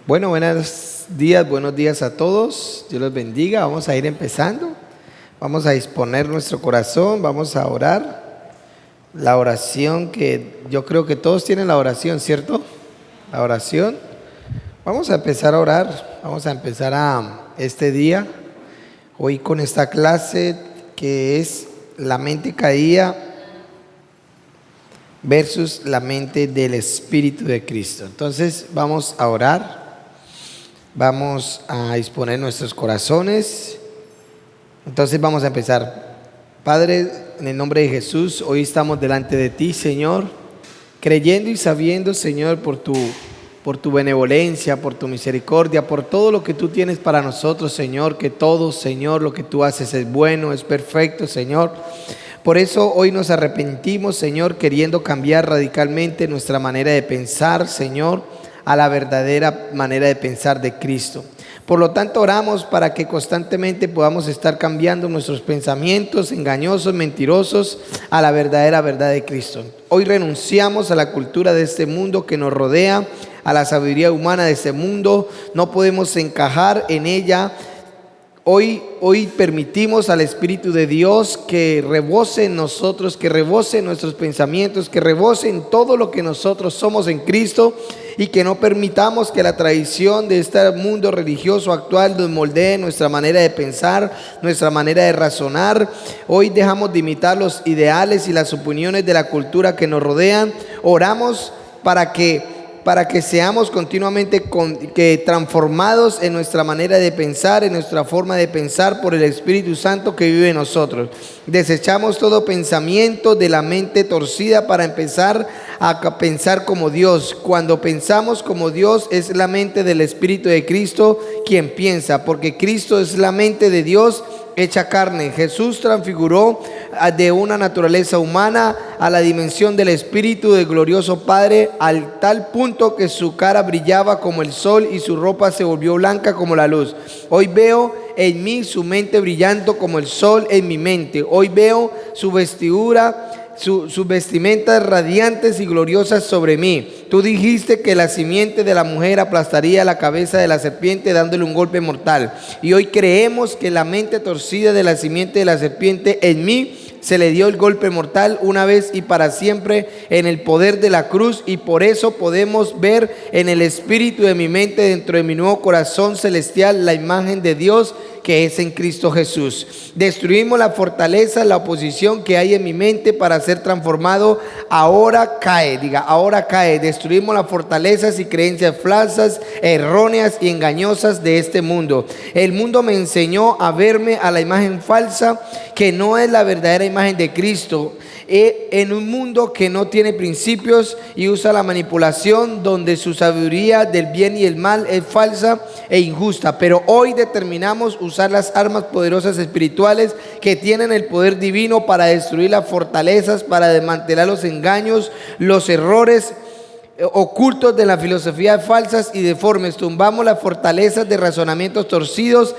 Bueno, buenos días a todos. Dios los bendiga. Vamos a ir empezando. Vamos a disponer nuestro corazón, vamos a orar. La oración que yo creo que todos tienen la oración, ¿cierto? La oración. Vamos a empezar a orar. Vamos a empezar a este día, hoy con esta clase que es la mente caída versus la mente del Espíritu de Cristo. Entonces vamos a orar. Vamos a disponer nuestros corazones. Entonces vamos a empezar. Padre, en el nombre de Jesús, hoy estamos delante de ti, Señor, creyendo y sabiendo, Señor, por tu benevolencia, por tu misericordia, por todo lo que tú tienes para nosotros, Señor, que todo, Señor, lo que tú haces es bueno, es perfecto, Señor. Por eso hoy nos arrepentimos, Señor, queriendo cambiar radicalmente nuestra manera de pensar, Señor, a la verdadera manera de pensar de Cristo. Por lo tanto, oramos para que constantemente podamos estar cambiando nuestros pensamientos engañosos, mentirosos, a la verdadera verdad de Cristo. Hoy renunciamos a la cultura de este mundo que nos rodea, a la sabiduría humana de este mundo. No podemos encajar en ella. Hoy permitimos al Espíritu de Dios que rebose en nosotros, que rebose en nuestros pensamientos, que rebose en todo lo que nosotros somos en Cristo, y que no permitamos que la tradición de este mundo religioso actual nos moldee nuestra manera de pensar, nuestra manera de razonar. Hoy dejamos de imitar los ideales y las opiniones de la cultura que nos rodean. Oramos para que seamos continuamente transformados en nuestra manera de pensar, en nuestra forma de pensar por el Espíritu Santo que vive en nosotros. Desechamos todo pensamiento de la mente torcida para empezar a pensar como Dios. Cuando pensamos como Dios, es la mente del Espíritu de Cristo quien piensa, porque Cristo es la mente de Dios hecha carne. Jesús transfiguró de una naturaleza humana a la dimensión del Espíritu del glorioso Padre, al tal punto que su cara brillaba como el sol y su ropa se volvió blanca como la luz. Hoy veo en mí su mente brillando como el sol en mi mente. Hoy veo su vestidura, sus vestimentas radiantes y gloriosas sobre mí. Tú dijiste que la simiente de la mujer aplastaría la cabeza de la serpiente, dándole un golpe mortal. Y hoy creemos que la mente torcida de la simiente de la serpiente en mí se le dio el golpe mortal una vez y para siempre en el poder de la cruz, y por eso podemos ver en el espíritu de mi mente, dentro de mi nuevo corazón celestial, la imagen de Dios que es en Cristo Jesús. Destruimos la fortaleza, la oposición que hay en mi mente para ser transformado. Ahora cae, diga, ahora cae. Destruimos las fortalezas y creencias falsas, erróneas y engañosas de este mundo. El mundo me enseñó a verme a la imagen falsa, que no es la verdadera imagen de Cristo. En un mundo que no tiene principios y usa la manipulación, donde su sabiduría del bien y el mal es falsa e injusta. Pero hoy determinamos usar las armas poderosas espirituales que tienen el poder divino para destruir las fortalezas, para desmantelar los engaños, los errores ocultos de la filosofía falsas y deformes. Tumbamos las fortalezas de razonamientos torcidos,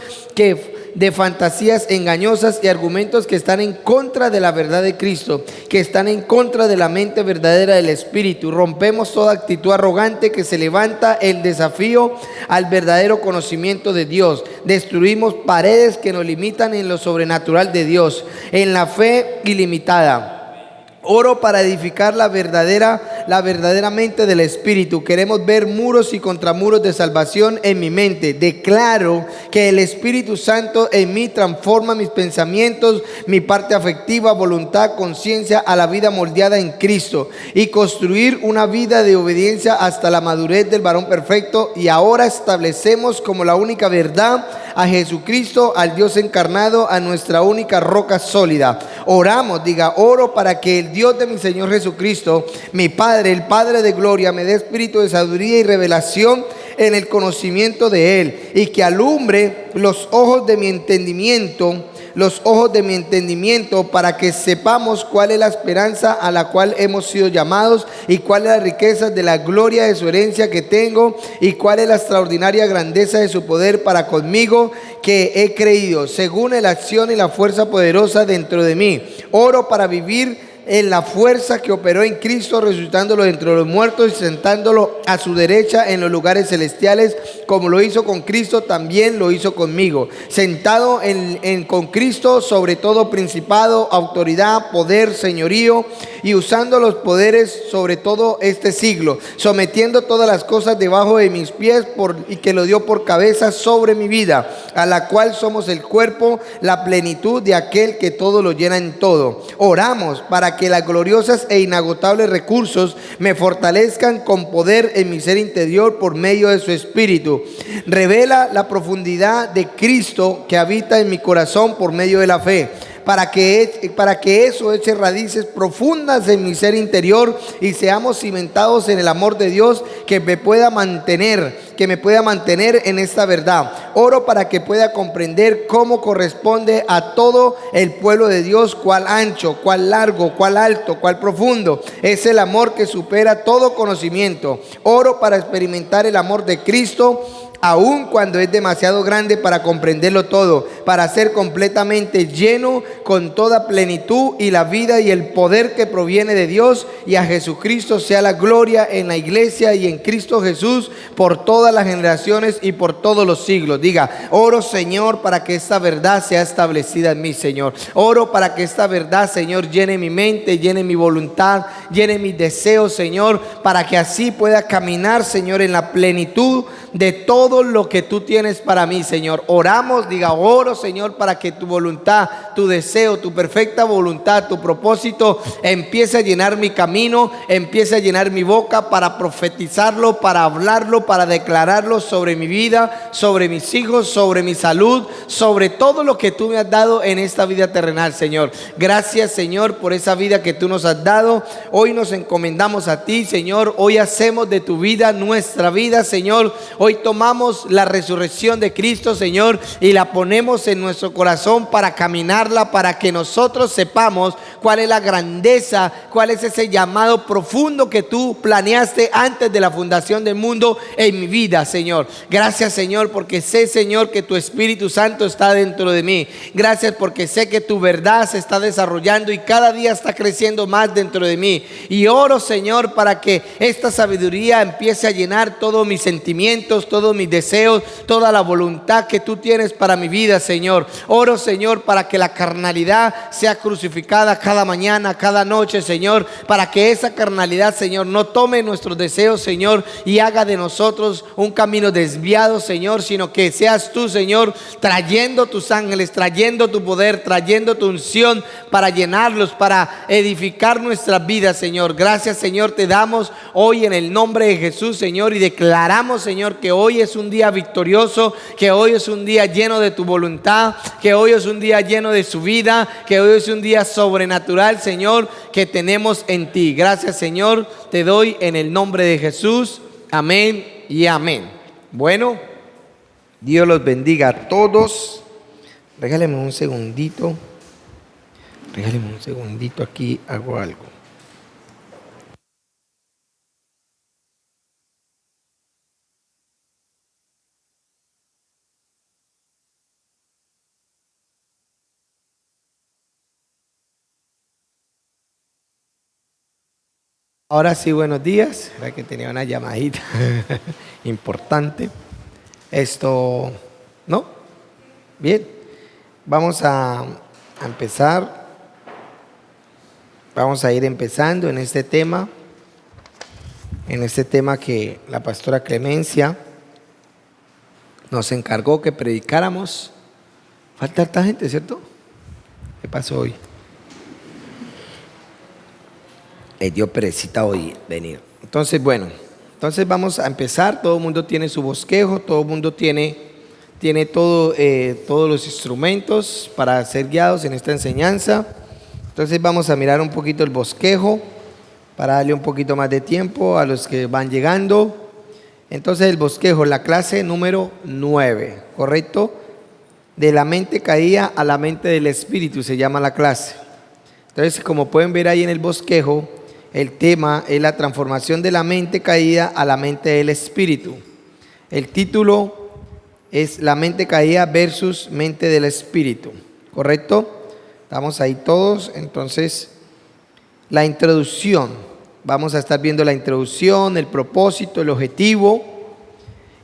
de fantasías engañosas y argumentos que están en contra de la verdad de Cristo, que están en contra de la mente verdadera del Espíritu. Rompemos toda actitud arrogante que se levanta el desafío al verdadero conocimiento de Dios. Destruimos paredes que nos limitan en lo sobrenatural de Dios, en la fe ilimitada. Oro para edificar la verdadera mente del Espíritu. Queremos ver muros y contramuros de salvación en mi mente. Declaro que el Espíritu Santo en mí transforma mis pensamientos, mi parte afectiva, voluntad, conciencia a la vida moldeada en Cristo, y construir una vida de obediencia hasta la madurez del varón perfecto. Y ahora establecemos como la única verdad a Jesucristo, al Dios encarnado, a nuestra única roca sólida. Oramos, diga, oro para que el Dios de mi Señor Jesucristo, mi Padre, el Padre de gloria, me dé espíritu de sabiduría y revelación en el conocimiento de Él, y que alumbre los ojos de mi entendimiento, para que sepamos cuál es la esperanza a la cual hemos sido llamados, y cuál es la riqueza de la gloria de su herencia que tengo, y cuál es la extraordinaria grandeza de su poder para conmigo, que he creído, según la acción y la fuerza poderosa dentro de mí. Oro para vivir en la fuerza que operó en Cristo, resucitándolo entre los muertos y sentándolo a su derecha en los lugares celestiales, como lo hizo con Cristo, también lo hizo conmigo. Sentado con Cristo sobre todo principado, autoridad, poder, señorío, y usando los poderes sobre todo este siglo, sometiendo todas las cosas debajo de mis pies, y que lo dio por cabeza sobre mi vida, a la cual somos el cuerpo, la plenitud de aquel que todo lo llena en todo. Oramos para que las gloriosas e inagotables recursos me fortalezcan con poder en mi ser interior por medio de su Espíritu. Revela la profundidad de Cristo que habita en mi corazón por medio de la fe, para que eso eche raíces profundas en mi ser interior y seamos cimentados en el amor de Dios, que me pueda mantener en esta verdad. Oro para que pueda comprender cómo corresponde a todo el pueblo de Dios, cuál ancho, cuál largo, cuál alto, cuál profundo es el amor que supera todo conocimiento. Oro para experimentar el amor de Cristo, aun cuando es demasiado grande para comprenderlo todo, para ser completamente lleno con toda plenitud y la vida y el poder que proviene de Dios. Y a Jesucristo sea la gloria en la iglesia y en Cristo Jesús por todas las generaciones y por todos los siglos. Diga: oro, Señor, para que esta verdad sea establecida en mí, Señor. Oro para que esta verdad, Señor, llene mi mente, llene mi voluntad, llene mis deseos, Señor, para que así pueda caminar, Señor, en la plenitud de todo lo que tú tienes para mí, Señor. Oramos, diga: oro, Señor, para que tu voluntad, tu deseo, tu perfecta voluntad, tu propósito empiece a llenar mi camino, empiece a llenar mi boca para profetizarlo, para hablarlo, para declararlo sobre mi vida, sobre mis hijos, sobre mi salud, sobre todo lo que tú me has dado en esta vida terrenal, Señor. Gracias, Señor, por esa vida que tú nos has dado. Hoy nos encomendamos a ti, Señor. Hoy hacemos de tu vida nuestra vida, Señor. Hoy tomamos la resurrección de Cristo, Señor, y la ponemos en nuestro corazón para caminarla, para que nosotros sepamos cuál es la grandeza, cuál es ese llamado profundo que tú planeaste antes de la fundación del mundo en mi vida, Señor. Gracias, Señor, porque sé, Señor, que tu Espíritu Santo está dentro de mí. Gracias porque sé que tu verdad se está desarrollando y cada día está creciendo más dentro de mí. Y oro, Señor, para que esta sabiduría empiece a llenar todos mis sentimientos, todos mis deseos, toda la voluntad que tú tienes para mi vida, Señor. Oro, Señor, para que la carnalidad sea crucificada cada mañana, cada noche, Señor, para que esa carnalidad, Señor, no tome nuestros deseos, Señor, y haga de nosotros un camino desviado, Señor, sino que seas tú, Señor, trayendo tus ángeles, trayendo tu poder, trayendo tu unción para llenarlos, para edificar nuestras vidas, Señor. Gracias, Señor, te damos hoy en el nombre de Jesús, Señor, y declaramos, Señor, que hoy es un día victorioso, que hoy es un día lleno de tu voluntad, que hoy es un día lleno de su vida, que hoy es un día sobrenatural, Señor, que tenemos en ti. Gracias, Señor, te doy en el nombre de Jesús. Amén y amén. Bueno, Dios los bendiga a todos. Regáleme un segundito. Aquí hago algo. Ahora sí, buenos días. Era que tenía una llamadita importante. ¿No? Bien. Vamos a empezar. Vamos a ir empezando en este tema que la pastora Clemencia nos encargó que predicáramos. Falta harta gente, ¿cierto? ¿Qué pasó hoy? Les dio perecita hoy venir. Entonces, bueno, vamos a empezar. Todo el mundo tiene su bosquejo, todo el mundo tiene todos los instrumentos para ser guiados en esta enseñanza. Entonces vamos a mirar un poquito el bosquejo para darle un poquito más de tiempo a los que van llegando. Entonces el bosquejo, la clase número 9, ¿correcto? De la mente caída a la mente del espíritu se llama la clase. Entonces, como pueden ver ahí en el bosquejo, el tema es la transformación de la mente caída a la mente del espíritu. El título es la mente caída versus mente del espíritu, ¿correcto? Estamos ahí todos. Entonces, la introducción. Vamos a estar viendo la introducción, el propósito, el objetivo.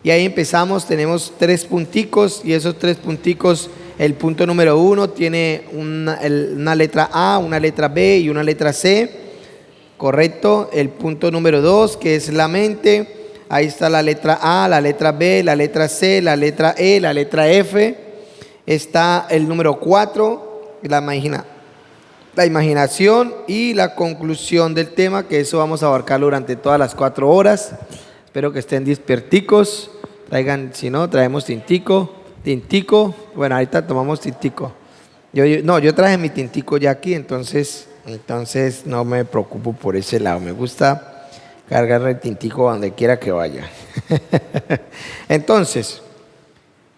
Y ahí empezamos, tenemos 3 punticos y esos 3 punticos, el punto número 1 tiene una letra A, una letra B y una letra C, correcto. El punto número 2, que es la mente, ahí está la letra A, la letra B, la letra C, la letra E, la letra F. Está el número 4, la imaginación y la conclusión del tema, que eso vamos a abarcarlo durante todas las 4 horas. Espero que estén despierticos. Traigan, si no, traemos tintico. Bueno, ahorita tomamos tintico. Yo traje mi tintico ya aquí, entonces no me preocupo por ese lado. Me gusta cargar el tintico donde quiera que vaya. Entonces,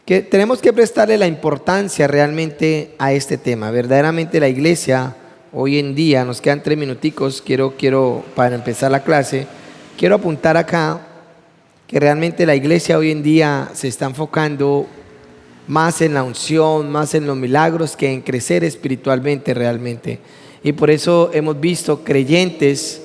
que tenemos que prestarle la importancia realmente a este tema. Verdaderamente la iglesia hoy en día, nos quedan 3 minuticos, quiero para empezar la clase, quiero apuntar acá que realmente la iglesia hoy en día se está enfocando más en la unción, más en los milagros que en crecer espiritualmente realmente. Y por eso hemos visto creyentes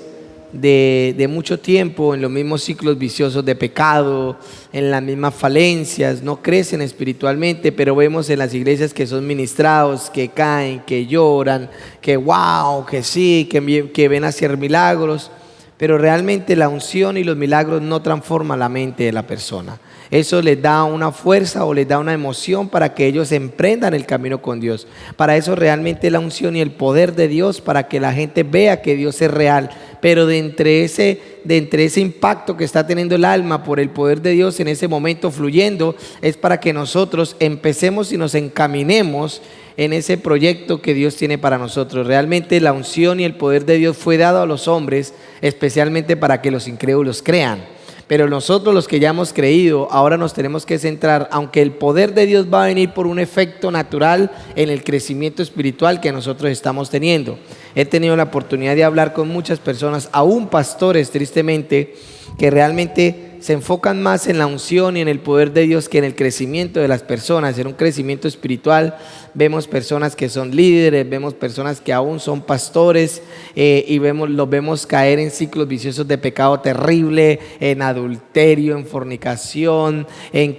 de mucho tiempo en los mismos ciclos viciosos de pecado, en las mismas falencias, no crecen espiritualmente, pero vemos en las iglesias que son ministrados, que caen, que lloran, que wow, que sí, que ven hacer milagros. Pero realmente la unción y los milagros no transforman la mente de la persona. Eso les da una fuerza o les da una emoción para que ellos emprendan el camino con Dios. Para eso realmente la unción y el poder de Dios, para que la gente vea que Dios es real. Pero de entre ese impacto que está teniendo el alma por el poder de Dios en ese momento fluyendo, es para que nosotros empecemos y nos encaminemos en ese proyecto que Dios tiene para nosotros. Realmente la unción y el poder de Dios fue dado a los hombres, especialmente para que los incrédulos crean. Pero nosotros, los que ya hemos creído, ahora nos tenemos que centrar, aunque el poder de Dios va a venir por un efecto natural en el crecimiento espiritual que nosotros estamos teniendo. He tenido la oportunidad de hablar con muchas personas, aún pastores tristemente, que realmente se enfocan más en la unción y en el poder de Dios que en el crecimiento de las personas, en un crecimiento espiritual. Vemos personas que son líderes, vemos personas que aún son pastores y los vemos caer en ciclos viciosos de pecado terrible, en adulterio, en fornicación, en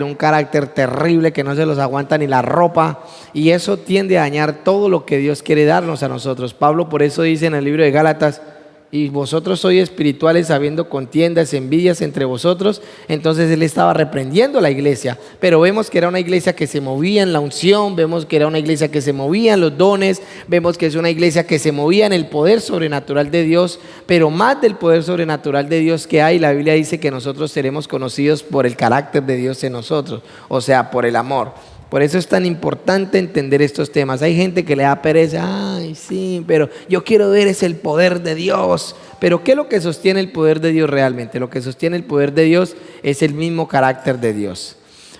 un carácter terrible que no se los aguanta ni la ropa, y eso tiende a dañar todo lo que Dios quiere darnos a nosotros. Pablo por eso dice en el libro de Gálatas: y vosotros sois espirituales, habiendo contiendas, envidias entre vosotros. Entonces él estaba reprendiendo a la iglesia, pero vemos que era una iglesia que se movía en la unción, vemos que era una iglesia que se movía en los dones, vemos que es una iglesia que se movía en el poder sobrenatural de Dios. Pero más del poder sobrenatural de Dios que hay, la Biblia dice que nosotros seremos conocidos por el carácter de Dios en nosotros, o sea, por el amor. Por eso es tan importante entender estos temas. Hay gente que le da pereza: ay, sí, pero yo quiero ver es el poder de Dios. Pero ¿qué es lo que sostiene el poder de Dios realmente? Lo que sostiene el poder de Dios es el mismo carácter de Dios.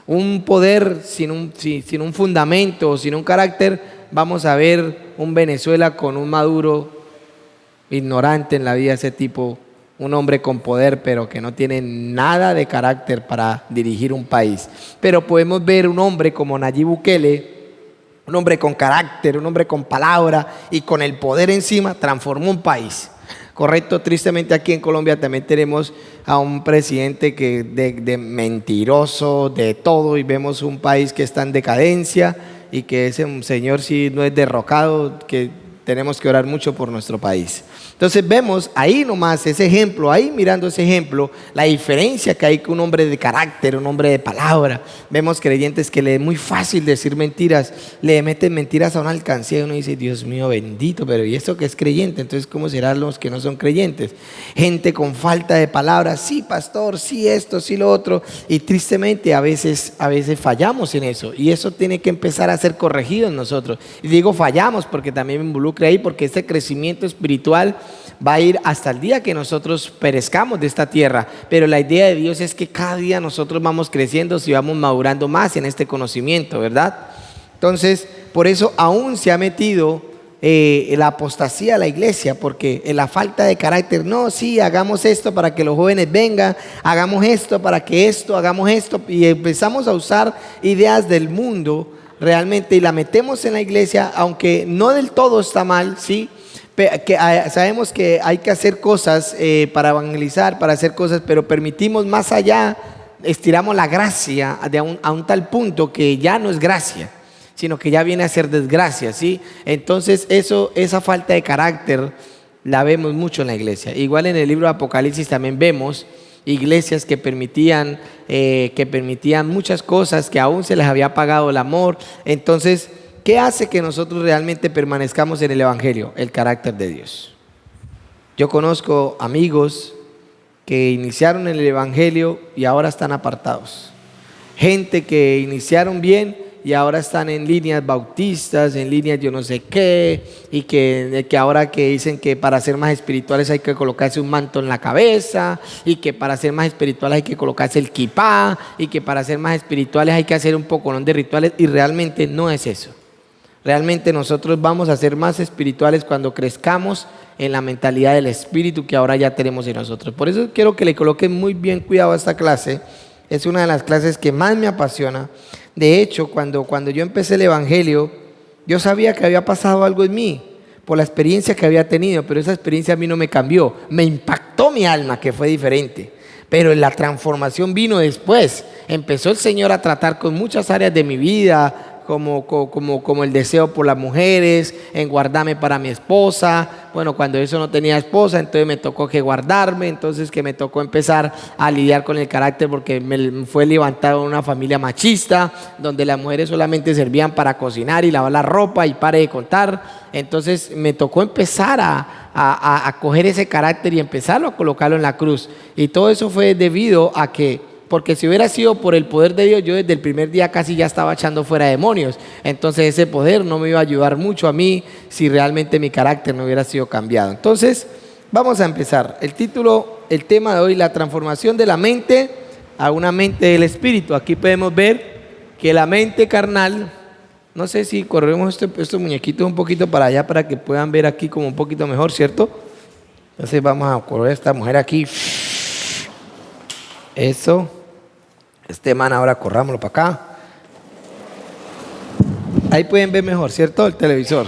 Un poder sin un fundamento, sin un carácter, vamos a ver un Venezuela con un Maduro ignorante en la vida de ese tipo. Un hombre con poder, pero que no tiene nada de carácter para dirigir un país. Pero podemos ver un hombre como Nayib Bukele, un hombre con carácter, un hombre con palabra y con el poder encima, transformó un país. Correcto. Tristemente aquí en Colombia también tenemos a un presidente que de mentiroso, de todo, y vemos un país que está en decadencia y que ese señor, si no es derrocado, que tenemos que orar mucho por nuestro país. Entonces vemos ahí nomás ese ejemplo, ahí mirando ese ejemplo, la diferencia que hay con un hombre de carácter, un hombre de palabra. Vemos creyentes que le es muy fácil decir mentiras, le meten mentiras a una alcancía y uno dice: Dios mío bendito, pero ¿y esto que es creyente? Entonces, ¿cómo serán los que no son creyentes? Gente con falta de palabras: sí, pastor, sí esto, sí lo otro. Y tristemente a veces fallamos en eso, y eso tiene que empezar a ser corregido en nosotros. Y digo fallamos porque también me involucra ahí, porque este crecimiento espiritual va a ir hasta el día que nosotros perezcamos de esta tierra. Pero la idea de Dios es que cada día nosotros vamos creciendo y vamos madurando más en este conocimiento, ¿verdad? Entonces, por eso aún se ha metido la apostasía a la iglesia, porque la falta de carácter: no, sí, hagamos esto para que los jóvenes vengan, hagamos esto para que hagamos esto, y empezamos a usar ideas del mundo realmente y la metemos en la iglesia, aunque no del todo está mal, sí, Sabemos que hay que hacer cosas para evangelizar, para hacer cosas, pero permitimos más allá, estiramos la gracia a un tal punto que ya no es gracia, sino que ya viene a ser desgracia, ¿sí? Entonces esa falta de carácter la vemos mucho en la iglesia. Igual en el libro de Apocalipsis también vemos iglesias que permitían muchas cosas, que aún se les había pagado el amor. Entonces, ¿qué hace que nosotros realmente permanezcamos en el evangelio? El carácter de Dios. Yo conozco amigos que iniciaron en el evangelio y ahora están apartados. Gente que iniciaron bien y ahora están en líneas bautistas, en líneas yo no sé qué, y que ahora que dicen que para ser más espirituales hay que colocarse un manto en la cabeza, y que para ser más espirituales hay que colocarse el kipá, y que para ser más espirituales hay que hacer un poco de rituales, y realmente no es eso. Realmente nosotros vamos a ser más espirituales cuando crezcamos en la mentalidad del espíritu que ahora ya tenemos en nosotros. Por eso quiero que le coloquen muy bien cuidado a esta clase. Es una de las clases que más me apasiona. De hecho, cuando yo empecé el evangelio, yo sabía que había pasado algo en mí por la experiencia que había tenido, pero esa experiencia a mí no me cambió, me impactó mi alma, que fue diferente. Pero la transformación vino después. Empezó el Señor a tratar con muchas áreas de mi vida, como el deseo por las mujeres, en guardarme para mi esposa. Bueno, cuando eso no tenía esposa, entonces me tocó que guardarme, entonces que me tocó empezar a lidiar con el carácter, porque me fue levantado en una familia machista, donde las mujeres solamente servían para cocinar y lavar la ropa y pare de contar. Entonces me tocó empezar a coger ese carácter y empezarlo a colocarlo en la cruz. Y todo eso fue debido a que, porque si hubiera sido por el poder de Dios, yo desde el primer día casi ya estaba echando fuera demonios. Entonces ese poder no me iba a ayudar mucho a mí si realmente mi carácter no hubiera sido cambiado. Entonces vamos a empezar. El tema de hoy, la transformación de la mente a una mente del espíritu. Aquí podemos ver que la mente carnal, no sé si corremos estos muñequitos un poquito para allá para que puedan ver aquí como un poquito mejor, ¿cierto? Entonces vamos a correr a esta mujer aquí. Eso. Este man ahora corrámoslo para acá. Ahí pueden ver mejor, ¿cierto? El televisor.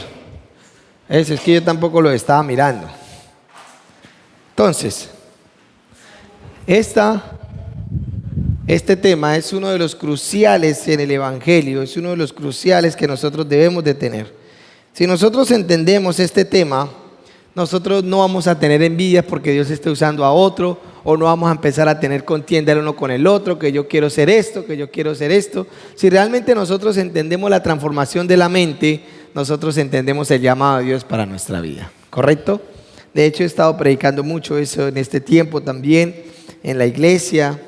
Eso es que yo tampoco lo estaba mirando. Entonces, este tema es uno de los cruciales en el evangelio, es uno de los cruciales que nosotros debemos de tener. Si nosotros entendemos este tema, nosotros no vamos a tener envidia porque Dios esté usando a otro, o no vamos a empezar a tener contienda el uno con el otro, que yo quiero ser esto, que yo quiero ser esto. Si realmente nosotros entendemos la transformación de la mente, nosotros entendemos el llamado de Dios para nuestra vida, ¿correcto? De hecho, he estado predicando mucho eso en este tiempo también, en la iglesia.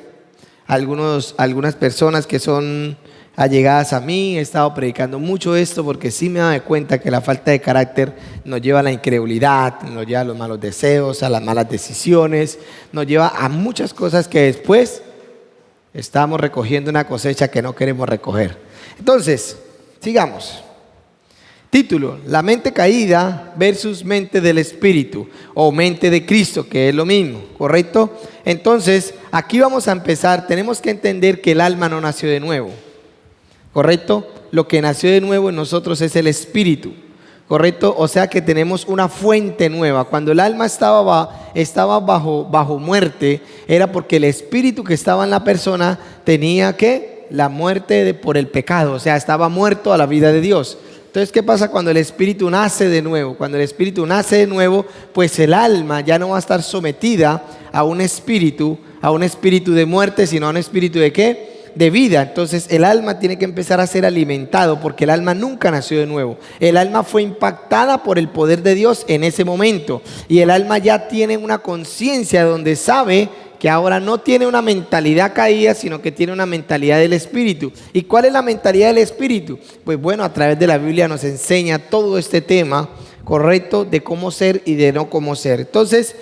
Algunas personas que son allegadas a mí, he estado predicando mucho esto porque sí me doy cuenta que la falta de carácter nos lleva a la incredulidad, nos lleva a los malos deseos, a las malas decisiones, nos lleva a muchas cosas que después estamos recogiendo una cosecha que no queremos recoger. Entonces, sigamos. Título: la mente caída versus mente del Espíritu, o mente de Cristo, que es lo mismo, ¿correcto? Entonces, aquí vamos a empezar. Tenemos que entender que el alma no nació de nuevo, ¿correcto? Lo que nació de nuevo en nosotros es el Espíritu, ¿correcto? O sea que tenemos una fuente nueva. Cuando el alma estaba bajo muerte, era porque el Espíritu que estaba en la persona tenía que la muerte por el pecado, o sea, estaba muerto a la vida de Dios. Entonces, ¿qué pasa cuando el Espíritu nace de nuevo? Cuando el Espíritu nace de nuevo, pues el alma ya no va a estar sometida a un espíritu de muerte, sino a un espíritu ¿de qué? De vida. Entonces el alma tiene que empezar a ser alimentado, porque el alma nunca nació de nuevo. El alma fue impactada por el poder de Dios en ese momento, y el alma ya tiene una conciencia donde sabe que ahora no tiene una mentalidad caída, sino que tiene una mentalidad del Espíritu. ¿Y cuál es la mentalidad del Espíritu? Pues bueno, a través de la Biblia nos enseña todo este tema, correcto, de cómo ser y de no cómo ser. Entonces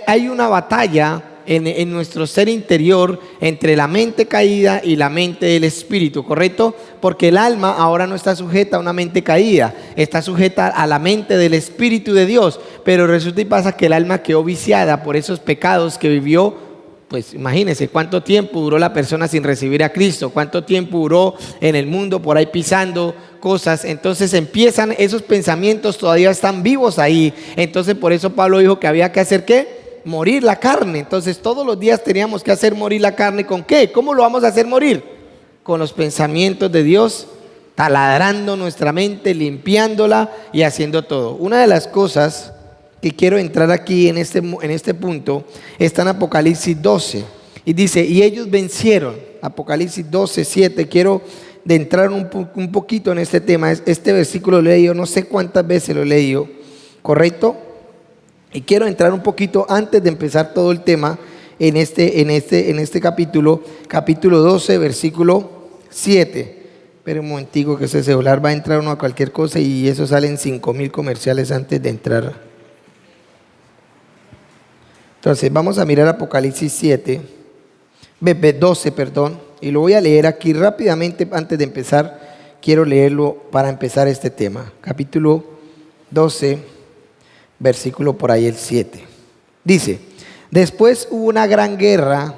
hay una batalla en nuestro ser interior entre la mente caída y la mente del Espíritu, ¿correcto? Porque el alma ahora no está sujeta a una mente caída, está sujeta a la mente del Espíritu de Dios. Pero resulta y pasa que el alma quedó viciada por esos pecados que vivió pues imagínense cuánto tiempo duró la persona sin recibir a Cristo, cuánto tiempo duró en el mundo por ahí pisando cosas. Entonces empiezan esos pensamientos, todavía están vivos ahí. Entonces por eso Pablo dijo que había que hacer ¿qué? Morir la carne. Entonces todos los días teníamos que hacer morir la carne. ¿Con qué? ¿Cómo lo vamos a hacer morir? Con los pensamientos de Dios, taladrando nuestra mente, limpiándola y haciendo todo. Una de las cosas que quiero entrar aquí en este punto está en Apocalipsis 12 y dice, y ellos vencieron. Apocalipsis 12, 7. Quiero de entrar un poquito en este tema. Este versículo lo he leído, no sé cuántas veces lo he leído, ¿correcto? Y quiero entrar un poquito antes de empezar todo el tema en este capítulo 12, versículo 7. Espera un momentico que ese celular va a entrar uno a cualquier cosa y eso salen 5,000 comerciales antes de entrar. Entonces vamos a mirar Apocalipsis 12, y lo voy a leer aquí rápidamente antes de empezar. Quiero leerlo para empezar este tema. Capítulo 12, versículo por ahí el 7. Dice, después hubo una gran guerra,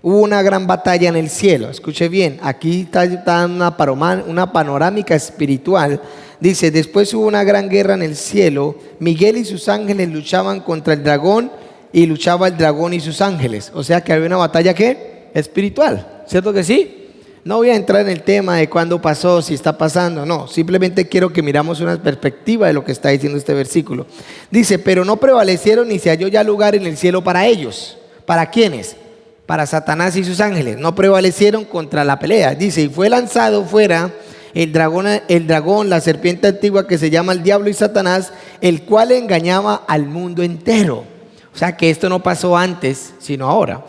hubo una gran batalla en el cielo. Escuche bien, aquí está una panorámica espiritual. Dice, después hubo una gran guerra en el cielo. Miguel y sus ángeles luchaban contra el dragón y luchaba el dragón y sus ángeles. O sea que había una batalla ¿qué? Espiritual, ¿cierto que sí? No voy a entrar en el tema de cuándo pasó, si está pasando, no. Simplemente quiero que miramos una perspectiva de lo que está diciendo este versículo. Dice, pero no prevalecieron ni se halló ya lugar en el cielo para ellos. ¿Para quiénes? Para Satanás y sus ángeles. No prevalecieron contra la pelea. Dice, y fue lanzado fuera el dragón, la serpiente antigua que se llama el diablo y Satanás, el cual engañaba al mundo entero. O sea que esto no pasó antes, sino ahora.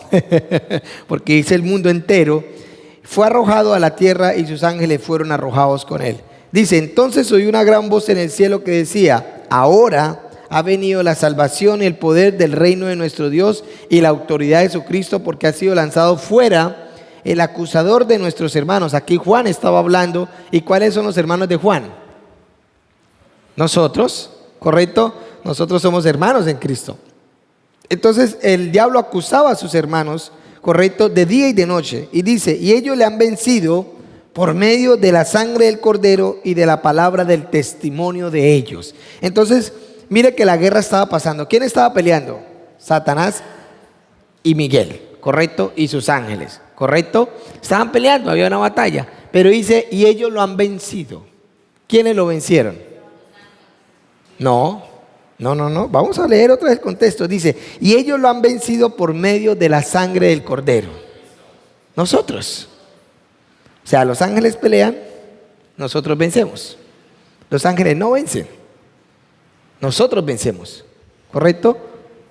Porque dice el mundo entero, fue arrojado a la tierra y sus ángeles fueron arrojados con él. Dice, entonces oí una gran voz en el cielo que decía, ahora ha venido la salvación y el poder del reino de nuestro Dios y la autoridad de Jesucristo, porque ha sido lanzado fuera el acusador de nuestros hermanos. Aquí Juan estaba hablando. ¿Y cuáles son los hermanos de Juan? Nosotros, ¿correcto? Nosotros somos hermanos en Cristo. Entonces el diablo acusaba a sus hermanos, correcto, de día y de noche. Y dice, y ellos le han vencido por medio de la sangre del cordero y de la palabra del testimonio de ellos. Entonces, mire que la guerra estaba pasando. ¿Quién estaba peleando? Satanás y Miguel, correcto, y sus ángeles, correcto. Estaban peleando, había una batalla. Pero dice, y ellos lo han vencido. ¿Quiénes lo vencieron? No. Vamos a leer otra vez el contexto. Dice, y ellos lo han vencido por medio de la sangre del cordero. Nosotros. O sea, los ángeles pelean, nosotros vencemos. Los ángeles no vencen, nosotros vencemos. ¿Correcto?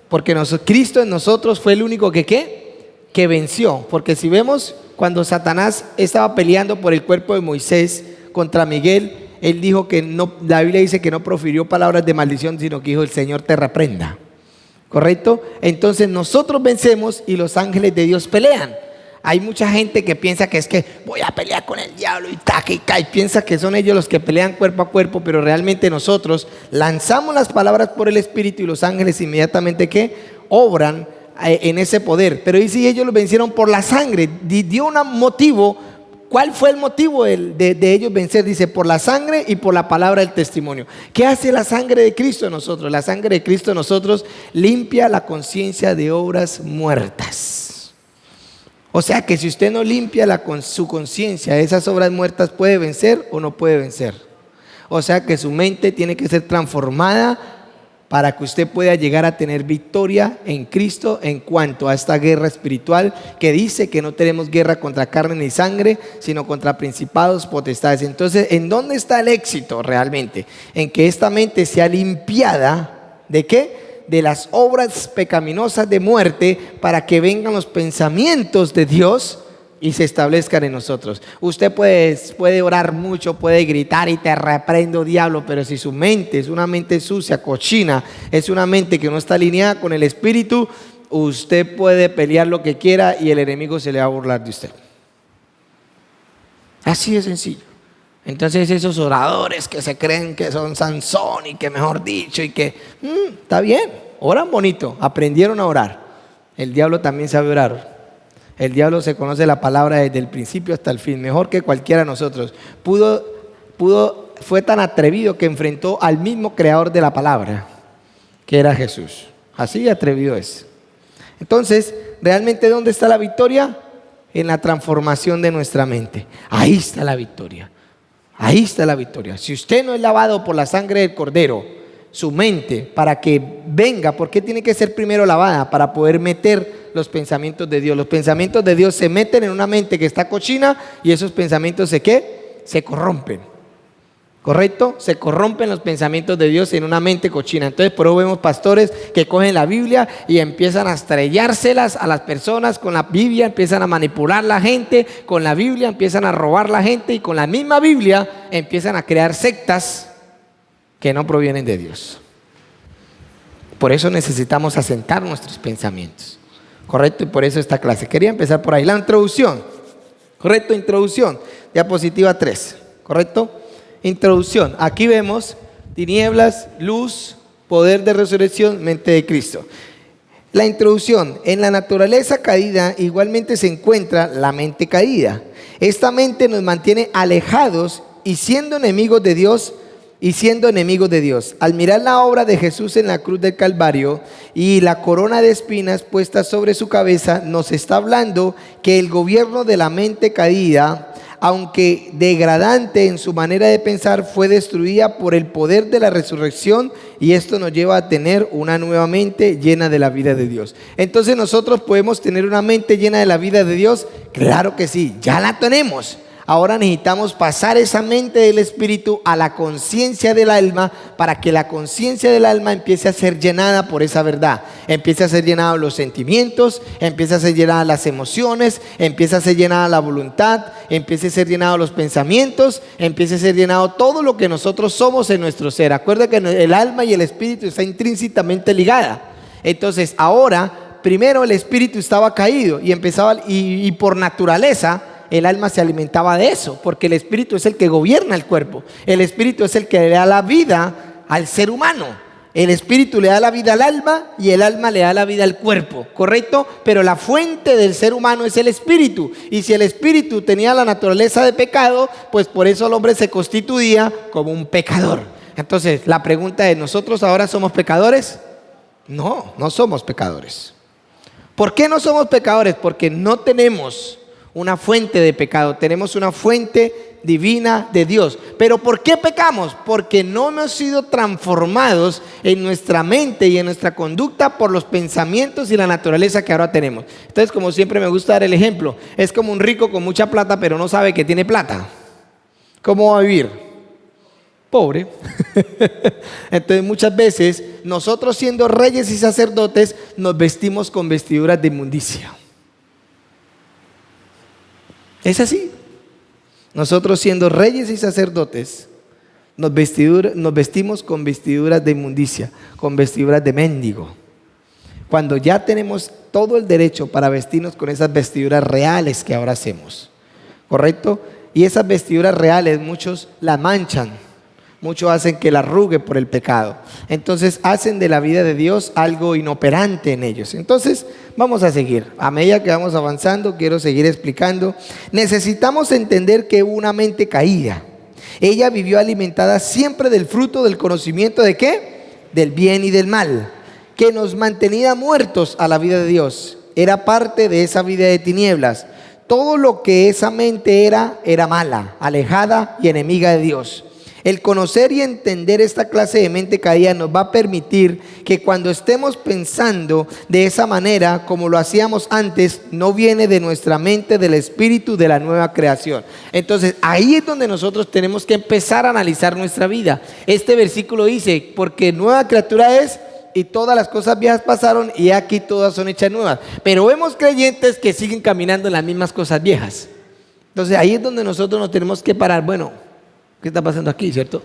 Porque Cristo en nosotros fue el único que venció. Porque si vemos, cuando Satanás estaba peleando por el cuerpo de Moisés contra Miguel, él dijo que no, la Biblia dice que no profirió palabras de maldición, sino que dijo, el Señor te reprenda. ¿Correcto? Entonces nosotros vencemos y los ángeles de Dios pelean. Hay mucha gente que piensa que es que voy a pelear con el diablo y piensa que son ellos los que pelean cuerpo a cuerpo, pero realmente nosotros lanzamos las palabras por el Espíritu y los ángeles inmediatamente ¿qué? Obran en ese poder. Pero dice, y ellos lo vencieron por la sangre. Dio un motivo. ¿Cuál fue el motivo de ellos vencer? Dice, por la sangre y por la palabra del testimonio. ¿Qué hace la sangre de Cristo en nosotros? La sangre de Cristo en nosotros limpia la conciencia de obras muertas. O sea que si usted no limpia su conciencia de esas obras muertas, ¿puede vencer o no puede vencer? O sea que su mente tiene que ser transformada para que usted pueda llegar a tener victoria en Cristo en cuanto a esta guerra espiritual que dice que no tenemos guerra contra carne ni sangre, sino contra principados, potestades. Entonces, ¿en dónde está el éxito realmente? En que esta mente sea limpiada, ¿de qué? De las obras pecaminosas de muerte, para que vengan los pensamientos de Dios y se establezcan en nosotros. Usted puede orar mucho, puede gritar y te reprendo, diablo, pero si su mente es una mente sucia, cochina, es una mente que no está alineada con el Espíritu, usted puede pelear lo que quiera y el enemigo se le va a burlar de usted. Así de sencillo. Entonces esos oradores que se creen que son Sansón y que mejor dicho y que está bien, oran bonito, aprendieron a orar. El diablo también sabe orar. El diablo se conoce la palabra desde el principio hasta el fin, mejor que cualquiera de nosotros. Fue tan atrevido que enfrentó al mismo creador de la palabra, que era Jesús. Así de atrevido es. Entonces, ¿realmente dónde está la victoria? En la transformación de nuestra mente. Ahí está la victoria. Ahí está la victoria. Si usted no es lavado por la sangre del Cordero, su mente, para que venga, ¿por qué tiene que ser primero lavada? Para poder meter los pensamientos de Dios. Los pensamientos de Dios se meten en una mente que está cochina y esos pensamientos se corrompen. ¿Correcto? Se corrompen los pensamientos de Dios en una mente cochina. Entonces por eso vemos pastores que cogen la Biblia y empiezan a estrellárselas a las personas con la Biblia, empiezan a manipular la gente con la Biblia, empiezan a robar la gente y con la misma Biblia empiezan a crear sectas que no provienen de Dios. Por eso necesitamos asentar nuestros pensamientos. ¿Correcto? Y por eso esta clase. Quería empezar por ahí. La introducción. ¿Correcto? Introducción. Diapositiva 3. ¿Correcto? Introducción. Aquí vemos tinieblas, luz, poder de resurrección, mente de Cristo. La introducción. En la naturaleza caída igualmente se encuentra la mente caída. Esta mente nos mantiene alejados y siendo enemigos de Dios. Al mirar la obra de Jesús en la cruz del Calvario y la corona de espinas puesta sobre su cabeza, nos está hablando que el gobierno de la mente caída, aunque degradante en su manera de pensar, fue destruida por el poder de la resurrección, y esto nos lleva a tener una nueva mente llena de la vida de Dios. Entonces nosotros podemos tener una mente llena de la vida de Dios. Claro que sí, ya la tenemos. Ahora necesitamos pasar esa mente del Espíritu a la conciencia del alma, para que la conciencia del alma empiece a ser llenada por esa verdad. Empiece a ser llenada los sentimientos, empiece a ser llenada las emociones, empiece a ser llenada la voluntad, empiece a ser llenado los pensamientos, empiece a ser llenado todo lo que nosotros somos en nuestro ser. Acuerda que el alma y el espíritu están intrínsecamente ligadas. Entonces ahora, primero el espíritu estaba caído y por naturaleza el alma se alimentaba de eso, porque el espíritu es el que gobierna el cuerpo. El espíritu es el que le da la vida al ser humano. El espíritu le da la vida al alma y el alma le da la vida al cuerpo, ¿correcto? Pero la fuente del ser humano es el espíritu. Y si el espíritu tenía la naturaleza de pecado, pues por eso el hombre se constituía como un pecador. Entonces la pregunta es, ¿nosotros ahora somos pecadores? No, no somos pecadores. ¿Por qué no somos pecadores? Porque no tenemos una fuente de pecado, tenemos una fuente divina de Dios. ¿Pero por qué pecamos? Porque no hemos sido transformados en nuestra mente y en nuestra conducta por los pensamientos y la naturaleza que ahora tenemos. Entonces, como siempre me gusta dar el ejemplo, es como un rico con mucha plata pero no sabe que tiene plata. ¿Cómo va a vivir? Pobre. Entonces muchas veces nosotros, siendo reyes y sacerdotes, nos vestimos con vestiduras de inmundicia. Es así. Nosotros, siendo reyes y sacerdotes, nos vestimos con vestiduras de inmundicia, con vestiduras de mendigo, cuando ya tenemos todo el derecho para vestirnos con esas vestiduras reales que ahora hacemos. ¿Correcto? Y esas vestiduras reales muchos las manchan, muchos hacen que la arrugue por el pecado. Entonces hacen de la vida de Dios algo inoperante en ellos. Entonces vamos a seguir. A medida que vamos avanzando, quiero seguir explicando. Necesitamos entender que una mente caída, ella vivió alimentada siempre del fruto del conocimiento ¿de qué? Del bien y del mal, que nos mantenía muertos a la vida de Dios. Era parte de esa vida de tinieblas. Todo lo que esa mente era mala, alejada y enemiga de Dios. El conocer y entender esta clase de mente caída nos va a permitir que cuando estemos pensando de esa manera como lo hacíamos antes, no viene de nuestra mente, del espíritu de la nueva creación. Entonces ahí es donde nosotros tenemos que empezar a analizar nuestra vida. Este versículo dice, porque nueva criatura es y todas las cosas viejas pasaron y aquí todas son hechas nuevas. Pero vemos creyentes que siguen caminando en las mismas cosas viejas. Entonces ahí es donde nosotros nos tenemos que parar. Bueno, ¿qué está pasando aquí, cierto?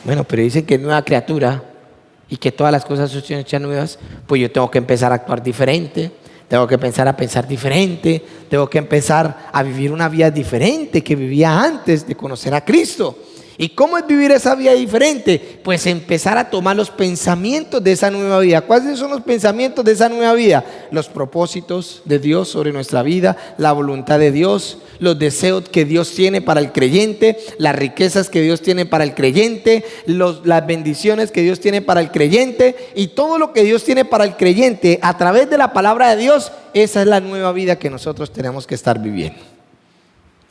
Bueno, pero dicen que es nueva criatura y que todas las cosas son hechas nuevas. Pues yo tengo que empezar a actuar diferente, tengo que empezar a pensar diferente, tengo que empezar a vivir una vida diferente que vivía antes de conocer a Cristo. ¿Y cómo es vivir esa vida diferente? Pues empezar a tomar los pensamientos de esa nueva vida. ¿Cuáles son los pensamientos de esa nueva vida? Los propósitos de Dios sobre nuestra vida, la voluntad de Dios, los deseos que Dios tiene para el creyente, las riquezas que Dios tiene para el creyente, las bendiciones que Dios tiene para el creyente y todo lo que Dios tiene para el creyente a través de la palabra de Dios. Esa es la nueva vida que nosotros tenemos que estar viviendo.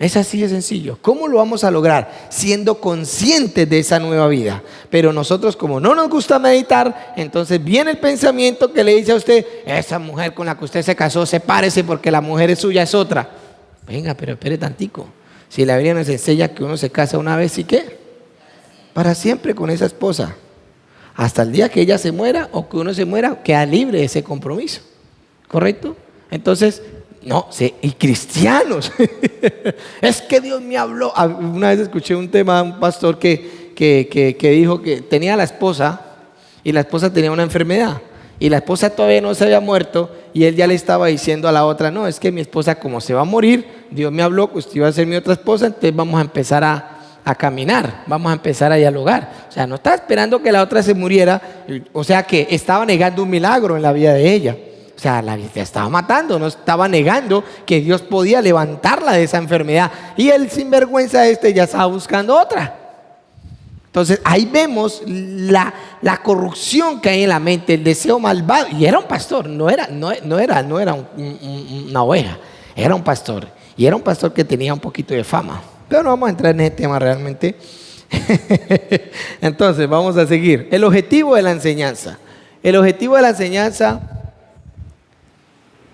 Es así de sencillo. ¿Cómo lo vamos a lograr? Siendo conscientes de esa nueva vida. Pero nosotros, como no nos gusta meditar, entonces viene el pensamiento que le dice a usted: esa mujer con la que usted se casó, sepárese porque la mujer es suya, es otra. Venga, pero espere tantico. Si la Biblia nos enseña que uno se casa una vez, ¿y qué? Para siempre con esa esposa. Hasta el día que ella se muera o que uno se muera, queda libre de ese compromiso. ¿Correcto? Entonces, no, sí, y cristianos. Es que Dios me habló. Una vez escuché un tema de un pastor que dijo que tenía a la esposa y la esposa tenía una enfermedad y la esposa todavía no se había muerto y él ya le estaba diciendo a la otra: no, es que mi esposa, como se va a morir, Dios me habló que usted iba a ser mi otra esposa, entonces vamos a empezar a caminar, vamos a empezar a dialogar. O sea, no estaba esperando que la otra se muriera, o sea que estaba negando un milagro en la vida de ella. O sea, la estaba matando, no estaba negando que Dios podía levantarla de esa enfermedad. Y el sinvergüenza ya estaba buscando otra. Entonces ahí vemos la corrupción que hay en la mente, el deseo malvado. Y era un pastor, no era una oveja, era un pastor. Y era un pastor que tenía un poquito de fama. Pero no vamos a entrar en ese tema realmente. Entonces vamos a seguir. El objetivo de la enseñanza. El objetivo de la enseñanza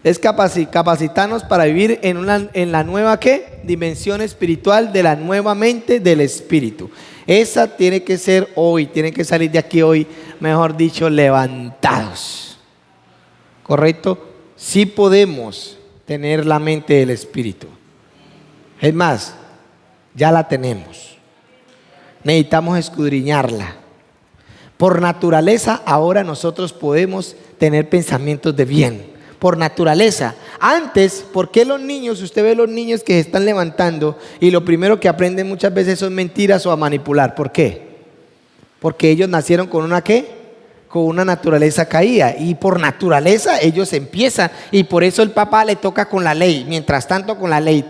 es capacitarnos para vivir en la nueva ¿qué? Dimensión espiritual de la nueva mente del Espíritu. Esa tiene que ser hoy, tiene que salir de aquí hoy, mejor dicho, levantados. ¿Correcto? Sí podemos tener la mente del Espíritu. Es más, ya la tenemos. Necesitamos escudriñarla. Por naturaleza, ahora nosotros podemos tener pensamientos de bien. Por naturaleza. Antes, ¿por qué los niños, usted ve los niños que se están levantando y lo primero que aprenden muchas veces son mentiras o a manipular? ¿Por qué? Porque ellos nacieron con una ¿qué? Con una naturaleza caída y por naturaleza ellos empiezan y por eso el papá le toca con la ley, mientras tanto con la ley,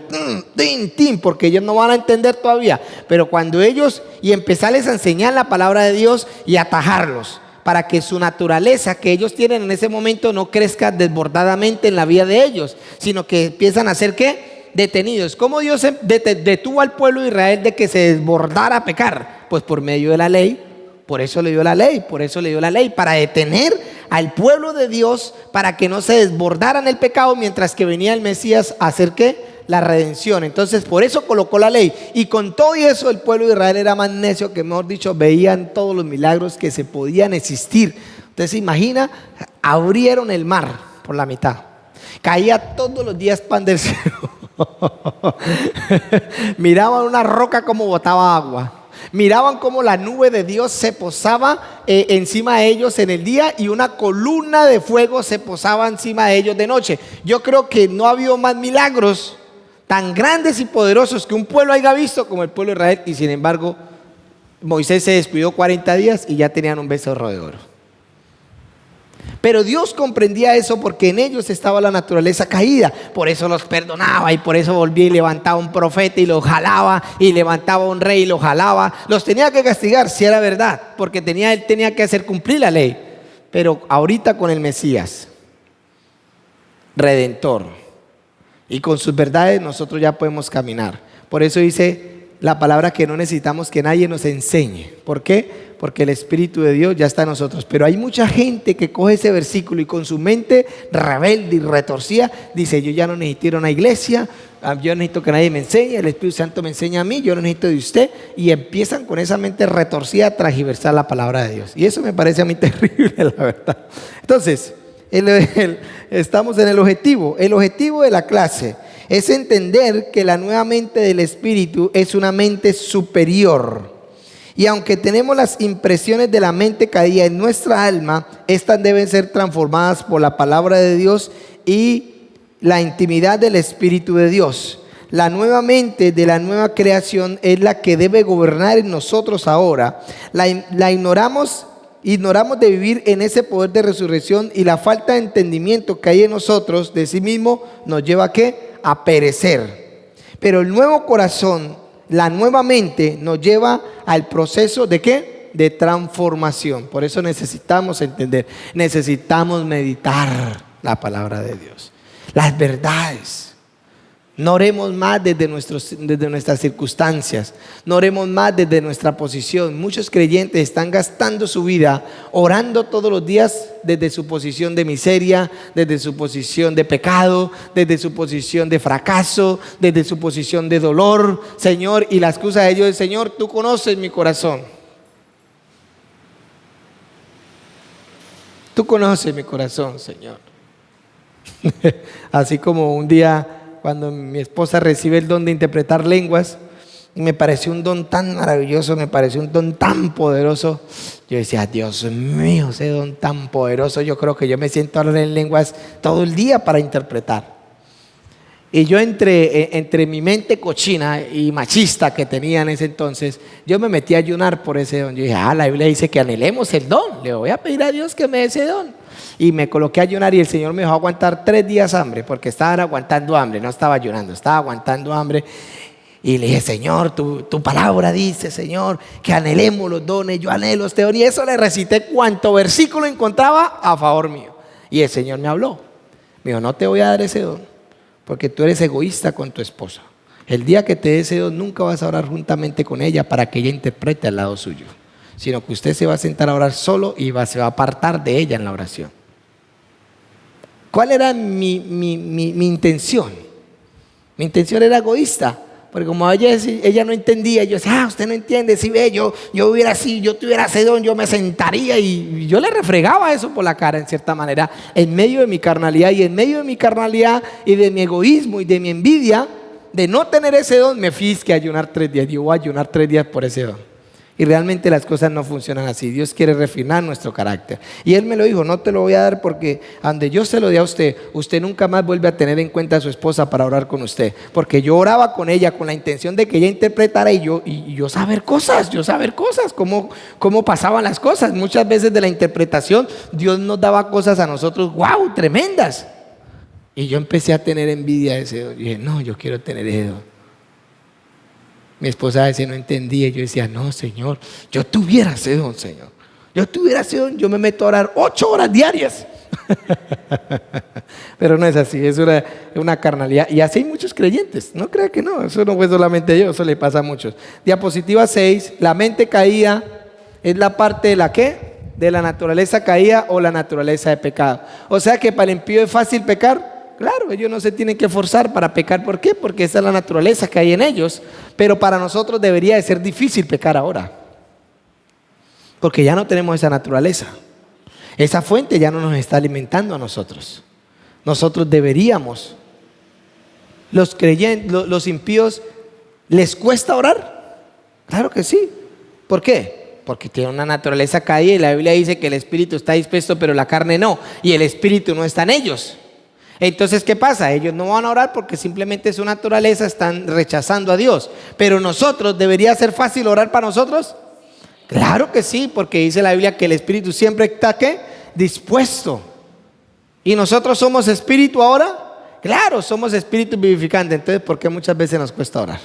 porque ellos no van a entender todavía, pero cuando ellos y empezarles a enseñar la palabra de Dios y atajarlos, para que su naturaleza que ellos tienen en ese momento no crezca desbordadamente en la vida de ellos, sino que empiezan a ser ¿qué? Detenidos. ¿Cómo Dios detuvo al pueblo de Israel de que se desbordara a pecar? Pues por medio de la ley. Por eso le dio la ley, para detener al pueblo de Dios, para que no se desbordara en el pecado, mientras que venía el Mesías a hacer ¿qué? La redención. Entonces por eso colocó la ley, y con todo eso el pueblo de Israel era más necio que, mejor dicho, veían todos los milagros que se podían existir. Entonces se imagina, abrieron el mar por la mitad, caía todos los días pan del cielo. Miraban una roca como botaba agua, miraban cómo la nube de Dios se posaba encima de ellos en el día y una columna de fuego se posaba encima de ellos de noche. Yo creo que no ha habido más milagros tan grandes y poderosos que un pueblo haya visto como el pueblo de Israel, y sin embargo Moisés se descuidó 40 días y ya tenían un becerro de oro. Pero Dios comprendía eso porque en ellos estaba la naturaleza caída. Por eso los perdonaba y por eso volvía y levantaba un profeta y los jalaba, y levantaba un rey y los jalaba. Los tenía que castigar si era verdad, porque él tenía que hacer cumplir la ley. Pero ahorita con el Mesías Redentor y con sus verdades nosotros ya podemos caminar. Por eso dice la palabra que no necesitamos que nadie nos enseñe. ¿Por qué? Porque el Espíritu de Dios ya está en nosotros. Pero hay mucha gente que coge ese versículo y con su mente rebelde y retorcida dice: yo ya no necesito ir a una iglesia, yo no necesito que nadie me enseñe, el Espíritu Santo me enseña a mí, yo no necesito de usted. Y empiezan con esa mente retorcida a transgiversar la palabra de Dios. Y eso me parece a mí terrible, la verdad. Entonces, estamos en el objetivo. El objetivo de la clase es entender que la nueva mente del Espíritu es una mente superior. Y aunque tenemos las impresiones de la mente caída en nuestra alma, estas deben ser transformadas por la palabra de Dios y la intimidad del Espíritu de Dios. La nueva mente de la nueva creación es la que debe gobernar en nosotros ahora. La ignoramos de vivir en ese poder de resurrección, y la falta de entendimiento que hay en nosotros de sí mismo nos lleva ¿a qué? A perecer. Pero el nuevo corazón, la nueva mente, nos lleva al proceso ¿de qué? De transformación. Por eso necesitamos entender, necesitamos meditar la palabra de Dios, las verdades. No oremos más desde nuestras circunstancias, no oremos más desde nuestra posición. Muchos creyentes están gastando su vida orando todos los días desde su posición de miseria, desde su posición de pecado, desde su posición de fracaso, desde su posición de dolor, Señor, y la excusa de ellos es: Señor, tú conoces mi corazón. Tú conoces mi corazón, Señor. Así como un día, cuando mi esposa recibe el don de interpretar lenguas, me pareció un don tan maravilloso, me pareció un don tan poderoso. Yo decía: Dios mío, ese don tan poderoso, yo creo que yo me siento a hablar en lenguas todo el día para interpretar. Y yo entre mi mente cochina y machista que tenía en ese entonces, yo me metí a ayunar por ese don. Yo dije: la Biblia dice que anhelemos el don, le voy a pedir a Dios que me dé ese don. Y me coloqué a ayunar, y el Señor me dejó aguantar 3 días hambre, porque estaba aguantando hambre, no estaba ayunando, estaba aguantando hambre. Y le dije: Señor, tu palabra dice, Señor, que anhelemos los dones. Yo anhelo este don. Y eso le recité cuanto versículo encontraba a favor mío. Y el Señor me habló. Me dijo: no te voy a dar ese don, porque tú eres egoísta con tu esposa. El día que te dé ese don, nunca vas a orar juntamente con ella para que ella interprete al lado suyo, sino que usted se va a sentar a orar solo y se va a apartar de ella en la oración. ¿Cuál era mi intención? Mi intención era egoísta, porque como ella no entendía, yo decía: usted no entiende, si ve, yo hubiera así, yo tuviera ese don, yo me sentaría, y yo le refregaba eso por la cara en cierta manera, en medio de mi carnalidad. Y en medio de mi carnalidad y de mi egoísmo y de mi envidia de no tener ese don, me fui a ayunar 3 días. Yo voy a ayunar 3 días por ese don. Y realmente las cosas no funcionan así. Dios quiere refinar nuestro carácter. Y Él me lo dijo: no te lo voy a dar, porque donde yo se lo di a usted, usted nunca más vuelve a tener en cuenta a su esposa para orar con usted. Porque yo oraba con ella con la intención de que ella interpretara, y yo saber cosas, cómo pasaban las cosas. Muchas veces de la interpretación Dios nos daba cosas a nosotros, wow, tremendas. Y yo empecé a tener envidia de ese don. Y dije: no, yo quiero tener ese don. Mi esposa a veces no entendía. Yo decía: no, Señor, yo tuviera ese don, Señor. Yo tuviera ese don, yo me meto a orar 8 horas diarias. Pero no es así, es una carnalidad. Y así hay muchos creyentes. No crea que no, eso no fue solamente yo, eso le pasa a muchos. Diapositiva 6, la mente caída es la parte de la ¿qué? De la naturaleza caída o la naturaleza de pecado. O sea que para el impío es fácil pecar. Claro, ellos no se tienen que forzar para pecar. ¿Por qué? Porque esa es la naturaleza que hay en ellos. Pero para nosotros debería de ser difícil pecar ahora, porque ya no tenemos esa naturaleza. Esa fuente ya no nos está alimentando a nosotros. Nosotros deberíamos. Los creyentes, los impíos, ¿les cuesta orar? Claro que sí. ¿Por qué? Porque tienen una naturaleza caída, y la Biblia dice que el espíritu está dispuesto pero la carne no, y el espíritu no está en ellos. Entonces, ¿qué pasa? Ellos no van a orar porque simplemente su naturaleza están rechazando a Dios. Pero nosotros, ¿debería ser fácil orar para nosotros? Claro que sí, porque dice la Biblia que el espíritu siempre está ¿qué? Dispuesto. ¿Y nosotros somos espíritu ahora? Claro, somos espíritu vivificante. Entonces, ¿por qué muchas veces nos cuesta orar?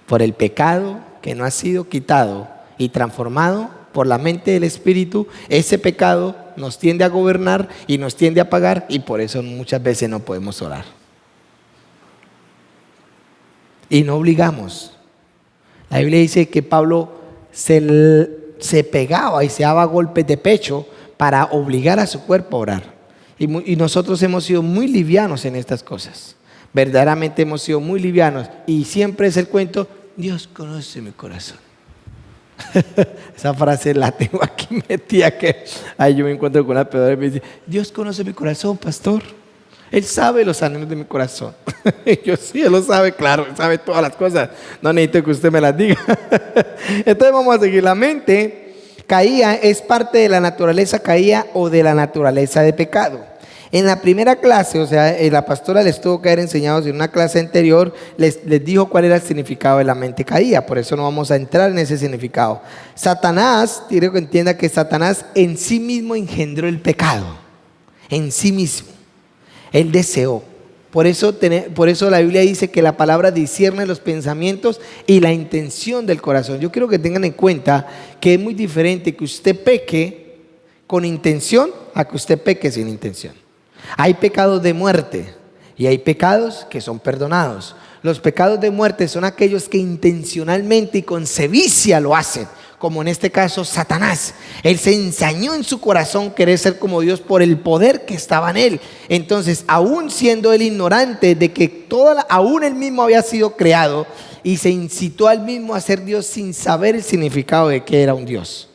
Por el pecado que no ha sido quitado y transformado por la mente del espíritu. Ese pecado nos tiende a gobernar y nos tiende a pagar, y por eso muchas veces no podemos orar. Y no obligamos. La Biblia dice que Pablo se pegaba y se daba golpes de pecho para obligar a su cuerpo a orar. Y nosotros hemos sido muy livianos en estas cosas. Verdaderamente hemos sido muy livianos. Y siempre es el cuento: Dios conoce mi corazón. Esa frase la tengo aquí metida, que ahí yo me encuentro con una pedora y me dice: Dios conoce mi corazón, pastor. Él sabe los anhelos de mi corazón. Y yo: sí, Él lo sabe, claro, Él sabe todas las cosas. No necesito que usted me las diga. Entonces vamos a seguir. La mente caída es parte de la naturaleza caída o de la naturaleza de pecado. En la primera clase, o sea, la pastora les tuvo que haber enseñado, en una clase anterior, les dijo cuál era el significado de la mente caída. Por eso no vamos a entrar en ese significado. Satanás, quiero que entienda que Satanás en sí mismo engendró el pecado. En sí mismo. Él deseó. Por eso la Biblia dice que la palabra discierne los pensamientos y la intención del corazón. Yo quiero que tengan en cuenta que es muy diferente que usted peque con intención a que usted peque sin intención. Hay pecados de muerte y hay pecados que son perdonados. Los pecados de muerte son aquellos que intencionalmente y con sevicia lo hacen, como en este caso Satanás. Él se ensañó en su corazón querer ser como Dios por el poder que estaba en él. Entonces, aún siendo él ignorante de que aún él mismo había sido creado, y se incitó al mismo a ser Dios sin saber el significado de que era un Dios.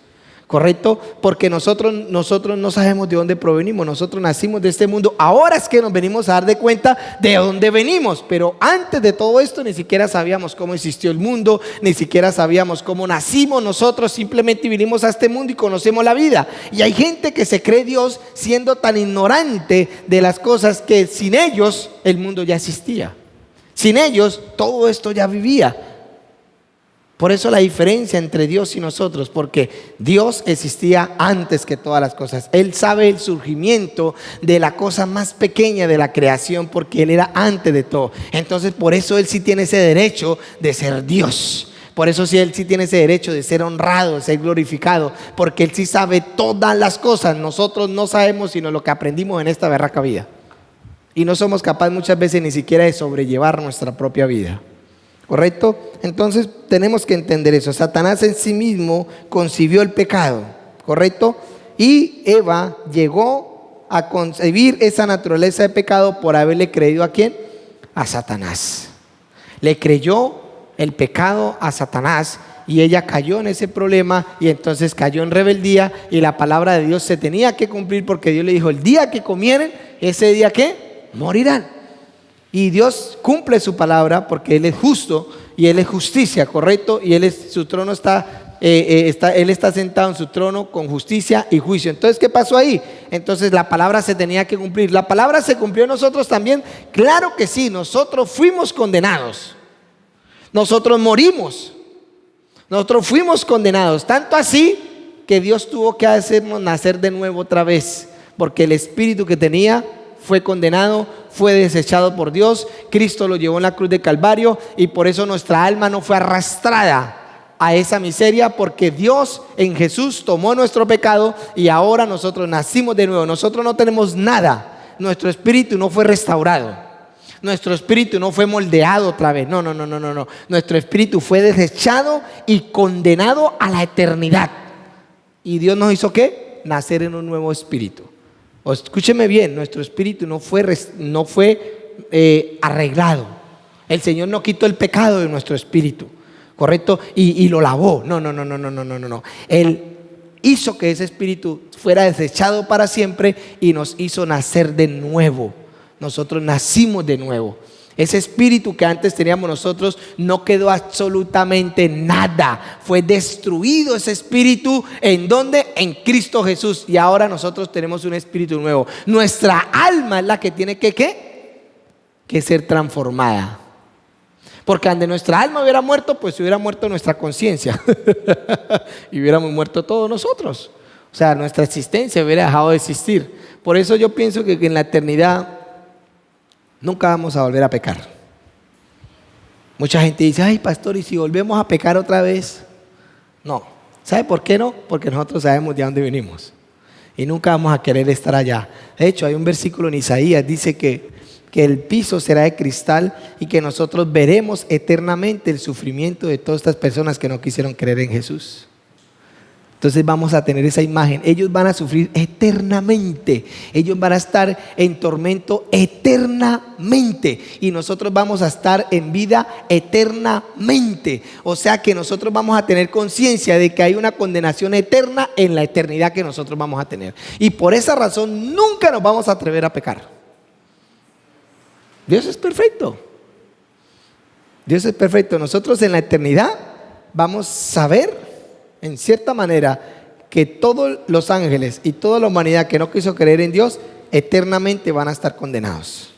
¿Correcto? Porque nosotros no sabemos de dónde provenimos. Nosotros nacimos de este mundo. Ahora es que nos venimos a dar de cuenta de dónde venimos. Pero antes de todo esto ni siquiera sabíamos cómo existió el mundo, ni siquiera sabíamos cómo nacimos nosotros. Simplemente vinimos a este mundo y conocemos la vida. Y hay gente que se cree Dios siendo tan ignorante de las cosas que sin ellos el mundo ya existía. Sin ellos todo esto ya vivía. Por eso la diferencia entre Dios y nosotros, porque Dios existía antes que todas las cosas. Él sabe el surgimiento de la cosa más pequeña de la creación, porque Él era antes de todo. Entonces por eso Él sí tiene ese derecho de ser Dios. Por eso sí, Él sí tiene ese derecho de ser honrado, de ser glorificado, porque Él sí sabe todas las cosas. Nosotros no sabemos sino lo que aprendimos en esta berraca vida. Y no somos capaces muchas veces ni siquiera de sobrellevar nuestra propia vida. ¿Correcto? Entonces tenemos que entender eso. Satanás en sí mismo concibió el pecado, ¿correcto? Y Eva llegó a concebir esa naturaleza de pecado por haberle creído ¿a quién? A Satanás. Le creyó el pecado a Satanás y ella cayó en ese problema y entonces cayó en rebeldía y la palabra de Dios se tenía que cumplir porque Dios le dijo: el día que comieren, ese día ¿qué? Morirán. Y Dios cumple su palabra porque Él es justo y Él es justicia, ¿correcto? Y Él su trono Él está sentado en su trono con justicia y juicio. Entonces, ¿qué pasó ahí? Entonces la palabra se tenía que cumplir. ¿La palabra se cumplió en nosotros también? Claro que sí, nosotros fuimos condenados. Nosotros morimos. Nosotros fuimos condenados. Tanto así que Dios tuvo que hacernos nacer de nuevo otra vez, porque el espíritu que tenía fue condenado, fue desechado por Dios. Cristo lo llevó en la cruz de Calvario y por eso nuestra alma no fue arrastrada a esa miseria, porque Dios en Jesús tomó nuestro pecado y ahora nosotros nacimos de nuevo. Nosotros no tenemos nada. Nuestro espíritu no fue restaurado. Nuestro espíritu no fue moldeado otra vez. No. Nuestro espíritu fue desechado y condenado a la eternidad. ¿Y Dios nos hizo qué? Nacer en un nuevo espíritu. Escúcheme bien, nuestro espíritu no fue arreglado. El Señor no quitó el pecado de nuestro espíritu, ¿correcto? Y lo lavó. No. Él hizo que ese espíritu fuera desechado para siempre y nos hizo nacer de nuevo. Nosotros nacimos de nuevo. Ese espíritu que antes teníamos nosotros no quedó absolutamente nada. Fue destruido ese espíritu. ¿En dónde? En Cristo Jesús. Y ahora nosotros tenemos un espíritu nuevo. Nuestra alma es la que tiene que ser transformada. Porque donde nuestra alma hubiera muerto, pues hubiera muerto nuestra conciencia. Y hubiéramos muerto todos nosotros. O sea, nuestra existencia hubiera dejado de existir. Por eso yo pienso que en la eternidad nunca vamos a volver a pecar. Mucha gente dice: ay, pastor, ¿y si volvemos a pecar otra vez? No. ¿Sabe por qué no? Porque nosotros sabemos de dónde venimos y nunca vamos a querer estar allá. De hecho, hay un versículo en Isaías, dice que el piso será de cristal y que nosotros veremos eternamente el sufrimiento de todas estas personas que no quisieron creer en Jesús. Entonces vamos a tener esa imagen. Ellos van a sufrir eternamente. Ellos van a estar en tormento eternamente. Y nosotros vamos a estar en vida eternamente. O sea que nosotros vamos a tener conciencia de que hay una condenación eterna en la eternidad que nosotros vamos a tener. Y por esa razón nunca nos vamos a atrever a pecar. Dios es perfecto. Dios es perfecto. Nosotros en la eternidad vamos a saber, en cierta manera, que todos los ángeles y toda la humanidad que no quiso creer en Dios eternamente van a estar condenados.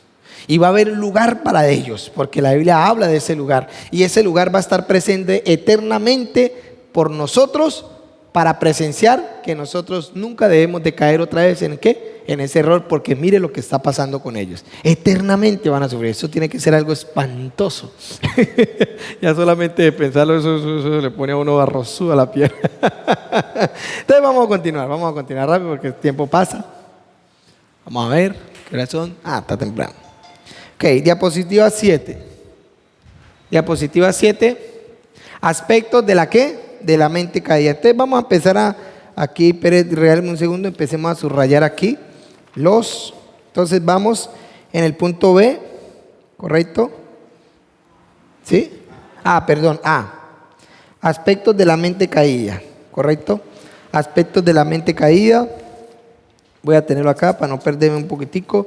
Y va a haber un lugar para ellos, porque la Biblia habla de ese lugar. Y ese lugar va a estar presente eternamente por nosotros, para presenciar que nosotros nunca debemos de caer otra vez en ¿qué? En ese error, porque mire lo que está pasando con ellos. Eternamente van a sufrir. Eso tiene que ser algo espantoso. Ya solamente de pensarlo, eso le pone a uno barrosudo a la piel. Entonces vamos a continuar rápido porque el tiempo pasa. Vamos a ver, ¿qué horas son? Está temprano. Ok, diapositiva 7. Diapositiva 7. Aspectos de la ¿qué? De la mente caída. Entonces vamos a empezar aquí, Pérez, regálame un segundo, empecemos a subrayar aquí entonces vamos en el punto B, ¿correcto? ¿Sí? Perdón, aspectos de la mente caída, ¿correcto? Aspectos de la mente caída. Voy a tenerlo acá para no perderme un poquitico.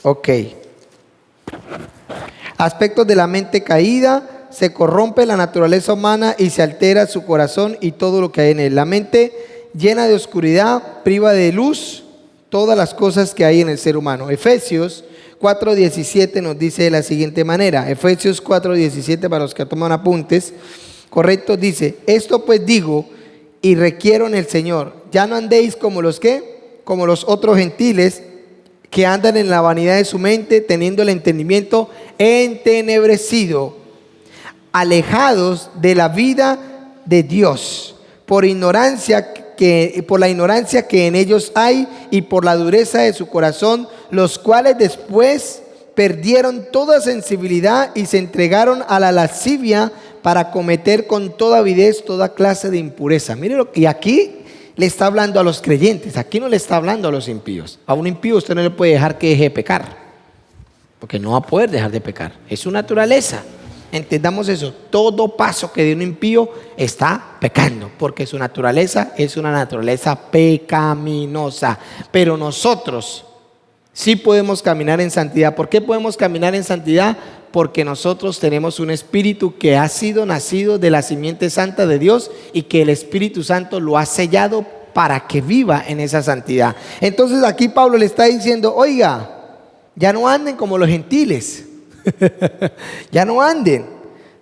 Ok. Aspectos de la mente caída. Se corrompe la naturaleza humana y se altera su corazón y todo lo que hay en él. La mente llena de oscuridad priva de luz todas las cosas que hay en el ser humano. Efesios 4:17 nos dice de la siguiente manera. Efesios 4:17, para los que toman apuntes, correcto, dice: esto pues digo y requiero en el Señor, ya no andéis como los que, como los otros gentiles que andan en la vanidad de su mente, teniendo el entendimiento entenebrecido, alejados de la vida de Dios, por la ignorancia que en ellos hay y por la dureza de su corazón, los cuales después perdieron toda sensibilidad y se entregaron a la lascivia para cometer con toda avidez toda clase de impureza. Mire lo que aquí le está hablando a los creyentes, aquí no le está hablando a los impíos. A un impío usted no le puede dejar que deje de pecar, porque no va a poder dejar de pecar, es su naturaleza. Entendamos eso, todo paso que de un impío está pecando, porque su naturaleza es una naturaleza pecaminosa. Pero nosotros sí podemos caminar en santidad. ¿Por qué podemos caminar en santidad? Porque nosotros tenemos un espíritu que ha sido nacido de la simiente santa de Dios y que el Espíritu Santo lo ha sellado para que viva en esa santidad. Entonces aquí Pablo le está diciendo: oiga, ya no anden como los gentiles. Ya no anden.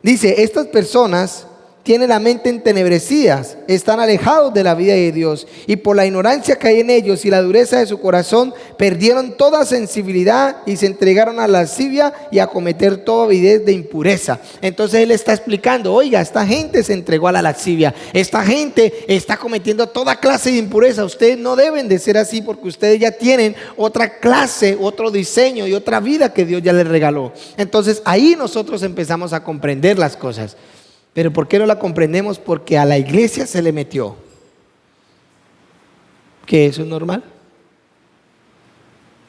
Dice: estas personas tienen la mente entenebrecida, están alejados de la vida de Dios, y por la ignorancia que hay en ellos y la dureza de su corazón, perdieron toda sensibilidad y se entregaron a la lascivia y a cometer toda avidez de impureza. Entonces él está explicando: oiga, esta gente se entregó a la lascivia, esta gente está cometiendo toda clase de impureza. Ustedes no deben de ser así, porque ustedes ya tienen otra clase, otro diseño y otra vida que Dios ya les regaló. Entonces ahí nosotros empezamos a comprender las cosas. Pero ¿por qué no la comprendemos? Porque a la iglesia se le metió que eso es normal.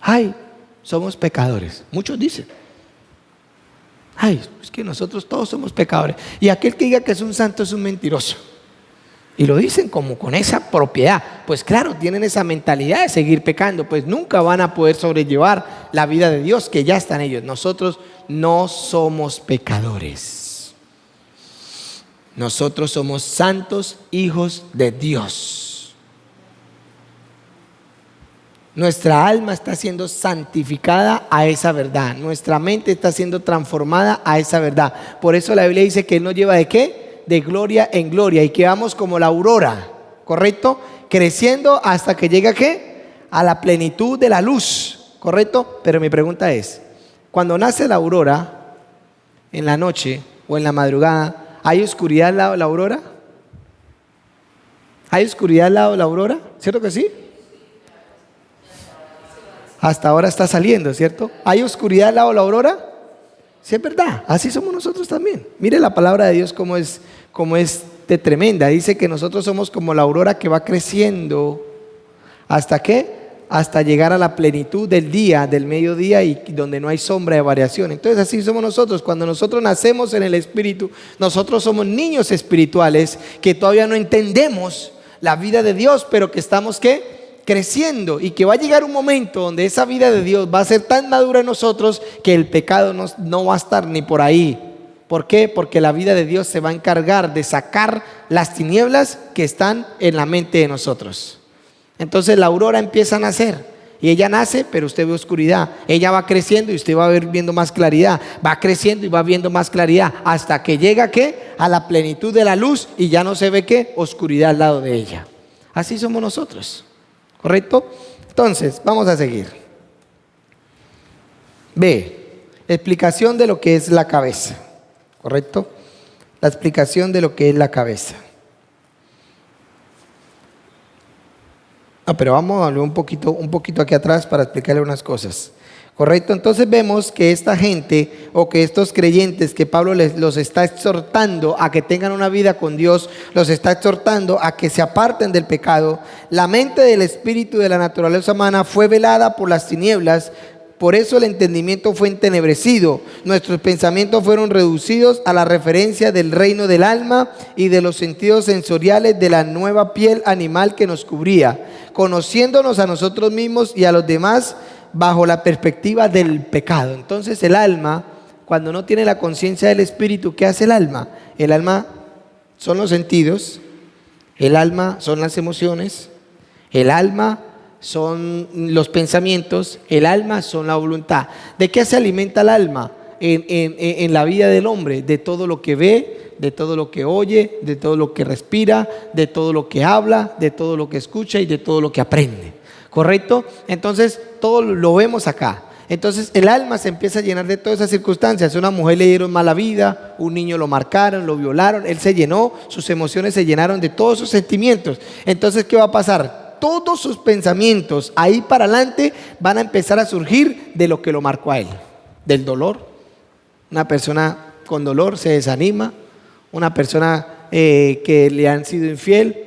Ay, somos pecadores. Muchos dicen: ay, es que nosotros todos somos pecadores. Y aquel que diga que es un santo es un mentiroso. Y lo dicen como con esa propiedad. Pues claro, tienen esa mentalidad de seguir pecando. Pues nunca van a poder sobrellevar la vida de Dios que ya está en ellos. Nosotros no somos pecadores. Nosotros somos santos hijos de Dios. Nuestra alma está siendo santificada a esa verdad. Nuestra mente está siendo transformada a esa verdad. Por eso la Biblia dice que Él nos lleva ¿de qué? De gloria en gloria, y que vamos como la aurora, ¿correcto? Creciendo hasta que llega ¿qué? A la plenitud de la luz, ¿correcto? Pero mi pregunta es: cuando nace la aurora, en la noche o en la madrugada, ¿hay oscuridad al lado de la aurora? ¿Hay oscuridad al lado de la aurora? ¿Cierto que sí? Hasta ahora está saliendo, ¿cierto? ¿Hay oscuridad al lado de la aurora? Sí, es verdad, así somos nosotros también. Mire la palabra de Dios como es de tremenda. Dice que nosotros somos como la aurora que va creciendo. ¿Hasta qué? Hasta llegar a la plenitud del día, del mediodía, y donde no hay sombra de variación. Entonces así somos nosotros. Cuando nosotros nacemos en el Espíritu, nosotros somos niños espirituales que todavía no entendemos la vida de Dios, pero que estamos ¿qué? Creciendo, y que va a llegar un momento donde esa vida de Dios va a ser tan madura en nosotros que el pecado no va a estar ni por ahí. ¿Por qué? Porque la vida de Dios se va a encargar de sacar las tinieblas que están en la mente de nosotros. Entonces la aurora empieza a nacer Y ella nace, pero usted ve oscuridad. Ella va creciendo y usted va viendo más claridad. Va creciendo y va viendo más claridad. Hasta que llega, ¿qué? A la plenitud de la luz y ya no se ve, ¿qué? Oscuridad al lado de ella. Así somos nosotros. ¿Correcto? Entonces, vamos a seguir. B. Explicación de lo que es la cabeza. ¿Correcto? La explicación de lo que es la cabeza. No, pero vamos a hablar un poquito aquí atrás para explicarle unas cosas. ¿Correcto? Entonces vemos que esta gente o que estos creyentes que Pablo los está exhortando a que tengan una vida con Dios, los está exhortando a que se aparten del pecado. La mente del espíritu de la naturaleza humana fue velada por las tinieblas. Por eso el entendimiento fue entenebrecido. Nuestros pensamientos fueron reducidos a la referencia del reino del alma y de los sentidos sensoriales de la nueva piel animal que nos cubría, conociéndonos a nosotros mismos y a los demás bajo la perspectiva del pecado. Entonces el alma, cuando no tiene la conciencia del espíritu, ¿qué hace el alma? El alma son los sentidos, el alma son las emociones, el alma son los pensamientos, el alma son la voluntad. ¿De qué se alimenta el alma en la vida del hombre? De todo lo que ve, de todo lo que oye, de todo lo que respira, de todo lo que habla, de todo lo que escucha y de todo lo que aprende. ¿Correcto? Entonces todo lo vemos acá. Entonces el alma se empieza a llenar de todas esas circunstancias. Una mujer le dieron mala vida, un niño lo marcaron, lo violaron, él se llenó, sus emociones se llenaron de todos sus sentimientos. Entonces, ¿qué va a pasar? Todos sus pensamientos ahí para adelante van a empezar a surgir de lo que lo marcó a él. Del dolor. Una persona con dolor se desanima. Una persona que le han sido infiel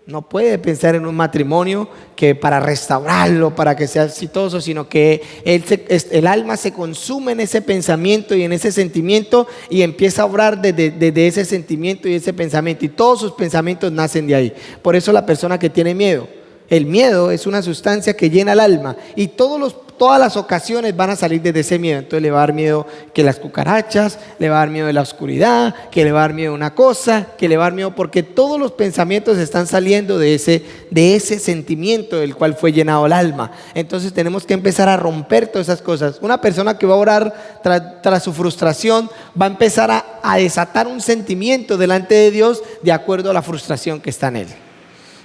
no puede pensar en un matrimonio que para restaurarlo, para que sea exitoso, sino que el alma se consume en ese pensamiento y en ese sentimiento y empieza a obrar desde ese sentimiento y ese pensamiento. Y todos sus pensamientos nacen de ahí. Por eso la persona que tiene miedo, el miedo es una sustancia que llena el alma y todas las ocasiones van a salir desde ese miedo. Entonces le va a dar miedo que las cucarachas, le va a dar miedo de la oscuridad, que le va a dar miedo una cosa, que le va a dar miedo porque todos los pensamientos están saliendo de ese sentimiento del cual fue llenado el alma. Entonces tenemos que empezar a romper todas esas cosas. Una persona que va a orar tras su frustración va a empezar a desatar un sentimiento delante de Dios de acuerdo a la frustración que está en él.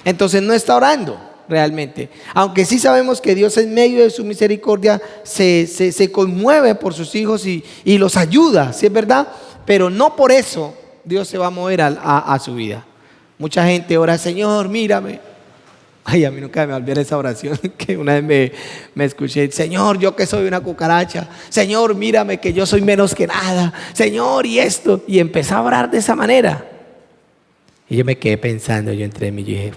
Entonces no está orando realmente, aunque sí sabemos que Dios en medio de su misericordia se conmueve por sus hijos y los ayuda, ¿sí es verdad? Pero no por eso Dios se va a mover a su vida. Mucha gente ora, Señor, mírame. Ay, a mí nunca me olvidé esa oración que una vez me escuché. Señor, yo que soy una cucaracha. Señor, mírame que yo soy menos que nada. Señor, y esto. Y empecé a orar de esa manera. Y yo me quedé pensando, yo entré en mi dije,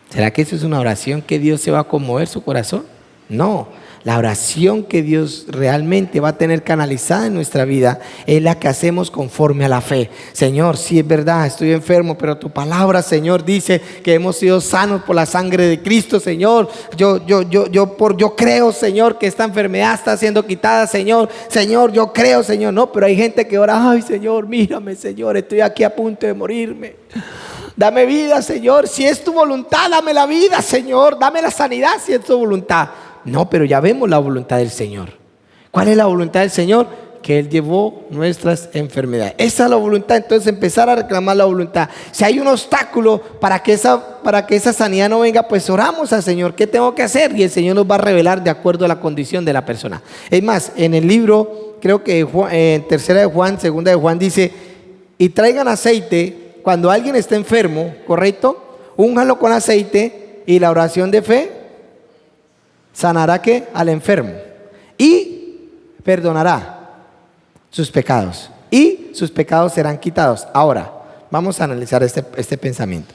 ¿será que eso es una oración que Dios se va a conmover su corazón? No, la oración que Dios realmente va a tener canalizada en nuestra vida es la que hacemos conforme a la fe. Señor, sí es verdad, estoy enfermo, pero tu palabra, Señor, dice que hemos sido sanos por la sangre de Cristo, Señor. Yo creo, Señor, que esta enfermedad está siendo quitada, Señor. Señor, yo creo, Señor. No, pero hay gente que ora, ay, Señor, mírame, Señor, estoy aquí a punto de morirme. Dame vida, Señor. Si es tu voluntad, dame la vida, Señor. Dame la sanidad si es tu voluntad. No, pero ya vemos la voluntad del Señor. ¿Cuál es la voluntad del Señor? Que Él llevó nuestras enfermedades. Esa es la voluntad. Entonces empezar a reclamar la voluntad. Si hay un obstáculo para que esa sanidad no venga, pues oramos al Señor. ¿Qué tengo que hacer? Y el Señor nos va a revelar de acuerdo a la condición de la persona. Es más, en el libro, creo que en tercera de Juan, segunda de Juan dice, y traigan aceite. Cuando alguien está enfermo, ¿correcto? Únjalo con aceite y la oración de fe sanará ¿qué? Al enfermo y perdonará sus pecados y sus pecados serán quitados. Ahora, vamos a analizar este pensamiento.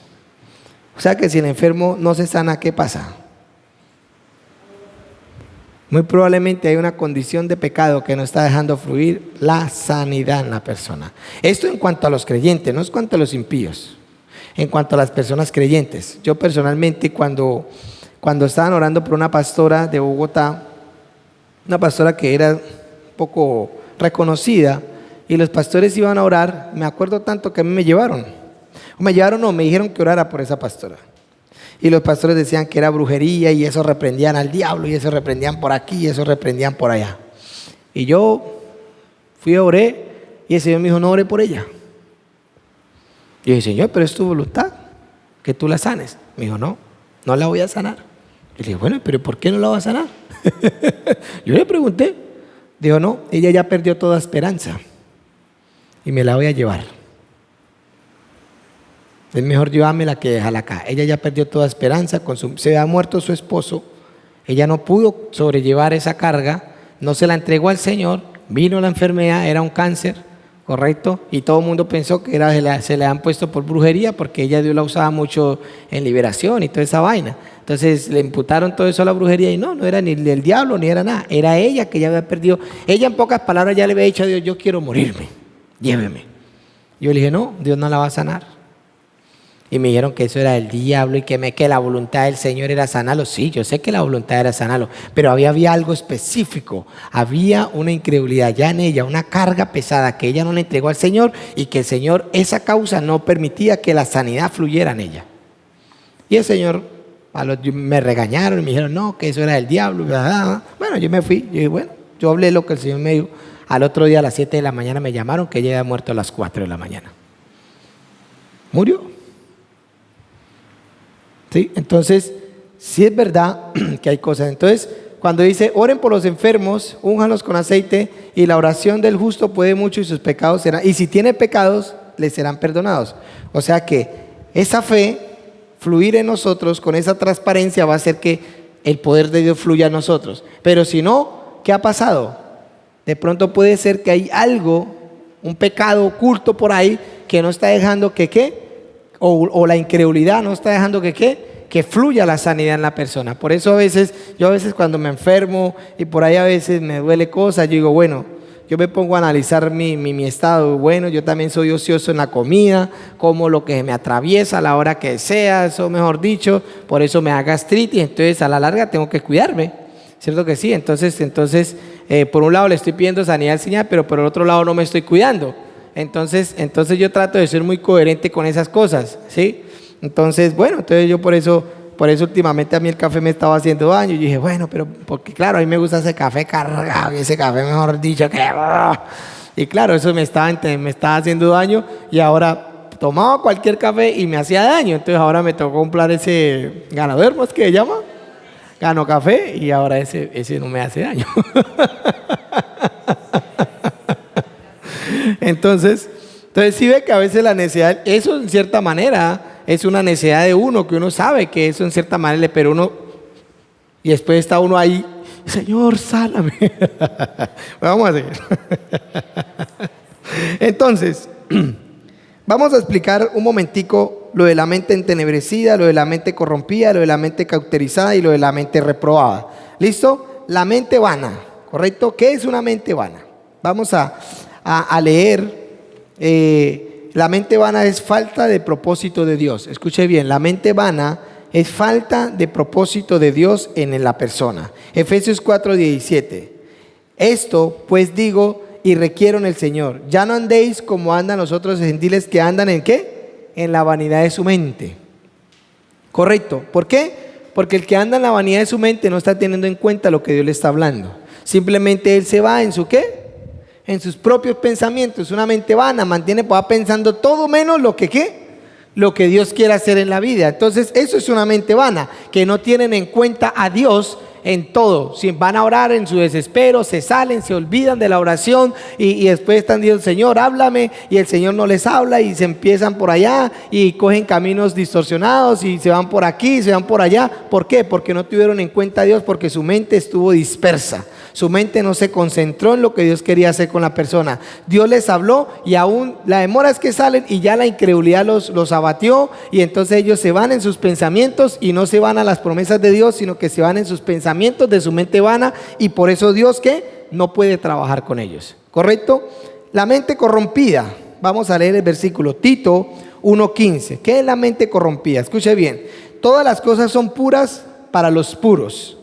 O sea que si el enfermo no se sana, ¿qué pasa? Muy probablemente hay una condición de pecado que no está dejando fluir la sanidad en la persona. Esto en cuanto a los creyentes, no es cuanto a los impíos. En cuanto a las personas creyentes. Yo personalmente cuando estaban orando por una pastora de Bogotá, una pastora que era un poco reconocida, y los pastores iban a orar, me acuerdo tanto que a mí me llevaron. Me dijeron que orara por esa pastora. Y los pastores decían que era brujería y eso reprendían al diablo y eso reprendían por aquí y eso reprendían por allá. Y yo fui a oré y el Señor me dijo, no ore por ella. Y yo dije, Señor, pero es tu voluntad que tú la sanes. Me dijo, no, no la voy a sanar. Y le dije, bueno, pero ¿por qué no la va a sanar? Yo le pregunté. Dijo, no, ella ya perdió toda esperanza y me la voy a llevar. Es mejor llevármela que dejarla acá. Ella ya perdió toda esperanza, se había muerto su esposo, ella no pudo sobrellevar esa carga, no se la entregó al Señor, vino la enfermedad, era un cáncer, correcto, y todo el mundo pensó que se le han puesto por brujería porque ella Dios la usaba mucho en liberación y toda esa vaina. Entonces le imputaron todo eso a la brujería y no era ni del diablo ni era nada, era ella que ya había perdido. Ella en pocas palabras ya le había dicho a Dios, yo quiero morirme, lléveme. Yo le dije, no, Dios no la va a sanar. Y me dijeron que eso era del diablo y que la voluntad del Señor era sanarlo. Sí, yo sé que la voluntad era sanarlo, pero había algo específico. Había una incredulidad ya en ella, una carga pesada que ella no le entregó al Señor y que el Señor, esa causa no permitía que la sanidad fluyera en ella. Y el Señor, me regañaron y me dijeron, no, que eso era del diablo. Bueno, yo me fui. Yo dije, bueno, yo hablé lo que el Señor me dijo. Al otro día a las 7 de la mañana me llamaron que ella había muerto a las 4 de la mañana. Murió. ¿Sí? Entonces, sí es verdad que hay cosas. Entonces, cuando dice, oren por los enfermos, únjanlos con aceite, y la oración del justo puede mucho y sus pecados serán, y si tiene pecados, les serán perdonados. O sea que esa fe, fluir en nosotros, con esa transparencia, va a hacer que el poder de Dios fluya en nosotros. Pero si no, ¿qué ha pasado? De pronto puede ser que hay algo, un pecado oculto por ahí, que no está dejando o la incredulidad no está dejando que fluya la sanidad en la persona. Por eso yo a veces cuando me enfermo y por ahí a veces me duele cosas, yo digo, bueno, yo me pongo a analizar mi estado. Bueno, yo también soy ocioso en la comida, como lo que me atraviesa a la hora que sea, eso mejor dicho, por eso me da gastritis, entonces a la larga tengo que cuidarme, ¿cierto que sí? Entonces por un lado le estoy pidiendo sanidad al Señor, pero por el otro lado no me estoy cuidando. Entonces yo trato de ser muy coherente con esas cosas, ¿sí? Entonces, bueno, entonces yo por eso últimamente a mí el café me estaba haciendo daño. Y yo dije, bueno, pero porque claro, a mí me gusta ese café cargado y ese café, mejor dicho, que... Y claro, eso me estaba haciendo daño y ahora tomaba cualquier café y me hacía daño. Entonces ahora me tocó comprar ese Ganodermo, ¿es que se llama? Gano Café, y ahora ese no me hace daño. Entonces sí ve que a veces la necesidad, eso en cierta manera es una necesidad de uno, que uno sabe que eso en cierta manera, pero uno, y después está uno ahí, Señor, sáname. Vamos a seguir. Entonces, vamos a explicar un momentico lo de la mente entenebrecida, lo de la mente corrompida, lo de la mente cauterizada y lo de la mente reprobada. ¿Listo? La mente vana, ¿correcto? ¿Qué es una mente vana? Vamos a leer. La mente vana es falta de propósito de Dios. Escuche bien, la mente vana es falta de propósito de Dios en la persona. Efesios 4:17. Esto pues digo y requiero en el Señor, ya no andéis como andan los otros gentiles que andan ¿en qué? En la vanidad de su mente. Correcto. ¿Por qué? Porque el que anda en la vanidad de su mente no está teniendo en cuenta lo que Dios le está hablando. Simplemente él se va en su ¿qué? En sus propios pensamientos. Una mente vana va pensando todo menos lo que Dios quiere hacer en la vida. Entonces eso es una mente vana, que no tienen en cuenta a Dios en todo. Si van a orar en su desespero, se salen, se olvidan de la oración y después están diciendo, Señor, háblame, y el Señor no les habla y se empiezan por allá y cogen caminos distorsionados y se van por aquí, se van por allá. ¿Por qué? Porque no tuvieron en cuenta a Dios, porque su mente estuvo dispersa. Su mente no se concentró en lo que Dios quería hacer con la persona. Dios les habló y aún la demora es que salen y ya la incredulidad los abatió, y entonces ellos se van en sus pensamientos y no se van a las promesas de Dios, sino que se van en sus pensamientos de su mente vana, y por eso Dios ¿qué? No puede trabajar con ellos. ¿Correcto? La mente corrompida. Vamos a leer el versículo Tito 1:15. ¿Qué es la mente corrompida? Escuche bien. Todas las cosas son puras para los puros,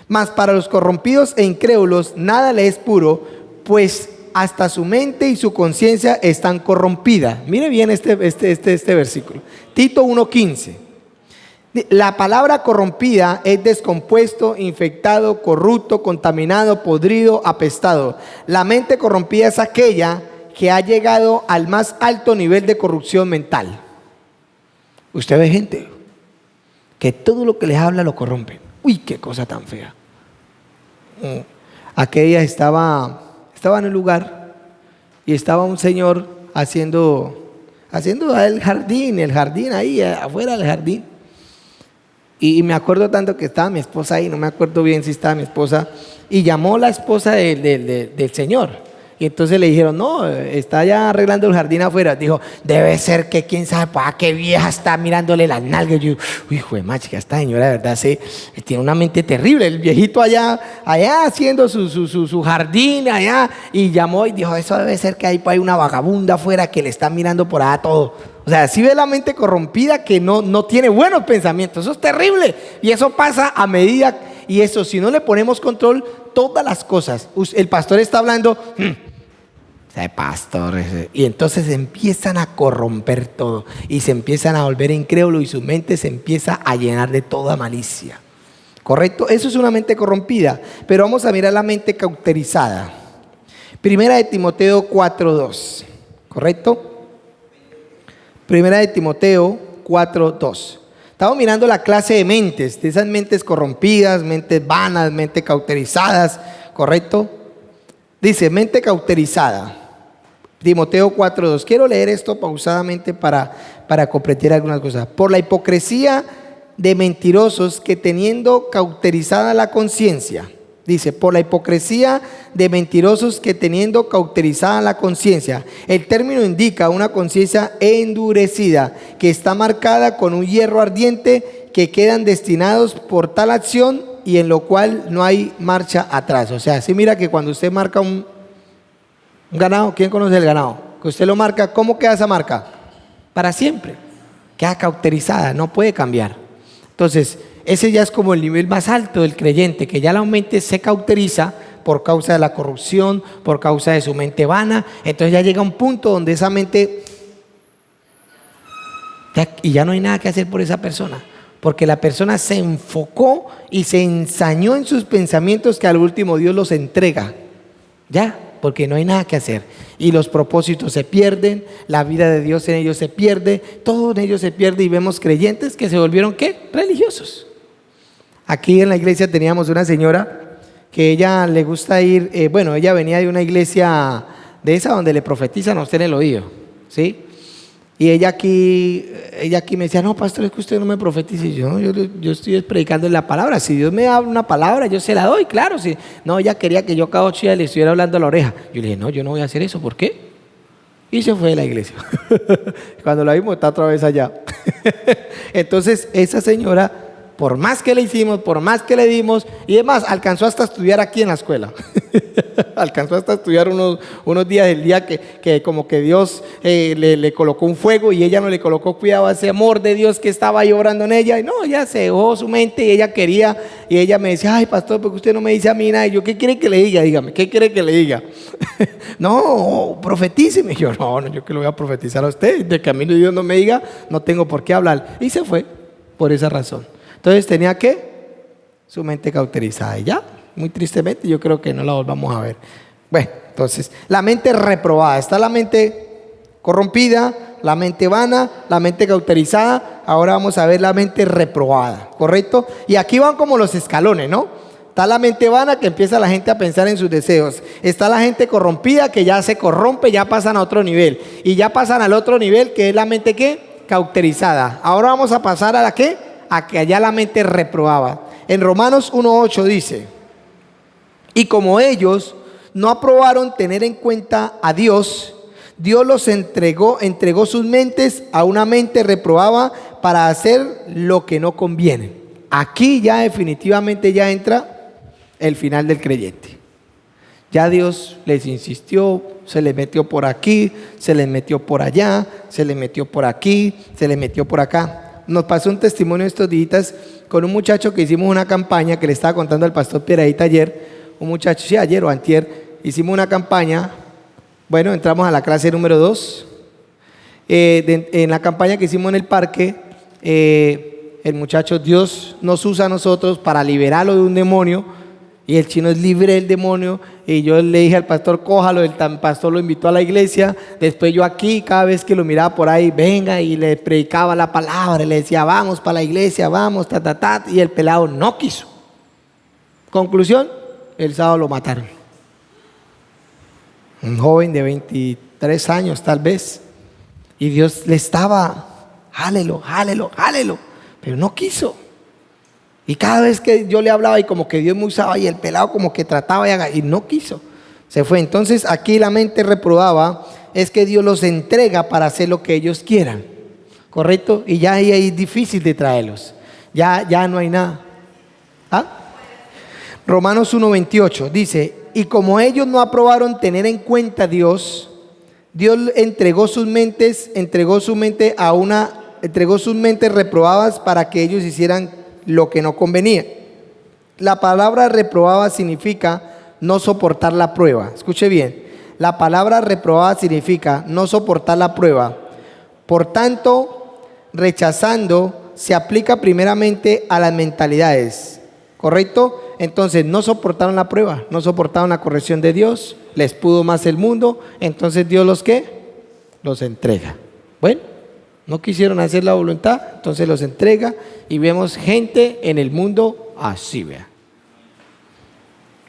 mas para los corrompidos e incrédulos nada le es puro, pues hasta su mente y su conciencia están corrompidas. Mire bien este versículo. Tito 1:15. La palabra corrompida es descompuesto, infectado, corrupto, contaminado, podrido, apestado. La mente corrompida es aquella que ha llegado al más alto nivel de corrupción mental. Usted ve gente que todo lo que les habla lo corrompe. Uy, qué cosa tan fea. Aquella estaba en un lugar y estaba un señor haciendo el jardín ahí afuera del jardín. Y me acuerdo tanto que estaba mi esposa ahí, no me acuerdo bien si estaba mi esposa, y llamó la esposa del señor. Y entonces le dijeron, no, está ya arreglando el jardín afuera. Dijo, debe ser que quién sabe para qué vieja está mirándole las nalgas. Yo, uy, hijo de machica, esta señora de verdad tiene una mente terrible. El viejito allá haciendo su jardín allá, y llamó y dijo, eso debe ser que hay por ahí una vagabunda afuera que le está mirando por allá todo. O sea, si ve la mente corrompida que no tiene buenos pensamientos. Eso es terrible. Y eso pasa a medida, y eso, si no le ponemos control, todas las cosas. El pastor está hablando, ese pastor, y entonces empiezan a corromper todo, y se empiezan a volver incrédulos, y su mente se empieza a llenar de toda malicia. ¿Correcto? Eso es una mente corrompida. Pero vamos a mirar la mente cauterizada. Primera de Timoteo 4:2. ¿Correcto? Primera de Timoteo 4:2. Estamos mirando la clase de mentes, de esas mentes corrompidas, mentes vanas, mentes cauterizadas, ¿correcto? Dice, mente cauterizada. Timoteo 4:2. Quiero leer esto pausadamente para completar algunas cosas. Por la hipocresía de mentirosos que teniendo cauterizada la conciencia. Dice, por la hipocresía de mentirosos que teniendo cauterizada la conciencia. El término indica una conciencia endurecida que está marcada con un hierro ardiente, que quedan destinados por tal acción y en lo cual no hay marcha atrás. O sea, si mira que cuando usted marca un ganado, ¿quién conoce el ganado? Que usted lo marca, ¿cómo queda esa marca? Para siempre. Queda cauterizada, no puede cambiar. Entonces, ese ya es como el nivel más alto del creyente, que ya la mente se cauteriza por causa de la corrupción, por causa de su mente vana. Entonces ya llega un punto donde esa mente, y ya no hay nada que hacer por esa persona, porque la persona se enfocó y se ensañó en sus pensamientos, que al último Dios los entrega. Ya, porque no hay nada que hacer. Y los propósitos se pierden, la vida de Dios en ellos se pierde, todo en ellos se pierde, y vemos creyentes que se volvieron, ¿qué? Religiosos. Aquí en la iglesia teníamos una señora que ella le gusta ir, ella venía de una iglesia de esa donde le profetizan a usted en el oído, ¿sí? Y ella aquí me decía, no, pastor, es que usted no me profetiza. Y yo estoy predicando la palabra. Si Dios me da una palabra, yo se la doy, claro. Si no, ella quería que yo cada 8 días le estuviera hablando a la oreja. Yo le dije, no, yo no voy a hacer eso, ¿por qué? Y se fue de la iglesia. Cuando la vimos, está otra vez allá. Entonces, esa señora, por más que le hicimos, por más que le dimos, y demás, alcanzó hasta a estudiar aquí en la escuela. Alcanzó hasta a estudiar unos días del día que como que Dios le colocó un fuego, y ella no le colocó cuidado a ese amor de Dios que estaba ahí obrando en ella. Y no, ella se dejó su mente, y ella quería, y ella me decía, ay, pastor, porque usted no me dice a mí nada. Y yo, ¿qué quiere que le diga? Dígame, ¿qué quiere que le diga? No, profetíceme. Yo, no, yo que lo voy a profetizar a usted. De que a mí Dios no me diga, no tengo por qué hablar. Y se fue por esa razón. Entonces tenía su mente cauterizada, y ya, muy tristemente, yo creo que no la volvamos a ver. Bueno, entonces, la mente reprobada. Está la mente corrompida, la mente vana, la mente cauterizada. Ahora vamos a ver la mente reprobada, ¿correcto? Y aquí van como los escalones, ¿no? Está la mente vana, que empieza la gente a pensar en sus deseos. Está la gente corrompida, que ya se corrompe, ya pasan a otro nivel. Y ya pasan al otro nivel, que es la mente, ¿qué? Cauterizada. Ahora vamos a pasar a la ¿qué? A que allá la mente reprobaba. En Romanos 1:8 dice, y como ellos no aprobaron tener en cuenta a Dios, Dios los entregó sus mentes a una mente reprobada para hacer lo que no conviene. Aquí ya definitivamente ya entra el final del creyente. Ya Dios les insistió, se les metió por aquí, se les metió por allá, se les metió por aquí, se les metió por acá. Nos pasó un testimonio estos días con un muchacho que hicimos una campaña, que le estaba contando al pastor Pieradita ayer. Un muchacho, sí, ayer o antier, hicimos una campaña. Bueno, entramos a la clase número 2. En la campaña que hicimos en el parque, el muchacho, Dios nos usa a nosotros para liberarlo de un demonio, y el chino es libre del demonio, y yo le dije al pastor, cójalo, el pastor lo invitó a la iglesia, después yo aquí, cada vez que lo miraba por ahí, venga, y le predicaba la palabra, y le decía, vamos para la iglesia, vamos, y el pelado no quiso. Conclusión, el sábado lo mataron. Un joven de 23 años tal vez, y Dios le estaba, jálelo, pero no quiso. Y cada vez que yo le hablaba y como que Dios me usaba y el pelado como que trataba y no quiso, se fue. Entonces aquí la mente reprobada es que Dios los entrega para hacer lo que ellos quieran, ¿correcto? Y ya ahí es difícil de traerlos, ya no hay nada. ¿Ah? Romanos 1:28 dice, y como ellos no aprobaron tener en cuenta a Dios, Dios entregó sus mentes reprobadas para que ellos hicieran lo que no convenía. La palabra reprobada significa no soportar la prueba. Escuche bien, la palabra reprobada significa no soportar la prueba. Por tanto, rechazando se aplica primeramente a las mentalidades, ¿correcto? Entonces no soportaron la prueba, no soportaron la corrección de Dios, les pudo más el mundo, entonces Dios los ¿qué? Los entrega. Bueno, no quisieron hacer la voluntad, entonces los entrega y vemos gente en el mundo así, vea.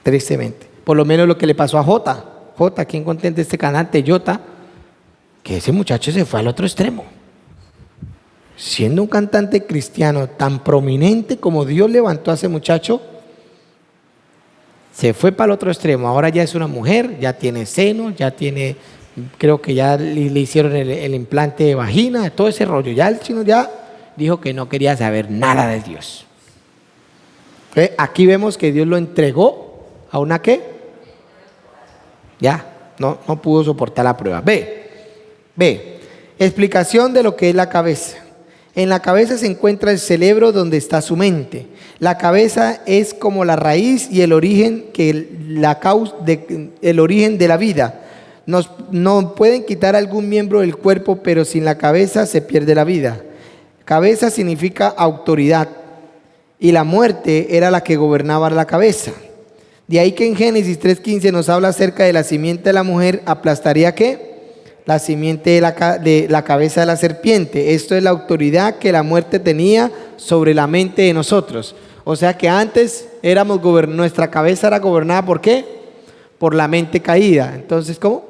Tristemente. Por lo menos lo que le pasó a Jota, ¿quién contenta este cantante Jota? Que ese muchacho se fue al otro extremo. Siendo un cantante cristiano tan prominente como Dios levantó a ese muchacho, se fue para el otro extremo. Ahora ya es una mujer, ya tiene seno, ya tiene, creo que ya le hicieron el implante de vagina, todo ese rollo. Ya el chino ya dijo que no quería saber nada de Dios. Aquí vemos que Dios lo entregó a una ¿qué? Ya, no pudo soportar la prueba. Ve, explicación de lo que es la cabeza. En la cabeza se encuentra el cerebro donde está su mente. La cabeza es como la raíz y el origen el origen de la vida. No pueden quitar algún miembro del cuerpo, pero sin la cabeza se pierde la vida. Cabeza significa autoridad y la muerte era la que gobernaba la cabeza. De ahí que en Génesis 3:15 nos habla acerca de la simiente de la mujer aplastaría ¿qué? La simiente de la cabeza de la serpiente. Esto es la autoridad que la muerte tenía sobre la mente de nosotros. O sea que antes nuestra cabeza era gobernada ¿por qué? Por la mente caída. Entonces, ¿cómo?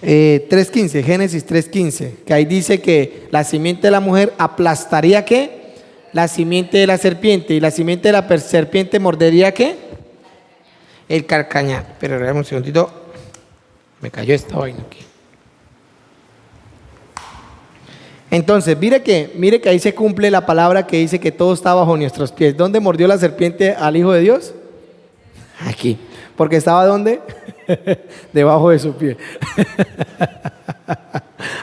3:15, Génesis 3:15, que ahí dice que la simiente de la mujer aplastaría ¿qué? La simiente de la serpiente, y la simiente de la serpiente mordería ¿qué? El carcañal. Pero un segundito, me cayó esta vaina aquí. Entonces, mire que ahí se cumple la palabra que dice que todo está bajo nuestros pies. ¿Dónde mordió la serpiente al Hijo de Dios? Aquí. Porque estaba ¿dónde? Debajo de su pie.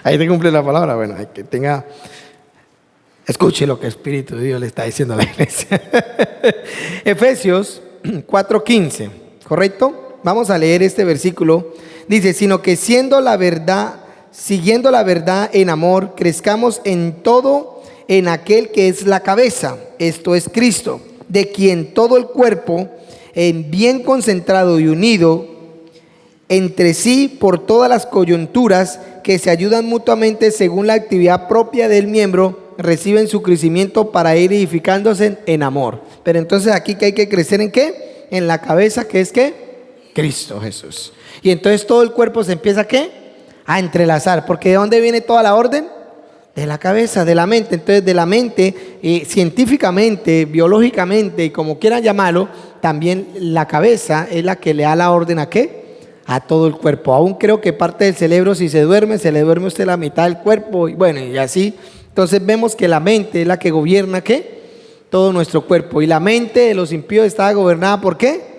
Ahí se cumple la palabra. Bueno, hay que escuche lo que el Espíritu de Dios le está diciendo a la iglesia. Efesios 4:15, ¿correcto? Vamos a leer este versículo. Dice, sino que siguiendo la verdad en amor, crezcamos en todo en aquel que es la cabeza, esto es Cristo, de quien todo el cuerpo, en bien concentrado y unido entre sí por todas las coyunturas que se ayudan mutuamente según la actividad propia del miembro, reciben su crecimiento para ir edificándose en amor. Pero entonces aquí que hay que crecer ¿en qué? En la cabeza, que es ¿qué? Cristo Jesús. Y entonces todo el cuerpo se empieza ¿qué? A entrelazar, porque ¿de dónde viene toda la orden? De la cabeza, de la mente. Entonces de la mente, científicamente, biológicamente y como quieran llamarlo, también la cabeza es la que le da la orden ¿a qué? A todo el cuerpo. Aún creo que parte del cerebro, si se le duerme a usted la mitad del cuerpo, y bueno, y así. Entonces vemos que la mente es la que gobierna ¿qué? Todo nuestro cuerpo. Y la mente de los impíos estaba gobernada ¿por qué?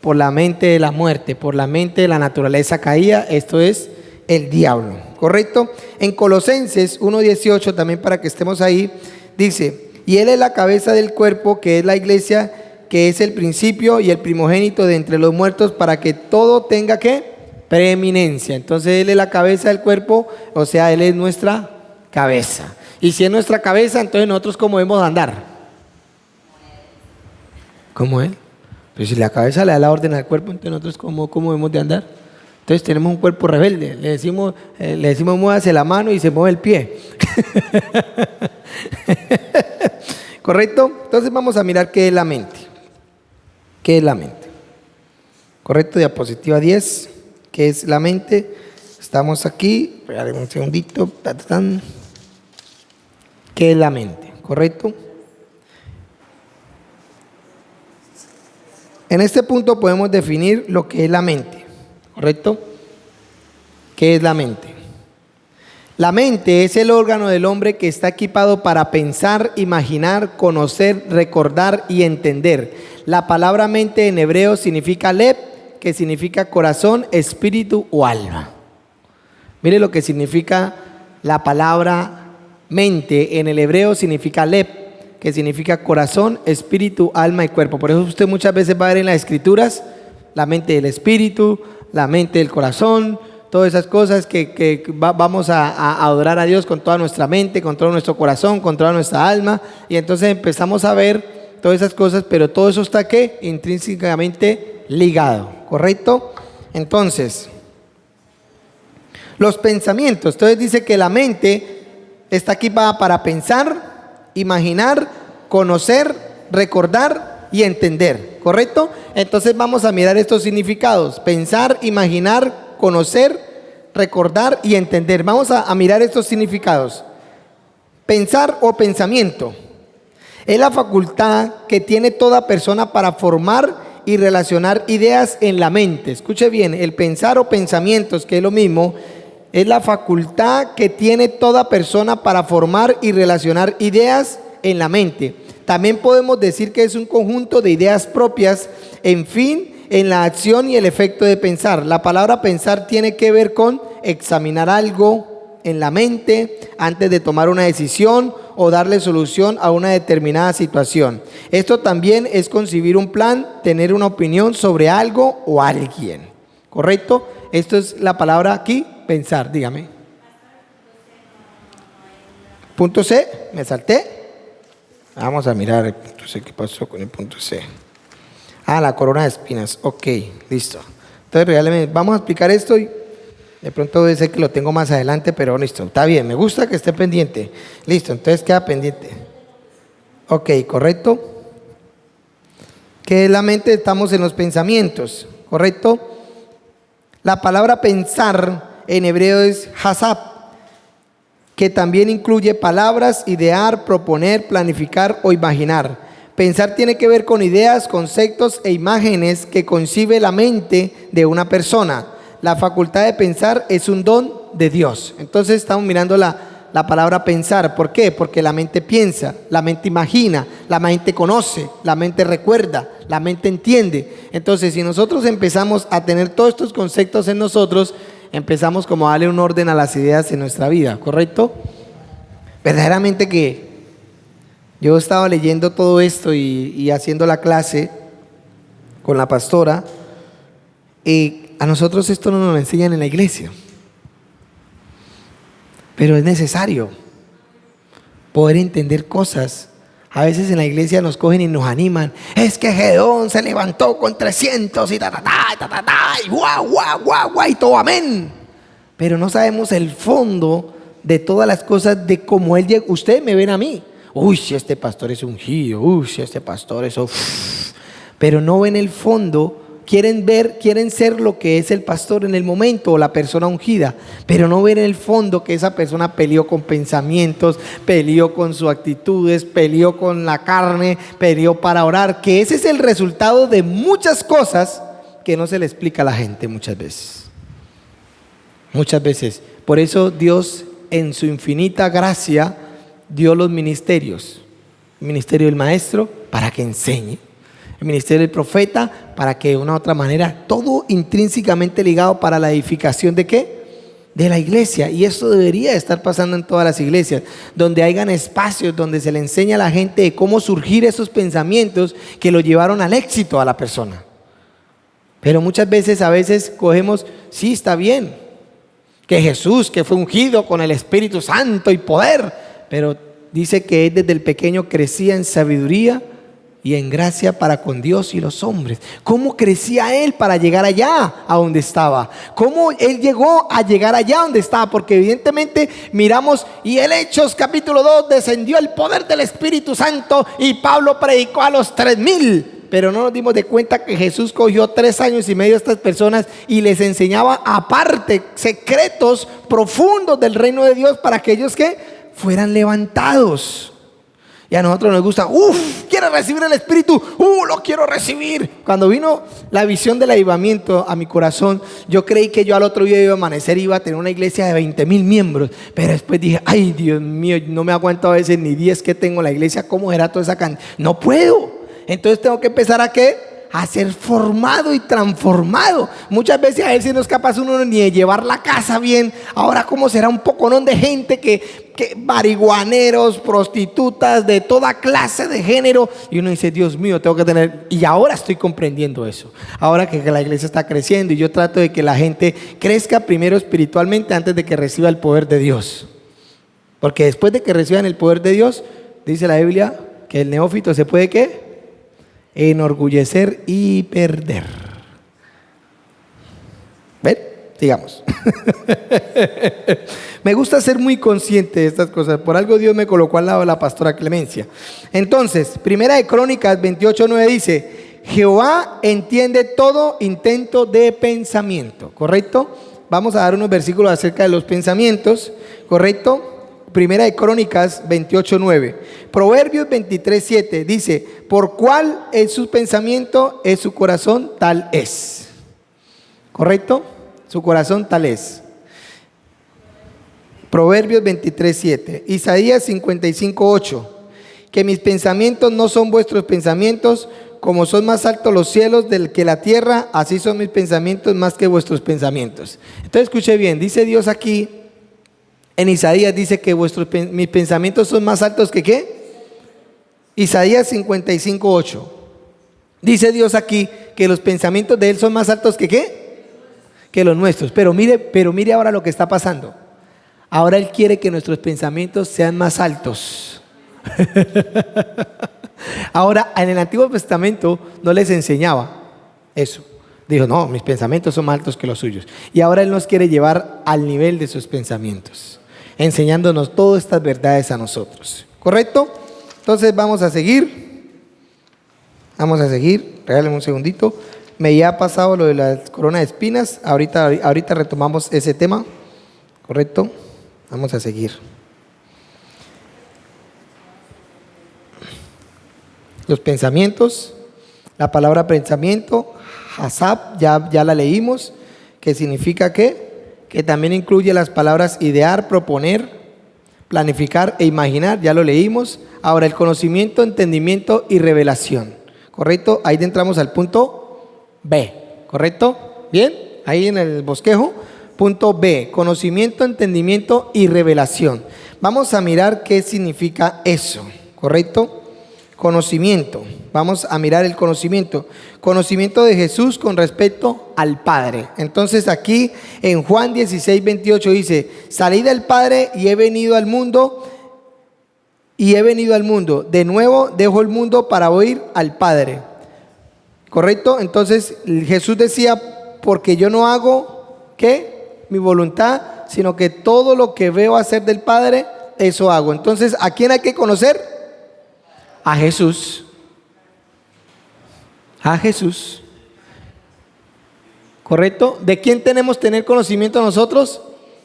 Por la mente de la muerte, por la mente de la naturaleza caída, esto es el diablo, ¿correcto? En Colosenses 1:18, también para que estemos ahí, dice, y Él es la cabeza del cuerpo, que es la iglesia, que es el principio y el primogénito de entre los muertos, para que todo tenga ¿qué? Preeminencia. Entonces Él es la cabeza del cuerpo, o sea, Él es nuestra cabeza. Y si es nuestra cabeza, entonces nosotros ¿cómo debemos andar? ¿Cómo Él? Pero si la cabeza le da la orden al cuerpo, entonces nosotros ¿cómo debemos de andar? Entonces tenemos un cuerpo rebelde. Le decimos muévase la mano y se mueve el pie. ¿Correcto? Entonces vamos a mirar qué es la mente. ¿Qué es la mente? ¿Correcto? Diapositiva 10. ¿Qué es la mente? Estamos aquí. Espérame un segundito. ¿Qué es la mente? ¿Correcto? En este punto podemos definir lo que es la mente. ¿Correcto? ¿Qué es la mente? La mente es el órgano del hombre que está equipado para pensar, imaginar, conocer, recordar y entender. La palabra mente en hebreo significa lev, que significa corazón, espíritu o alma. Mire lo que significa la palabra mente en el hebreo, significa lev, que significa corazón, espíritu, alma y cuerpo. Por eso usted muchas veces va a ver en las escrituras la mente del espíritu, la mente del corazón, todas esas cosas que vamos a adorar a Dios con toda nuestra mente, con todo nuestro corazón, con toda nuestra alma. Y entonces empezamos a ver todas esas cosas, pero todo eso está ¿qué? Intrínsecamente ligado, ¿correcto? Entonces, los pensamientos. Entonces dice que la mente está equipada para pensar, imaginar, conocer, recordar y entender, ¿correcto? Entonces vamos a mirar estos significados: pensar, imaginar, conocer, recordar y entender. Vamos a mirar estos significados. Pensar o pensamiento es la facultad que tiene toda persona para formar y relacionar ideas en la mente. Escuche bien, el pensar o pensamientos, que es lo mismo, es la facultad que tiene toda persona para formar y relacionar ideas en la mente. También podemos decir que es un conjunto de ideas propias, en fin, en la acción y el efecto de pensar. La palabra pensar tiene que ver con examinar algo en la mente antes de tomar una decisión o darle solución a una determinada situación. Esto también es concebir un plan, tener una opinión sobre algo o alguien. ¿Correcto? Esto es la palabra aquí, pensar. Dígame. Punto C, me salté. Vamos a mirar el punto C. ¿Qué pasó con el punto C? La corona de espinas. Ok, listo. Entonces, realmente vamos a explicar esto y de pronto sé que lo tengo más adelante, pero listo. Está bien, me gusta que esté pendiente. Listo, entonces queda pendiente. Ok, correcto. ¿Qué es la mente? Estamos en los pensamientos, ¿correcto? La palabra pensar en hebreo es hasab, que también incluye palabras, idear, proponer, planificar o imaginar. Pensar tiene que ver con ideas, conceptos e imágenes que concibe la mente de una persona. La facultad de pensar es un don de Dios. Entonces estamos mirando la palabra pensar. ¿Por qué? Porque la mente piensa, la mente imagina, la mente conoce, la mente recuerda, la mente entiende. Entonces, si nosotros empezamos a tener todos estos conceptos en nosotros, empezamos como a darle un orden a las ideas en nuestra vida, ¿correcto? Verdaderamente que yo estaba leyendo todo esto y haciendo la clase con la pastora, y a nosotros esto no nos lo enseñan en la iglesia, pero es necesario poder entender cosas. A veces en la iglesia nos cogen y nos animan. Es que Gedeón se levantó con 300 y y guau, guau, guau, guau, y todo amén. Pero no sabemos el fondo de todas las cosas, de cómo él llegó. Ustedes me ven a mí. Uy, si este pastor es ungido. Uy, si este pastor es... Pero no ven el fondo. Quieren ser lo que es el pastor en el momento o la persona ungida, pero no ven el fondo, que esa persona peleó con pensamientos, peleó con sus actitudes, peleó con la carne, peleó para orar, que ese es el resultado de muchas cosas que no se le explica a la gente muchas veces. Muchas veces. Por eso Dios, en su infinita gracia, dio los ministerios. El ministerio del maestro para que enseñe, el ministerio del profeta para que de una u otra manera, todo intrínsecamente ligado para la edificación ¿de qué? De la iglesia. Y esto debería estar pasando en todas las iglesias, donde hayan espacios donde se le enseña a la gente de cómo surgir esos pensamientos que lo llevaron al éxito a la persona. Pero muchas veces, cogemos, sí, está bien, que Jesús, que fue ungido con el Espíritu Santo y poder, pero dice que él desde el pequeño crecía en sabiduría y en gracia para con Dios y los hombres. ¿Cómo crecía él para llegar allá a donde estaba? ¿Cómo él llegó a llegar allá donde estaba? Porque evidentemente miramos, y en Hechos capítulo 2 descendió el poder del Espíritu Santo y Pablo predicó a los 3,000. Pero no nos dimos de cuenta que Jesús cogió 3 años y medio a estas personas y les enseñaba aparte secretos profundos del reino de Dios para que ellos que fueran levantados. Y a nosotros nos gusta, quiero recibir el Espíritu, lo quiero recibir. Cuando vino la visión del avivamiento a mi corazón, yo creí que yo al otro día iba a amanecer y iba a tener una iglesia de 20,000 miembros. Pero después dije, ay Dios mío, no me aguanto a veces ni 10 que tengo en la iglesia, ¿cómo era toda esa cantidad? No puedo. Entonces tengo que empezar a ¿qué? A ser formado y transformado. Muchas veces a ver si no es capaz uno ni de llevar la casa bien. Ahora cómo será un poconón de gente que marihuaneros, prostitutas, de toda clase de género. Y uno dice, Dios mío, tengo que tener. Y ahora estoy comprendiendo eso. Ahora que la iglesia está creciendo y yo trato de que la gente crezca primero espiritualmente antes de que reciba el poder de Dios. Porque después de que reciban el poder de Dios, dice la Biblia que el neófito se puede ¿qué? Enorgullecer y perder. ¿Ven? Sigamos. Me gusta ser muy consciente de estas cosas. Por algo Dios me colocó al lado de la pastora Clemencia. Entonces, Primera de Crónicas 28:9 dice: Jehová entiende todo intento de pensamiento. ¿Correcto? Vamos a dar unos versículos acerca de los pensamientos. ¿Correcto? Primera de Crónicas 28:9. Proverbios 23:7 dice: por cuál es su pensamiento, es su corazón, tal es. ¿Correcto? Su corazón tal es. Proverbios 23:7. Isaías 55:8. Que mis pensamientos no son vuestros pensamientos, como son más altos los cielos del que la tierra, así son mis pensamientos más que vuestros pensamientos. Entonces escuche bien, dice Dios aquí en Isaías, dice que mis pensamientos son más altos que ¿qué? Isaías 55:8. Dice Dios aquí que los pensamientos de Él son más altos que ¿qué? Que los nuestros. Pero mire ahora lo que está pasando. Ahora Él quiere que nuestros pensamientos sean más altos. Ahora, en el Antiguo Testamento no les enseñaba eso. Dijo, no, mis pensamientos son más altos que los suyos. Y ahora Él nos quiere llevar al nivel de sus pensamientos, enseñándonos todas estas verdades a nosotros. ¿Correcto? Entonces vamos a seguir. Regálame un segundito. Me ya ha pasado lo de la corona de espinas. Ahorita retomamos ese tema. ¿Correcto? Vamos a seguir. Los pensamientos. La palabra pensamiento, hasab, ya la leímos. Que significa que también incluye las palabras idear, proponer, planificar e imaginar, ya lo leímos. Ahora el conocimiento, entendimiento y revelación, ¿correcto? Ahí entramos al punto B, ¿correcto? Bien, ahí en el bosquejo, punto B, conocimiento, entendimiento y revelación. Vamos a mirar qué significa eso, ¿correcto? Conocimiento, vamos a mirar el conocimiento de Jesús con respecto al Padre. Entonces aquí en Juan 16:28 dice: salí del Padre y he venido al mundo, de nuevo dejo el mundo para oír al Padre. ¿Correcto? Entonces Jesús decía, porque yo no hago ¿qué? Mi voluntad, sino que todo lo que veo hacer del Padre, eso hago. Entonces, ¿a quién hay que conocer? A Jesús. A Jesús. ¿Correcto? ¿De quién tenemos que tener conocimiento nosotros?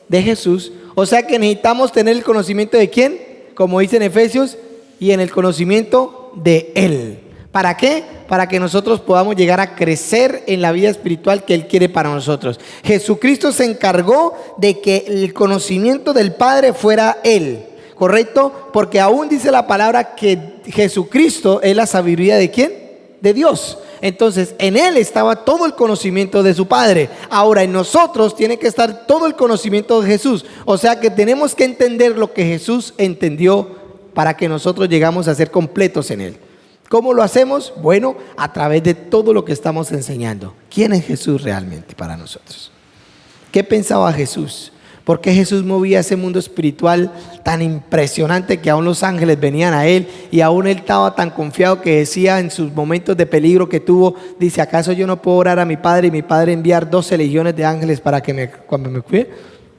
De Jesús. O sea que necesitamos tener el conocimiento de quién, como dice en Efesios, y en el conocimiento de Él. ¿Para qué? Para que nosotros podamos llegar a crecer en la vida espiritual que Él quiere para nosotros. Jesucristo se encargó de que el conocimiento del Padre fuera Él. ¿Correcto? Porque aún dice la palabra que Jesucristo es la sabiduría ¿de quién? De Dios. Entonces en Él estaba todo el conocimiento de su Padre. Ahora en nosotros tiene que estar todo el conocimiento de Jesús. O sea que tenemos que entender lo que Jesús entendió para que nosotros llegamos a ser completos en Él. ¿Cómo lo hacemos? Bueno, a través de todo lo que estamos enseñando. ¿Quién es Jesús realmente para nosotros? ¿Qué pensaba Jesús? ¿Por qué Jesús movía ese mundo espiritual tan impresionante que aún los ángeles venían a él y aún él estaba tan confiado que decía en sus momentos de peligro que tuvo, dice, ¿acaso yo no puedo orar a mi Padre y mi Padre enviar 12 legiones de ángeles para que cuando me cuide?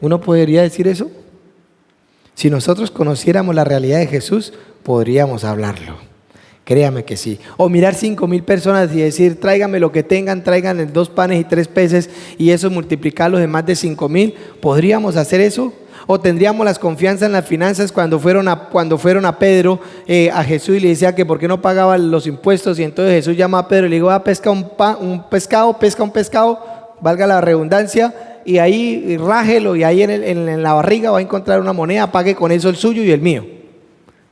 ¿Uno podría decir eso? Si nosotros conociéramos la realidad de Jesús, podríamos hablarlo. Créame que sí. O mirar 5,000 personas y decir, tráiganme lo que tengan, tráiganle 2 panes y 3 peces y eso multiplicarlos de más de 5,000. ¿Podríamos hacer eso? ¿O tendríamos las confianzas en las finanzas cuando fueron a Pedro, a Jesús y le decía que por qué no pagaban los impuestos? Y entonces Jesús llama a Pedro y le dijo, pesca un pescado, valga la redundancia, y ahí rájelo y ahí en la barriga va a encontrar una moneda, pague con eso el suyo y el mío.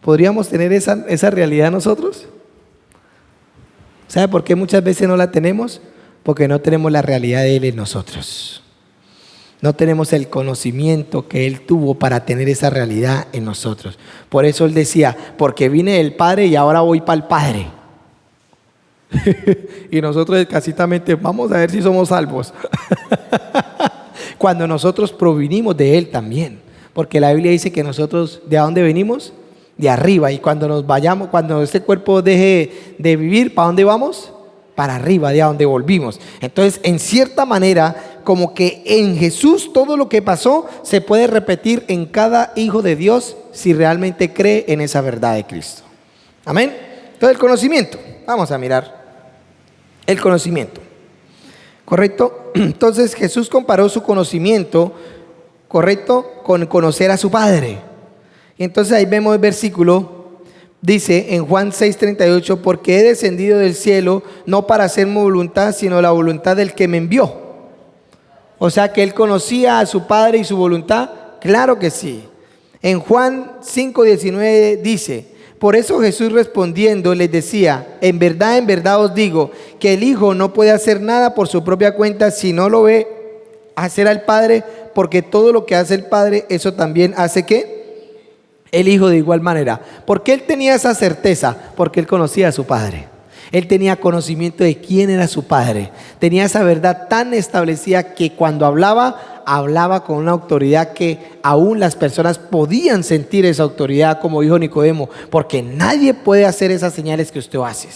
¿Podríamos tener esa realidad nosotros? ¿Sabe por qué muchas veces no la tenemos? Porque no tenemos la realidad de Él en nosotros. No tenemos el conocimiento que Él tuvo para tener esa realidad en nosotros. Por eso Él decía, porque vine del Padre y ahora voy para el Padre. Y nosotros escasitamente vamos a ver si somos salvos. Cuando nosotros provinimos de Él también. Porque la Biblia dice que nosotros, ¿de dónde venimos? De arriba. Y cuando nos vayamos, cuando este cuerpo deje de vivir, ¿para dónde vamos? Para arriba, de donde volvimos. Entonces, en cierta manera, como que en Jesús todo lo que pasó se puede repetir en cada hijo de Dios si realmente cree en esa verdad de Cristo. Amén. Entonces, el conocimiento. Vamos a mirar el conocimiento. ¿Correcto? Entonces, Jesús comparó su conocimiento, ¿correcto?, con conocer a su Padre. Y entonces ahí vemos el versículo, dice en Juan 6:38, porque he descendido del cielo no para hacer mi voluntad, sino la voluntad del que me envió. O sea que él conocía a su Padre y su voluntad, claro que sí. En Juan 5:19 dice, por eso Jesús respondiendo les decía, en verdad os digo, que el Hijo no puede hacer nada por su propia cuenta si no lo ve hacer al Padre, porque todo lo que hace el Padre, eso también hace ¿qué? El Hijo de igual manera. ¿Por qué él tenía esa certeza? Porque él conocía a su Padre. Él tenía conocimiento de quién era su Padre. Tenía esa verdad tan establecida que cuando hablaba con una autoridad que aún las personas podían sentir esa autoridad, como dijo Nicodemo, porque nadie puede hacer esas señales que usted hace.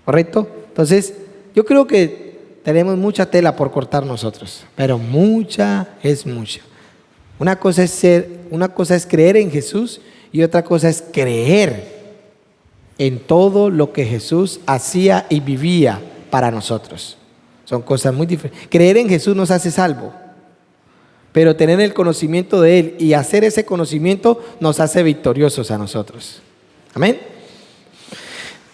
¿Correcto? Entonces, yo creo que tenemos mucha tela por cortar nosotros, pero mucha es mucha. Una cosa es creer en Jesús y otra cosa es creer en todo lo que Jesús hacía y vivía para nosotros. Son cosas muy diferentes. Creer en Jesús nos hace salvo, pero tener el conocimiento de Él y hacer ese conocimiento nos hace victoriosos a nosotros. Amén.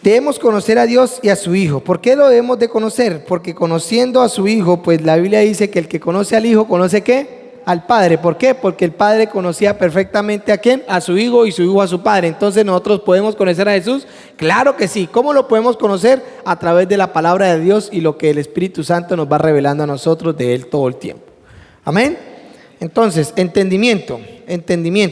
Debemos conocer a Dios y a su Hijo. ¿Por qué lo debemos de conocer? Porque conociendo a su Hijo, pues la Biblia dice que el que conoce al Hijo, ¿conoce qué? Al Padre. ¿Por qué? Porque el Padre conocía perfectamente ¿a quién? A su Hijo y su Hijo a su Padre. Entonces, ¿nosotros podemos conocer a Jesús? Claro que sí. ¿Cómo lo podemos conocer? A través de la palabra de Dios y lo que el Espíritu Santo nos va revelando a nosotros de Él todo el tiempo. Amén. Entonces, entendimiento.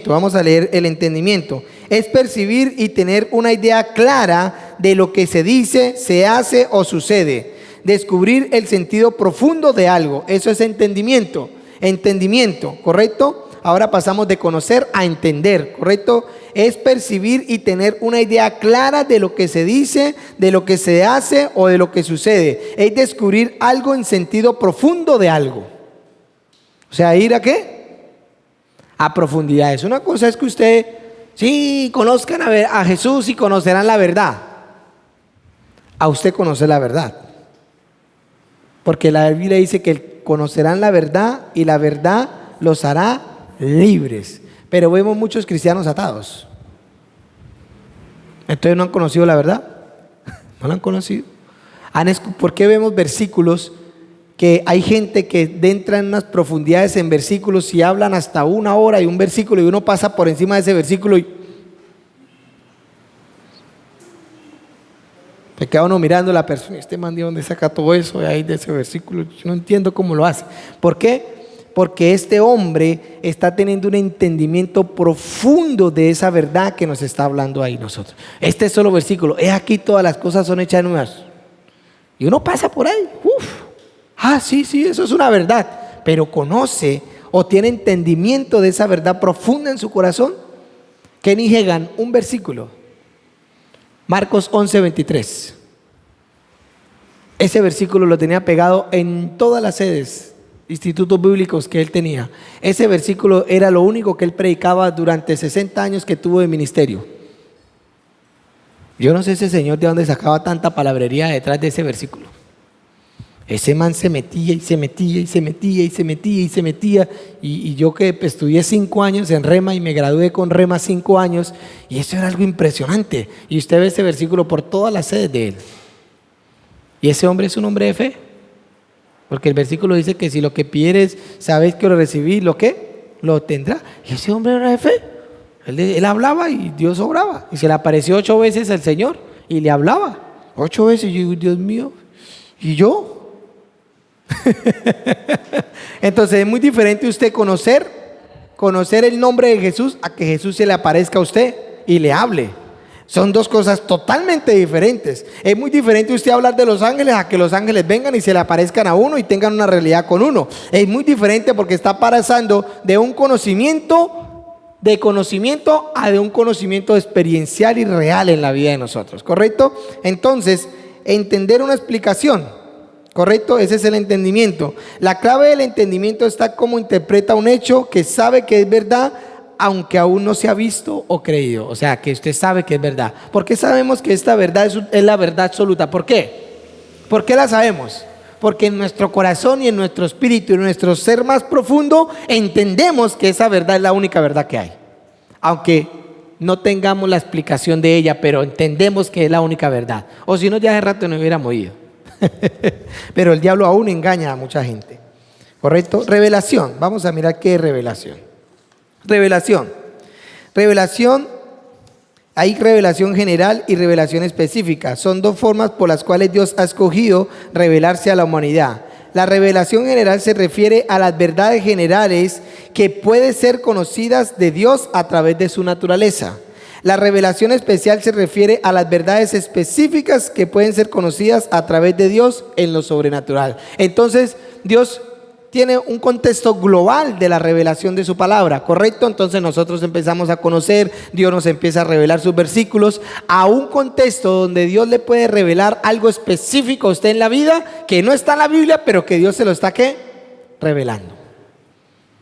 Vamos a leer el entendimiento. Es percibir y tener una idea clara de lo que se dice, se hace o sucede. Descubrir el sentido profundo de algo. Eso es entendimiento. Entendimiento, ¿correcto? Ahora pasamos de conocer a entender, ¿correcto? Es percibir y tener una idea clara de lo que se dice, de lo que se hace o de lo que sucede. Es descubrir algo en sentido profundo de algo. O sea, ¿ir a qué? A profundidades. Una cosa es que usted, sí, conozcan a Jesús y conocerán la verdad. A usted conoce la verdad. Porque la Biblia dice que conocerán la verdad y la verdad los hará libres. Pero vemos muchos cristianos atados. Entonces no han conocido la verdad. No la han conocido. ¿Por qué vemos versículos que hay gente que entra en unas profundidades en versículos y hablan hasta 1 hora y un versículo y uno pasa por encima de ese versículo y te queda uno mirando a la persona, este man de dónde saca todo eso de ahí de ese versículo, yo no entiendo cómo lo hace. ¿Por qué? Porque este hombre está teniendo un entendimiento profundo de esa verdad que nos está hablando ahí nosotros. Este solo versículo, es aquí todas las cosas son hechas nuevas. Y uno pasa por ahí, sí, eso es una verdad, pero conoce o tiene entendimiento de esa verdad profunda en su corazón. Kenny Hagin, un versículo, Marcos 11:23. Ese versículo lo tenía pegado en todas las sedes, institutos bíblicos que él tenía. Ese versículo era lo único que él predicaba durante 60 años que tuvo de ministerio. Yo no sé ese señor de dónde sacaba tanta palabrería detrás de ese versículo. Ese man se metía y se metía y se metía y se metía y se metía. Y yo que estudié 5 años en Rema y me gradué con Rema 5 años, y eso era algo impresionante. Y usted ve ese versículo por todas las sedes de él. Y ese hombre es un hombre de fe. Porque el versículo dice que si lo que pidieres, sabéis que lo recibís, ¿lo qué? Lo tendrá. Y ese hombre era de fe. Él hablaba y Dios obraba. Y se le apareció 8 veces al Señor y le hablaba. 8 veces. Y yo digo, Dios mío, ¿y yo? Entonces es muy diferente usted conocer el nombre de Jesús a que Jesús se le aparezca a usted y le hable. Son dos cosas totalmente diferentes. Es muy diferente usted hablar de los ángeles a que los ángeles vengan y se le aparezcan a uno y tengan una realidad con uno. Es muy diferente porque está pasando de un conocimiento a de un conocimiento experiencial y real en la vida de nosotros, ¿correcto? Entonces, entender una explicación, ¿correcto? Ese es el entendimiento. La clave del entendimiento está cómo interpreta un hecho que sabe que es verdad, aunque aún no se ha visto o creído. O sea, que usted sabe que es verdad. ¿Por qué sabemos que esta verdad es la verdad absoluta? ¿Por qué? ¿Por qué la sabemos? Porque en nuestro corazón y en nuestro espíritu y en nuestro ser más profundo entendemos que esa verdad es la única verdad que hay. Aunque no tengamos la explicación de ella, pero entendemos que es la única verdad. O si no, ya hace rato nos hubiéramos ido. Pero el diablo aún engaña a mucha gente, ¿correcto? Revelación, vamos a mirar qué es revelación. Revelación, hay revelación general y revelación específica. Son dos formas por las cuales Dios ha escogido revelarse a la humanidad. La revelación general se refiere a las verdades generales que pueden ser conocidas de Dios a través de su naturaleza. La revelación especial se refiere a las verdades específicas que pueden ser conocidas a través de Dios en lo sobrenatural. Entonces, Dios tiene un contexto global de la revelación de su palabra, ¿correcto? Entonces nosotros empezamos a conocer, Dios nos empieza a revelar sus versículos a un contexto donde Dios le puede revelar algo específico a usted en la vida que no está en la Biblia, pero que Dios se lo está, ¿qué? Revelando.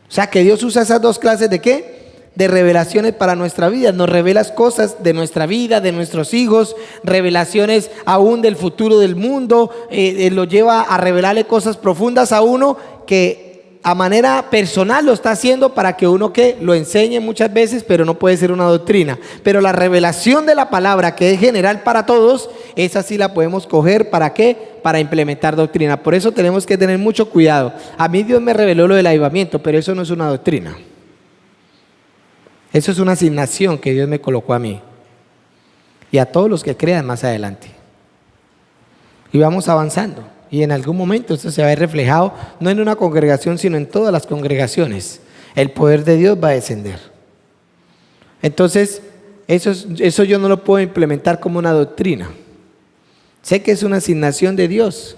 O sea, que Dios usa esas dos clases de ¿qué? De revelaciones para nuestra vida. Nos revelas cosas de nuestra vida, de nuestros hijos, revelaciones aún del futuro del mundo. Lo lleva a revelarle cosas profundas a uno que a manera personal lo está haciendo para que uno que lo enseñe muchas veces, pero no puede ser una doctrina. Pero la revelación de la palabra, que es general para todos, esa sí la podemos coger. ¿Para qué? Para implementar doctrina. Por eso tenemos que tener mucho cuidado. A mí Dios me reveló lo del avivamiento, pero eso no es una doctrina. Eso es una asignación que Dios me colocó a mí y a todos los que crean más adelante. Y vamos avanzando. Y en algún momento esto se va a ver reflejado, no en una congregación, sino en todas las congregaciones. El poder de Dios va a descender. Entonces, eso yo no lo puedo implementar como una doctrina. Sé que es una asignación de Dios.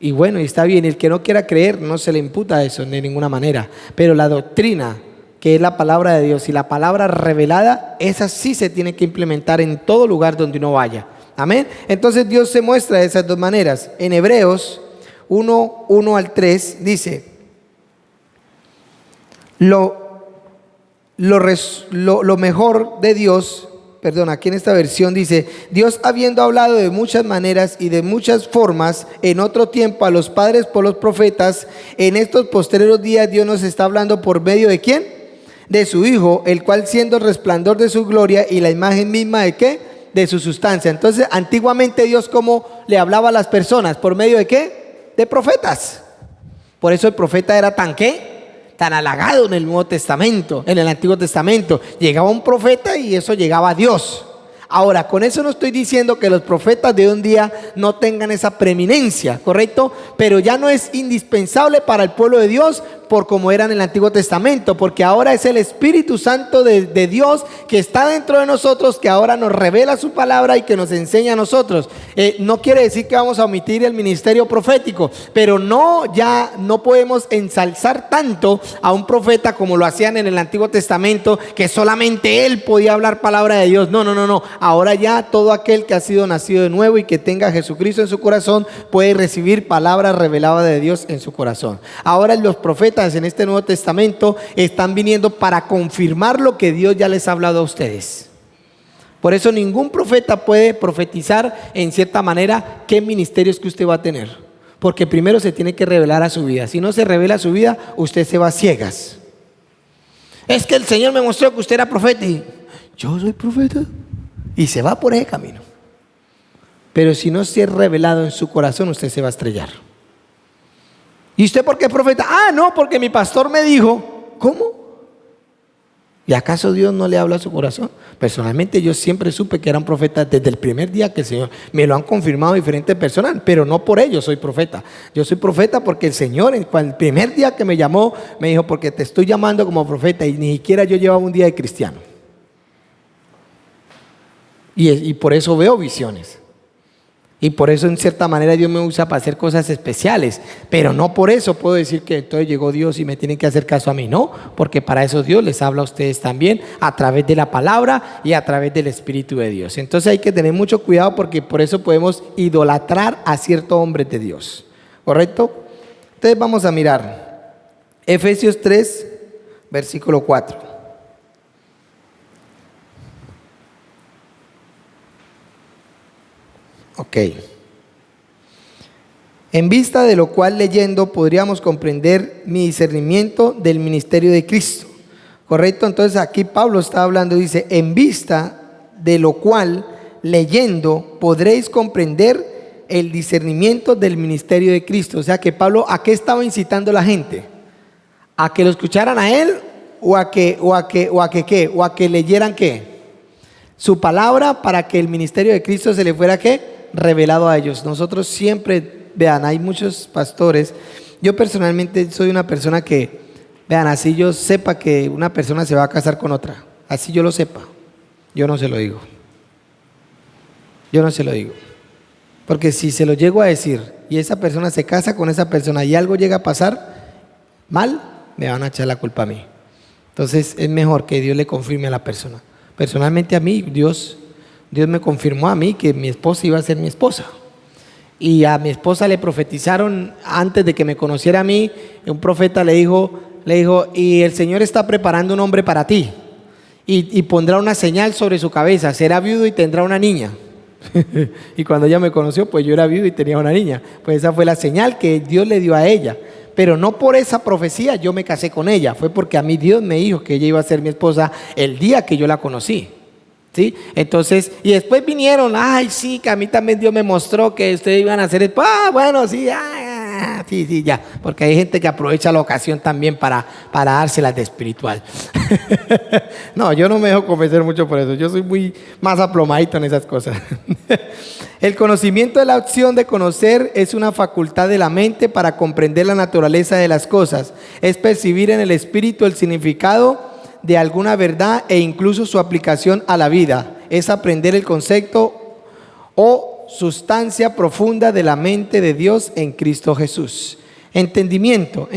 Y bueno, y está bien. El que no quiera creer, no se le imputa eso de ninguna manera. Pero la doctrina, que es la palabra de Dios y la palabra revelada, esa sí se tiene que implementar en todo lugar donde uno vaya. Amén. Entonces Dios se muestra de esas dos maneras. En Hebreos 1:1-3 dice: lo mejor de Dios, aquí en esta versión dice: Dios, habiendo hablado de muchas maneras y de muchas formas en otro tiempo a los padres por los profetas, en estos postreros días Dios nos está hablando por medio de ¿quién? De su Hijo, el cual siendo el resplandor de su gloria y la imagen misma de ¿qué? De su sustancia. Entonces, antiguamente Dios, ¿cómo le hablaba a las personas? ¿Por medio de qué? De profetas. Por eso el profeta era tan ¿qué? Tan halagado en el Nuevo Testamento, en el Antiguo Testamento. Llegaba un profeta y eso llegaba a Dios. Ahora, con eso no estoy diciendo que los profetas de un día no tengan esa preeminencia, ¿correcto? Pero ya no es indispensable para el pueblo de Dios por como era en el Antiguo Testamento, porque ahora es el Espíritu Santo de Dios que está dentro de nosotros, que ahora nos revela su palabra y que nos enseña a nosotros. No quiere decir que vamos a omitir el ministerio profético, pero ya no podemos ensalzar tanto a un profeta como lo hacían en el Antiguo Testamento, que solamente él podía hablar palabra de Dios. No. Ahora ya todo aquel que ha sido nacido de nuevo y que tenga a Jesucristo en su corazón puede recibir palabra revelada de Dios en su corazón. Ahora los profetas en este Nuevo Testamento están viniendo para confirmar lo que Dios ya les ha hablado a ustedes. Por eso ningún profeta puede profetizar en cierta manera qué ministerios que usted va a tener, porque primero se tiene que revelar a su vida. Si no se revela a su vida, usted se va a ciegas. Es que el Señor me mostró que usted era profeta y yo soy profeta, y se va por ese camino. Pero si no se ha revelado en su corazón, usted se va a estrellar. ¿Y usted por qué es profeta? No, porque mi pastor me dijo. ¿Cómo? ¿Y acaso Dios no le habla a su corazón? Personalmente yo siempre supe que era un profeta desde el primer día que el Señor, me lo han confirmado diferentes personas, pero no por ello soy profeta. Yo soy profeta porque el Señor, el primer día que me llamó, me dijo, porque te estoy llamando como profeta, y ni siquiera yo llevaba un día de cristiano. Y por eso veo visiones. Y por eso en cierta manera Dios me usa para hacer cosas especiales, pero no por eso puedo decir que entonces llegó Dios y me tienen que hacer caso a mí. No, porque para eso Dios les habla a ustedes también a través de la palabra y a través del Espíritu de Dios. Entonces hay que tener mucho cuidado, porque por eso podemos idolatrar a ciertos hombres de Dios, ¿correcto? Entonces vamos a mirar Efesios 3 versículo 4. Ok. En vista de lo cual, leyendo, podríamos comprender mi discernimiento del ministerio de Cristo. ¿Correcto? Entonces aquí Pablo está hablando, dice, en vista de lo cual, leyendo, podréis comprender el discernimiento del ministerio de Cristo. O sea que Pablo, ¿a qué estaba incitando a la gente? ¿A que lo escucharan a él? ¿O a que leyeran qué? Su palabra, para que el ministerio de Cristo se le fuera ¿qué? Revelado a ellos. Nosotros siempre, vean, hay muchos pastores. Yo personalmente soy una persona que, vean, así yo sepa que una persona se va a casar con otra, así yo lo sepa, yo no se lo digo. Yo no se lo digo. Porque si se lo llego a decir y esa persona se casa con esa persona y algo llega a pasar mal, me van a echar la culpa a mí. Entonces es mejor que Dios le confirme a la persona. Personalmente a mí, Dios me confirmó a mí que mi esposa iba a ser mi esposa. Y a mi esposa le profetizaron antes de que me conociera a mí. Un profeta le dijo, y el Señor está preparando un hombre para ti. Y pondrá una señal sobre su cabeza, será viudo y tendrá una niña. Y cuando ella me conoció, pues yo era viudo y tenía una niña. Pues esa fue la señal que Dios le dio a ella. Pero no por esa profecía yo me casé con ella, fue porque a mí Dios me dijo que ella iba a ser mi esposa el día que yo la conocí. ¿Sí? Entonces, y después vinieron, sí, que a mí también Dios me mostró que ustedes iban a hacer, bueno, sí, sí, ya, porque hay gente que aprovecha la ocasión también para dárselas de espiritual. No, yo no me dejo convencer mucho por eso, yo soy muy más aplomadito en esas cosas. El conocimiento de la opción de conocer es una facultad de la mente para comprender la naturaleza de las cosas, es percibir en el espíritu el significado de alguna verdad e incluso su aplicación a la vida, es aprender el concepto o sustancia profunda de la mente de Dios en Cristo Jesús. Entendimiento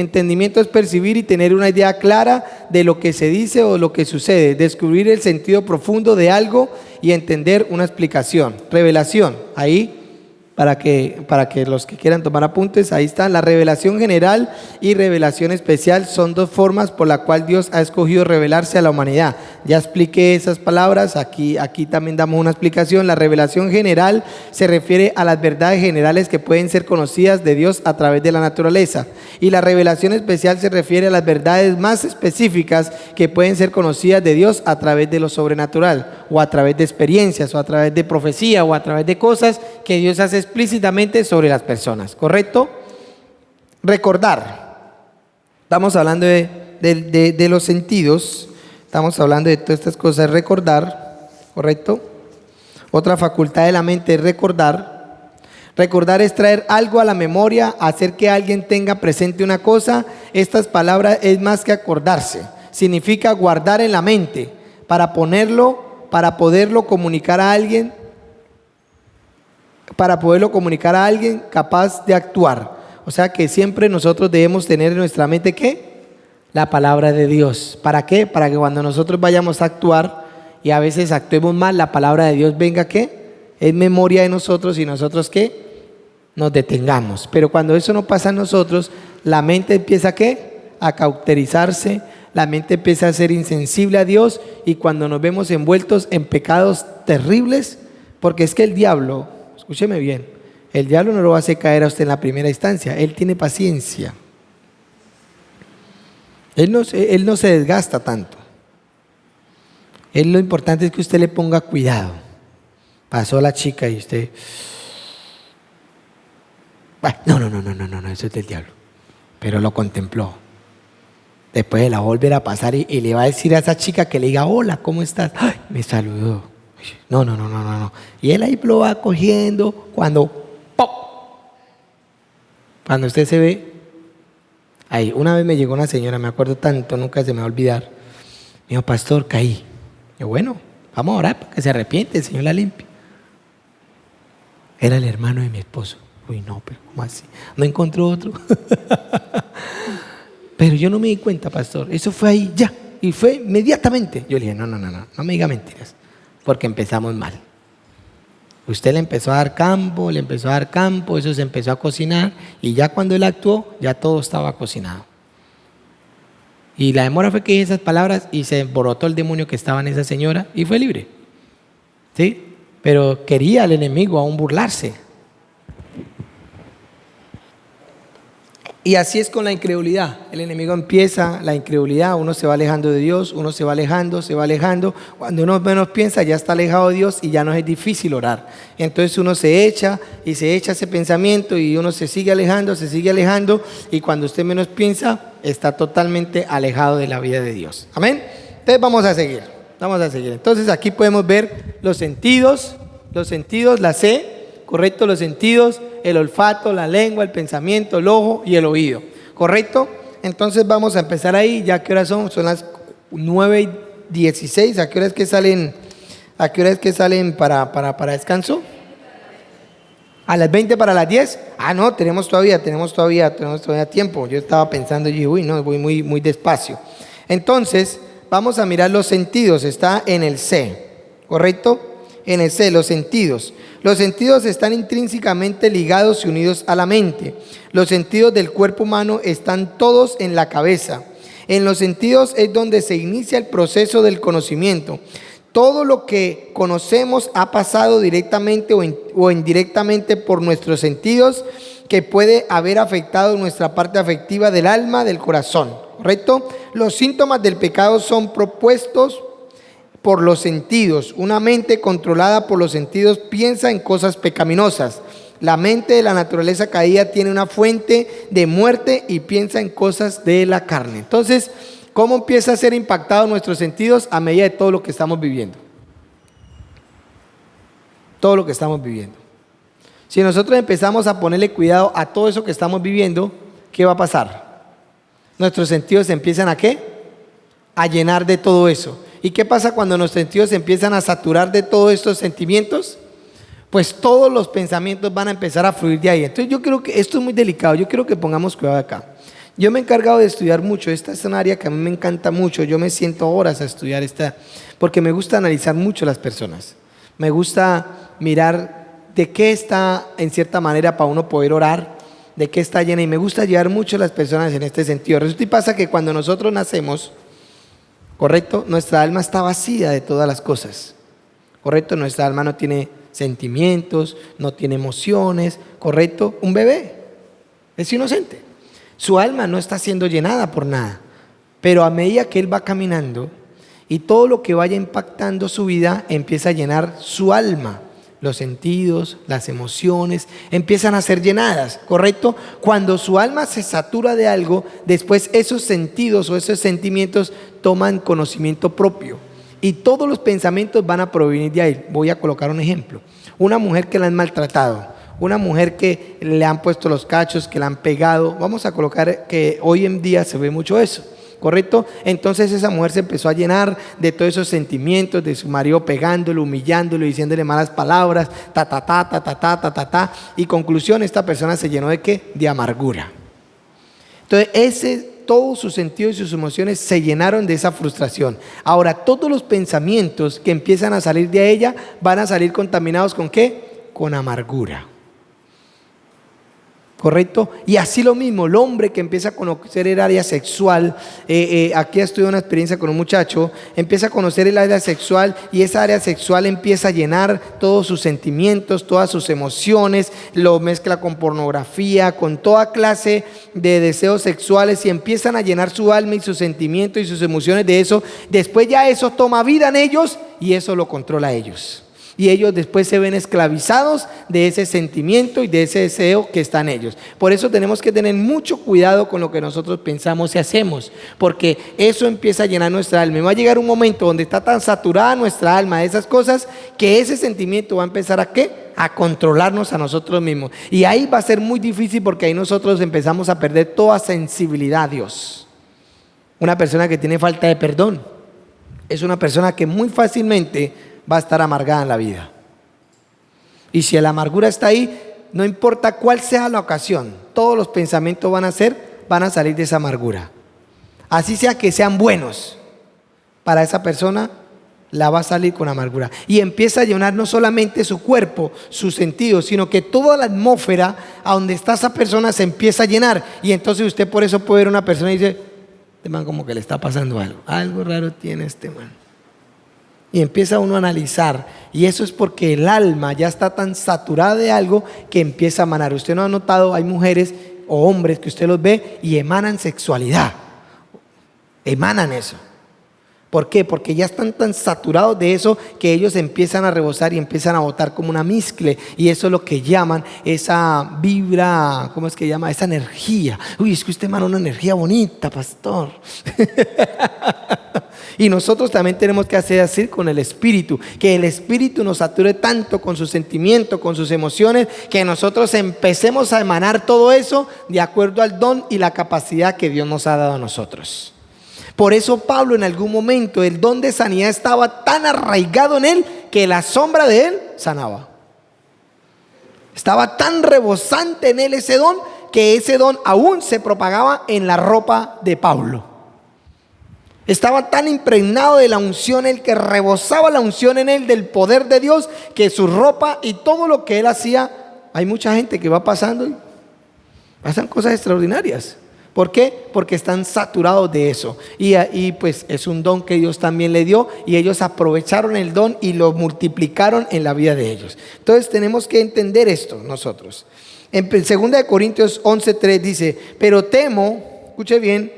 es percibir y tener una idea clara de lo que se dice o lo que sucede, descubrir el sentido profundo de algo y entender una explicación. Revelación, ahí para que los que quieran tomar apuntes, ahí está. La revelación general y revelación especial son dos formas por la cual Dios ha escogido revelarse a la humanidad. Ya expliqué esas palabras, aquí también damos una explicación. La revelación general se refiere a las verdades generales que pueden ser conocidas de Dios a través de la naturaleza. Y la revelación especial se refiere a las verdades más específicas que pueden ser conocidas de Dios a través de lo sobrenatural, o a través de experiencias, o a través de profecía, o a través de cosas que Dios hace explícitamente sobre las personas, ¿correcto? Recordar. Estamos hablando de los sentidos, estamos hablando de todas estas cosas. Recordar, ¿correcto? Otra facultad de la mente es recordar. Recordar es traer algo a la memoria, hacer que alguien tenga presente una cosa. Estas palabras es más que acordarse. Significa guardar en la mente para poderlo comunicar a alguien, capaz de actuar. O sea que siempre nosotros debemos tener en nuestra mente ¿qué? La palabra de Dios. ¿Para qué? Para que cuando nosotros vayamos a actuar y a veces actuemos mal, la palabra de Dios venga ¿qué? En memoria de nosotros y nosotros ¿qué? Nos detengamos. Pero cuando eso no pasa en nosotros, la mente empieza ¿qué? A cauterizarse, la mente empieza a ser insensible a Dios, y cuando nos vemos envueltos en pecados terribles, porque es que el diablo, escúcheme bien, el diablo no lo va a hacer caer a usted en la primera instancia, él tiene paciencia. Él no se desgasta tanto. Lo importante es que usted le ponga cuidado. Pasó la chica y usted... No, eso es del diablo. Pero lo contempló. Después la va a volver a pasar y le va a decir a esa chica que le diga, hola, ¿cómo estás? Ay, me saludó. No. Y él ahí lo va cogiendo cuando ¡pop! Cuando usted se ve... Ahí, una vez me llegó una señora, me acuerdo tanto, nunca se me va a olvidar. Me dijo, pastor, caí. Yo, bueno, vamos a orar para que se arrepiente, el Señor la limpie. Era el hermano de mi esposo. Uy, no, pero ¿cómo así? No encontró otro. Pero yo no me di cuenta, pastor. Eso fue ahí, ya. Y fue inmediatamente. Yo le dije, no me diga mentiras. Porque empezamos mal. Usted le empezó a dar campo, eso se empezó a cocinar. Y ya cuando él actuó, ya todo estaba cocinado. Y la demora fue que dije esas palabras y se emborotó el demonio que estaba en esa señora y fue libre. ¿Sí? Pero quería el enemigo aún burlarse. Y así es con la incredulidad. El enemigo empieza la incredulidad, uno se va alejando de Dios, uno se va alejando. Cuando uno menos piensa, ya está alejado de Dios y ya no es difícil orar. Entonces uno se echa ese pensamiento y uno se sigue alejando. Y cuando usted menos piensa, está totalmente alejado de la vida de Dios. Amén. Entonces vamos a seguir. Entonces aquí podemos ver los sentidos, la C. ¿Correcto? Los sentidos, el olfato, la lengua, el pensamiento, el ojo y el oído. ¿Correcto? Entonces vamos a empezar ahí. ¿Ya qué horas son? Son las 9:16. ¿A qué hora es que salen para descanso? ¿A las 20 para las 10? Ah, no, tenemos todavía tiempo. Yo estaba pensando, voy muy despacio. Entonces, vamos a mirar los sentidos. Está en el C. ¿Correcto? En el C, los sentidos. Los sentidos están intrínsecamente ligados y unidos a la mente. Los sentidos del cuerpo humano están todos en la cabeza. En los sentidos es donde se inicia el proceso del conocimiento. Todo lo que conocemos ha pasado directamente o indirectamente por nuestros sentidos, que puede haber afectado nuestra parte afectiva del alma, del corazón. ¿Correcto? Los síntomas del pecado son propuestos por los sentidos. Una mente controlada por los sentidos piensa en cosas pecaminosas. La mente de la naturaleza caída tiene una fuente de muerte y piensa en cosas de la carne. Entonces, ¿cómo empieza a ser impactado nuestros sentidos? A medida de todo lo que estamos viviendo. Todo lo que estamos viviendo. Si nosotros empezamos a ponerle cuidado a todo eso que estamos viviendo, ¿qué va a pasar? Nuestros sentidos empiezan ¿a qué? A llenar de todo eso. ¿Y qué pasa cuando nuestros sentidos se empiezan a saturar de todos estos sentimientos? Pues todos los pensamientos van a empezar a fluir de ahí. Entonces yo creo que esto es muy delicado, yo quiero que pongamos cuidado acá. Yo me he encargado de estudiar mucho, esta es un área que a mí me encanta mucho, yo me siento horas a estudiar porque me gusta analizar mucho las personas. Me gusta mirar de qué está en cierta manera para uno poder orar, de qué está llena, y me gusta ayudar mucho a las personas en este sentido. Resulta y pasa que cuando nosotros nacemos, ¿correcto? Nuestra alma está vacía de todas las cosas, ¿correcto? Nuestra alma no tiene sentimientos, no tiene emociones, ¿correcto? Un bebé es inocente. Su alma no está siendo llenada por nada, pero a medida que él va caminando y todo lo que vaya impactando su vida empieza a llenar su alma. Los sentidos, las emociones empiezan a ser llenadas, ¿correcto? Cuando su alma se satura de algo, después esos sentidos o esos sentimientos toman conocimiento propio y todos los pensamientos van a provenir de ahí. Voy a colocar un ejemplo. Una mujer que la han maltratado, una mujer que le han puesto los cachos, que la han pegado. Vamos a colocar que hoy en día se ve mucho eso, ¿correcto? Entonces esa mujer se empezó a llenar de todos esos sentimientos de su marido pegándolo, humillándolo, diciéndole malas palabras, y conclusión, esta persona se llenó ¿de qué? De amargura. Entonces todo su sentido y sus emociones se llenaron de esa frustración. Ahora todos los pensamientos que empiezan a salir de ella van a salir contaminados ¿con qué? Con amargura. ¿Correcto? Y así lo mismo, el hombre que empieza a conocer el área sexual, aquí estuve una experiencia con un muchacho, empieza a conocer el área sexual y esa área sexual empieza a llenar todos sus sentimientos, todas sus emociones, lo mezcla con pornografía, con toda clase de deseos sexuales y empiezan a llenar su alma y sus sentimientos y sus emociones de eso. Después ya eso toma vida en ellos y eso lo controla a ellos. Y ellos después se ven esclavizados de ese sentimiento y de ese deseo que está en ellos. Por eso tenemos que tener mucho cuidado con lo que nosotros pensamos y hacemos, porque eso empieza a llenar nuestra alma. Y va a llegar un momento donde está tan saturada nuestra alma de esas cosas que ese sentimiento va a empezar ¿a qué? A controlarnos a nosotros mismos. Y ahí va a ser muy difícil porque ahí nosotros empezamos a perder toda sensibilidad a Dios. Una persona que tiene falta de perdón es una persona que muy fácilmente va a estar amargada en la vida. Y si la amargura está ahí, no importa cuál sea la ocasión, todos los pensamientos van a salir de esa amargura. Así sea que sean buenos, para esa persona la va a salir con amargura. Y empieza a llenar no solamente su cuerpo, sus sentidos, sino que toda la atmósfera a donde está esa persona se empieza a llenar. Y entonces usted por eso puede ver una persona y dice, este man como que le está pasando algo raro tiene este man. Y empieza uno a analizar, y eso es porque el alma ya está tan saturada de algo que empieza a emanar. Usted no ha notado, hay mujeres o hombres que usted los ve y emanan sexualidad, emanan eso. ¿Por qué? Porque ya están tan saturados de eso que ellos empiezan a rebosar y empiezan a botar como una mezcla. Y eso es lo que llaman esa vibra, ¿cómo es que llama? Esa energía. Uy, es que usted emana una energía bonita, pastor. Y nosotros también tenemos que hacer así con el Espíritu, que el Espíritu nos sature tanto con sus sentimientos, con sus emociones, que nosotros empecemos a emanar todo eso de acuerdo al don y la capacidad que Dios nos ha dado a nosotros. Por eso Pablo en algún momento el don de sanidad estaba tan arraigado en él que la sombra de él sanaba. Estaba tan rebosante en él ese don que ese don aún se propagaba en la ropa de Pablo. Estaba tan impregnado de la unción, el que rebosaba la unción en él del poder de Dios, que su ropa y todo lo que él hacía, hay mucha gente que va pasando y pasan cosas extraordinarias. ¿Por qué? Porque están saturados de eso. Y pues es un don que Dios también le dio y ellos aprovecharon el don y lo multiplicaron en la vida de ellos. Entonces tenemos que entender esto nosotros. En 2 Corintios 11:3 dice, pero temo, escuche bien,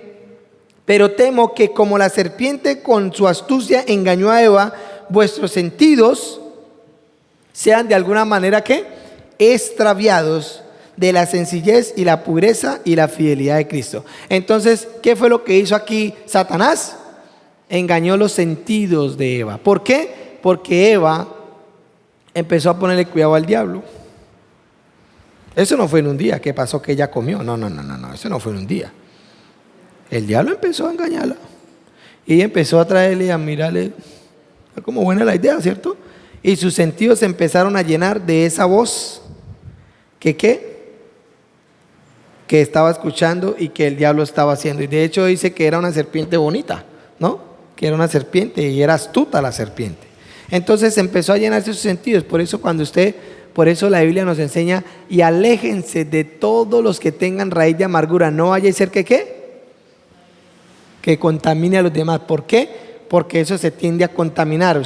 pero temo que como la serpiente con su astucia engañó a Eva, vuestros sentidos sean de alguna manera ¿qué? Extraviados de la sencillez y la pureza y la fidelidad de Cristo. Entonces, ¿qué fue lo que hizo aquí Satanás? Engañó los sentidos de Eva. ¿Por qué? Porque Eva empezó a ponerle cuidado al diablo. Eso no fue en un día. ¿Qué pasó que ella comió? No, eso no fue en un día. El diablo empezó a engañarla y empezó a traerle, a mirarle, como buena la idea, ¿cierto? Y sus sentidos se empezaron a llenar de esa voz que estaba escuchando y que el diablo estaba haciendo. Y de hecho dice que era una serpiente bonita, ¿no? Que era una serpiente y era astuta la serpiente. Entonces empezó a llenarse sus sentidos. Por eso la Biblia nos enseña, y aléjense de todos los que tengan raíz de amargura. No vaya a ser que contamine a los demás. ¿Por qué? Porque eso se tiende a contaminar.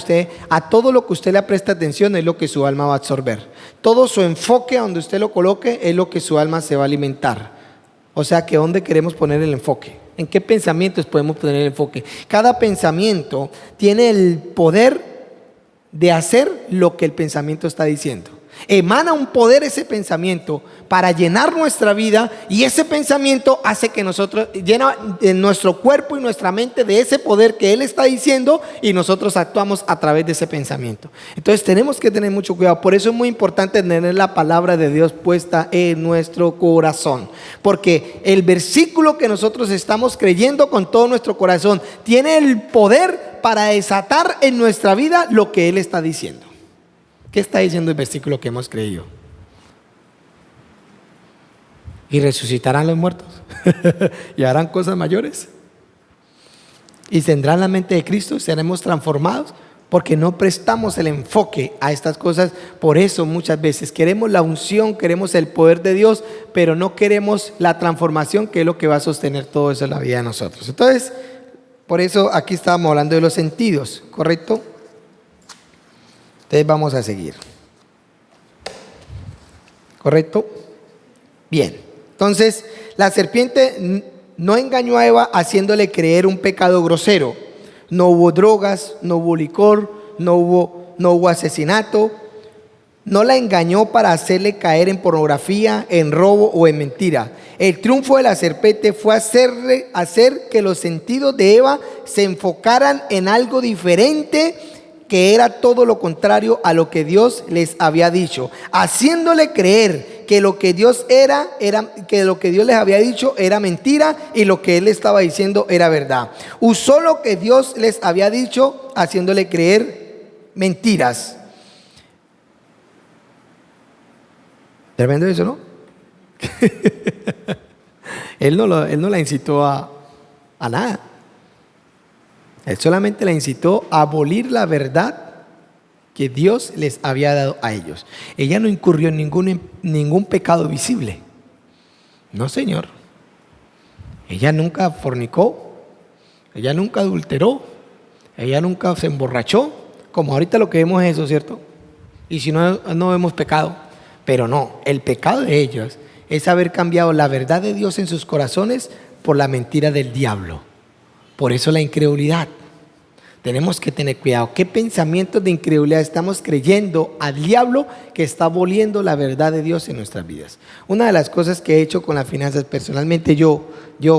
A todo lo que usted le presta atención es lo que su alma va a absorber. Todo su enfoque a donde usted lo coloque es lo que su alma se va a alimentar. O sea que ¿dónde queremos poner el enfoque? ¿En qué pensamientos podemos poner el enfoque? Cada pensamiento tiene el poder de hacer lo que el pensamiento está diciendo. Emana un poder ese pensamiento para llenar nuestra vida, y ese pensamiento hace que llena nuestro cuerpo y nuestra mente de ese poder que Él está diciendo, y nosotros actuamos a través de ese pensamiento. Entonces tenemos que tener mucho cuidado. Por eso es muy importante tener la palabra de Dios puesta en nuestro corazón, porque el versículo que nosotros estamos creyendo con todo nuestro corazón tiene el poder para desatar en nuestra vida lo que Él está diciendo. ¿Qué está diciendo el versículo que hemos creído? ¿Y resucitarán los muertos? ¿Y harán cosas mayores? ¿Y tendrán la mente de Cristo? ¿Seremos transformados? Porque no prestamos el enfoque a estas cosas. Por eso muchas veces queremos la unción, queremos el poder de Dios, pero no queremos la transformación, que es lo que va a sostener todo eso en la vida de nosotros. Entonces, por eso aquí estábamos hablando de los sentidos, ¿correcto? Entonces vamos a seguir. ¿Correcto? Bien. Entonces, la serpiente no engañó a Eva haciéndole creer un pecado grosero. No hubo drogas, no hubo licor, no hubo asesinato. No la engañó para hacerle caer en pornografía, en robo o en mentira. El triunfo de la serpiente fue hacer que los sentidos de Eva se enfocaran en algo diferente, que era todo lo contrario a lo que Dios les había dicho, haciéndole creer que lo que Dios que lo que Dios les había dicho era mentira, y lo que Él estaba diciendo era verdad. Usó lo que Dios les había dicho, haciéndole creer mentiras. Tremendo eso, ¿no? Él no la incitó a nada. Él solamente la incitó a abolir la verdad que Dios les había dado a ellos. Ella no incurrió en ningún pecado visible. No, Señor. Ella nunca fornicó. Ella nunca adulteró. Ella nunca se emborrachó. Como ahorita lo que vemos es eso, ¿cierto? Y si no vemos pecado. Pero no, el pecado de ellos es haber cambiado la verdad de Dios en sus corazones por la mentira del diablo. Por eso la incredulidad. Tenemos que tener cuidado. ¿Qué pensamientos de incredulidad estamos creyendo al diablo, que está aboliendo la verdad de Dios en nuestras vidas? Una de las cosas que he hecho con las finanzas, personalmente yo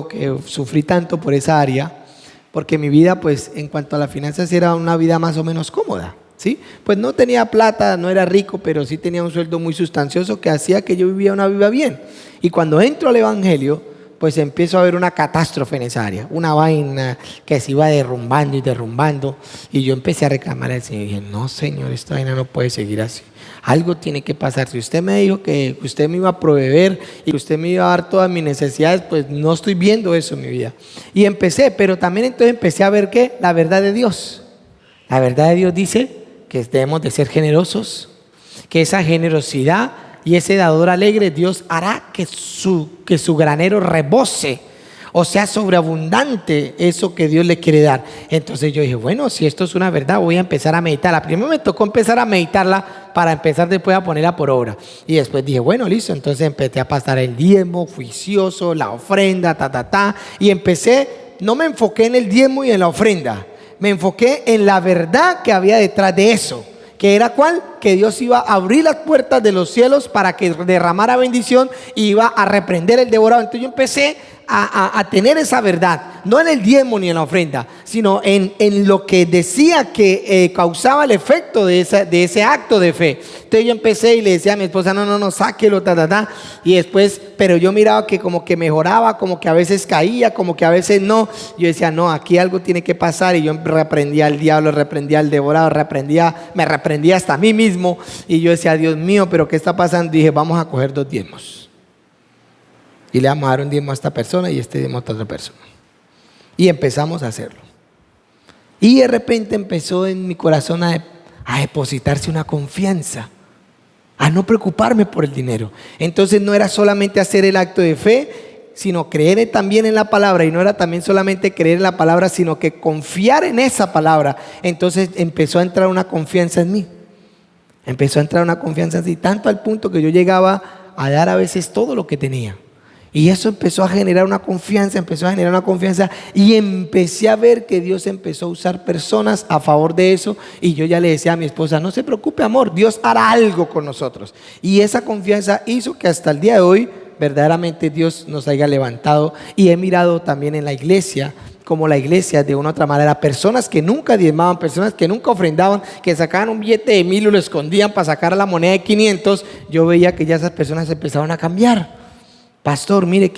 que sufrí tanto por esa área, porque mi vida, pues, en cuanto a las finanzas, era una vida más o menos cómoda, ¿sí? Pues no tenía plata, no era rico, pero sí tenía un sueldo muy sustancioso que hacía que yo vivía una vida bien. Y cuando entro al evangelio, pues empiezo a ver una catástrofe en esa área, una vaina que se iba derrumbando y derrumbando, y yo empecé a reclamar al Señor y dije: no, Señor, esta vaina no puede seguir así, algo tiene que pasar. Si usted me dijo que usted me iba a proveer y que usted me iba a dar todas mis necesidades, pues no estoy viendo eso en mi vida. Y empecé, pero también entonces empecé a ver que la verdad de Dios, la verdad de Dios dice que debemos de ser generosos, que esa generosidad y ese dador alegre, Dios hará que su granero rebose, o sea, sobreabundante eso que Dios le quiere dar. Entonces yo dije: bueno, si esto es una verdad, voy a empezar a meditarla. Primero me tocó empezar a meditarla para empezar después a ponerla por obra. Y después dije: bueno, listo. Entonces empecé a pasar el diezmo, juicioso, la ofrenda, y empecé, no me enfoqué en el diezmo y en la ofrenda, me enfoqué en la verdad que había detrás de eso. ¿Que era cuál? Que Dios iba a abrir las puertas de los cielos para que derramara bendición y iba a reprender el devorador. Entonces yo empecé a tener esa verdad, no en el diezmo ni en la ofrenda, sino en lo que decía que causaba el efecto de ese acto de fe. Entonces yo empecé y le decía a mi esposa: no, sáquelo, y después, pero yo miraba que como que mejoraba, como que a veces caía, como que a veces no. Yo decía: no, aquí algo tiene que pasar. Y yo reprendía al diablo, reprendía al devorador, me reprendía hasta a mí mismo. Y yo decía: Dios mío, pero ¿qué está pasando? Dije: vamos a coger 2 diezmos. Y le vamos a dar un diezmo a esta persona y este diezmo a otra persona. Y empezamos a hacerlo. Y de repente empezó en mi corazón a depositarse una confianza, a no preocuparme por el dinero. Entonces no era solamente hacer el acto de fe, sino creer también en la palabra. Y no era también solamente creer en la palabra, sino que confiar en esa palabra. Entonces empezó a entrar una confianza en mí. Empezó a entrar una confianza así, tanto al punto que yo llegaba a dar a veces todo lo que tenía. Y eso empezó a generar una confianza, y empecé a ver que Dios empezó a usar personas a favor de eso. Y yo ya le decía a mi esposa, no se preocupe, amor, Dios hará algo con nosotros. Y esa confianza hizo que hasta el día de hoy verdaderamente Dios nos haya levantado. Y he mirado también en la iglesia, como la iglesia de una u otra manera, personas que nunca diezmaban, personas que nunca ofrendaban, que sacaban un billete de 1,000 y lo escondían para sacar la moneda de 500. Yo veía que ya esas personas empezaron a cambiar. Pastor, mire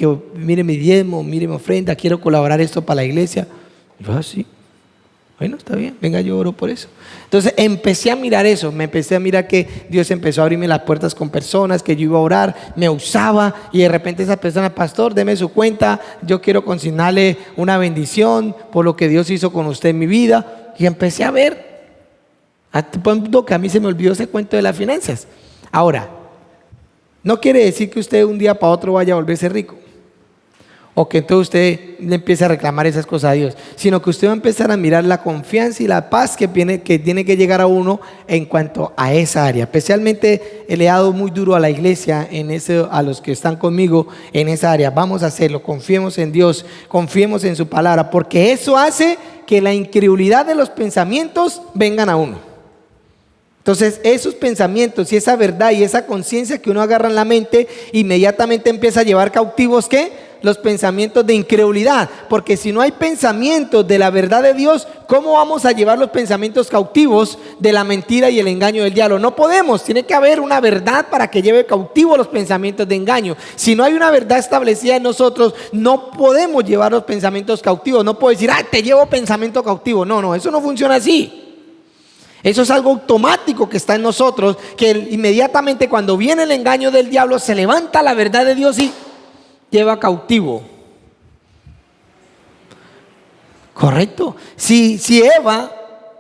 mi diezmo, mire mi ofrenda, quiero colaborar esto para la iglesia. Yo así, bueno, está bien, venga, yo oro por eso. Entonces empecé a mirar eso, me empecé a mirar que Dios empezó a abrirme las puertas con personas, que yo iba a orar, me usaba, y de repente esa persona, pastor, deme su cuenta, yo quiero consignarle una bendición por lo que Dios hizo con usted en mi vida. Y empecé a ver, a punto que a mí se me olvidó ese cuento de las finanzas. Ahora, no quiere decir que usted un día para otro vaya a volverse rico, o que entonces usted le empiece a reclamar esas cosas a Dios, sino que usted va a empezar a mirar la confianza y la paz que tiene que llegar a uno en cuanto a esa área. Especialmente le he dado muy duro a la iglesia, a los que están conmigo en esa área. Vamos a hacerlo, confiemos en Dios, confiemos en su palabra, porque eso hace que la incredulidad de los pensamientos vengan a uno. Entonces esos pensamientos y esa verdad y esa conciencia que uno agarra en la mente, inmediatamente empieza a llevar cautivos, ¿qué? Los pensamientos de incredulidad. Porque si no hay pensamientos de la verdad de Dios, ¿cómo vamos a llevar los pensamientos cautivos de la mentira y el engaño del diablo? No podemos, tiene que haber una verdad para que lleve cautivo los pensamientos de engaño. Si no hay una verdad establecida en nosotros, no podemos llevar los pensamientos cautivos. No puedo decir, te llevo pensamiento cautivo. No, eso no funciona así. Eso es algo automático que está en nosotros, que inmediatamente cuando viene el engaño del diablo se levanta la verdad de Dios y lleva cautivo. ¿Correcto? Si Eva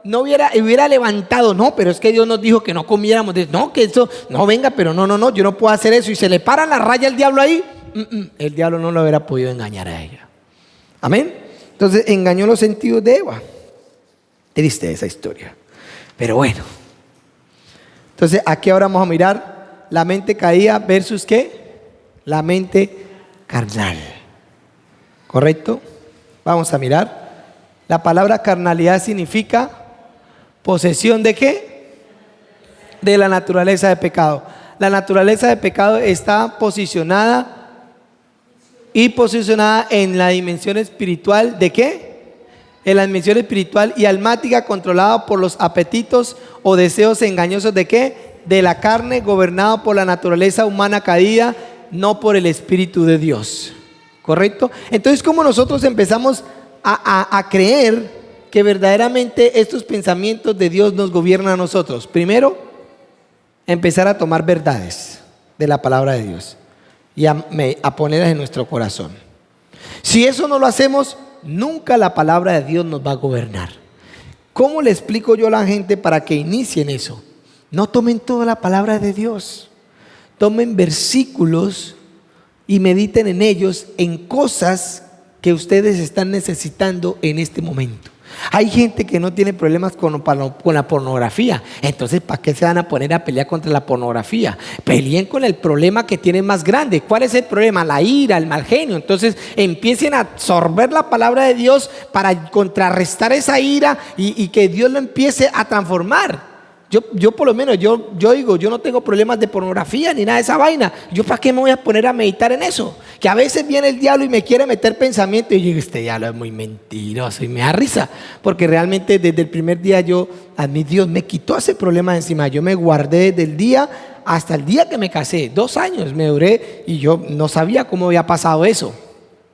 no hubiera levantado, no, pero es que Dios nos dijo que no comiéramos de eso, no, que eso, no, venga, pero no, yo no puedo hacer eso, y se le para la raya al diablo ahí, el diablo no lo hubiera podido engañar a ella. Amén. Entonces engañó los sentidos de Eva. Triste esa historia. Pero bueno, entonces aquí ahora vamos a mirar la mente caída versus ¿qué? La mente carnal. ¿Correcto? Vamos a mirar. La palabra carnalidad significa posesión ¿de qué? De la naturaleza de pecado. La naturaleza de pecado está posicionada en la dimensión espiritual ¿de qué? En la dimensión espiritual y almática, controlada por los apetitos o deseos engañosos ¿de qué? De la carne, gobernado por la naturaleza humana caída, no por el Espíritu de Dios. ¿Correcto? Entonces, ¿cómo nosotros empezamos a creer que verdaderamente estos pensamientos de Dios nos gobiernan a nosotros? Primero, empezar a tomar verdades de la palabra de Dios y a ponerlas en nuestro corazón. Si eso no lo hacemos, nunca la palabra de Dios nos va a gobernar. ¿Cómo le explico yo a la gente para que inicien eso? No tomen toda la palabra de Dios. Tomen versículos y mediten en ellos, en cosas que ustedes están necesitando en este momento. Hay gente que no tiene problemas con la pornografía. Entonces, ¿para qué se van a poner a pelear contra la pornografía? Peleen con el problema que tienen más grande. ¿Cuál es el problema? La ira, el mal genio. Entonces, empiecen a absorber la palabra de Dios para contrarrestar esa ira y que Dios lo empiece a transformar. Yo por lo menos, yo digo, yo no tengo problemas de pornografía ni nada de esa vaina. ¿Yo para qué me voy a poner a meditar en eso? Que a veces viene el diablo y me quiere meter pensamiento y yo digo, este diablo es muy mentiroso, y me da risa, porque realmente desde el primer día a mí Dios me quitó ese problema de encima. Yo me guardé desde el día hasta el día que me casé, 2 años me duré, y yo no sabía cómo había pasado eso,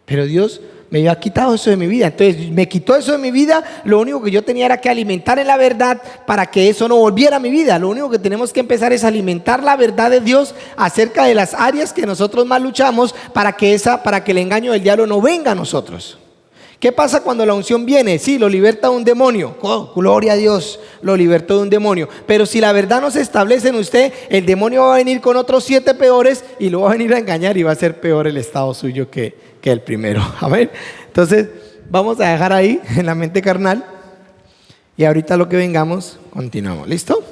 pero Dios me había quitado eso de mi vida. Entonces me quitó eso de mi vida. Lo único que yo tenía era que alimentar en la verdad para que eso no volviera a mi vida. Lo único que tenemos que empezar es alimentar la verdad de Dios acerca de las áreas que nosotros más luchamos para que el engaño del diablo no venga a nosotros. ¿Qué pasa cuando la unción viene? Sí, lo liberta de un demonio. Oh, gloria a Dios, lo libertó de un demonio. Pero si la verdad no se establece en usted, el demonio va a venir con otros 7 peores y lo va a venir a engañar, y va a ser peor el estado suyo que el primero. Amén. Entonces, vamos a dejar ahí en la mente carnal, y ahorita lo que vengamos, continuamos. ¿Listo?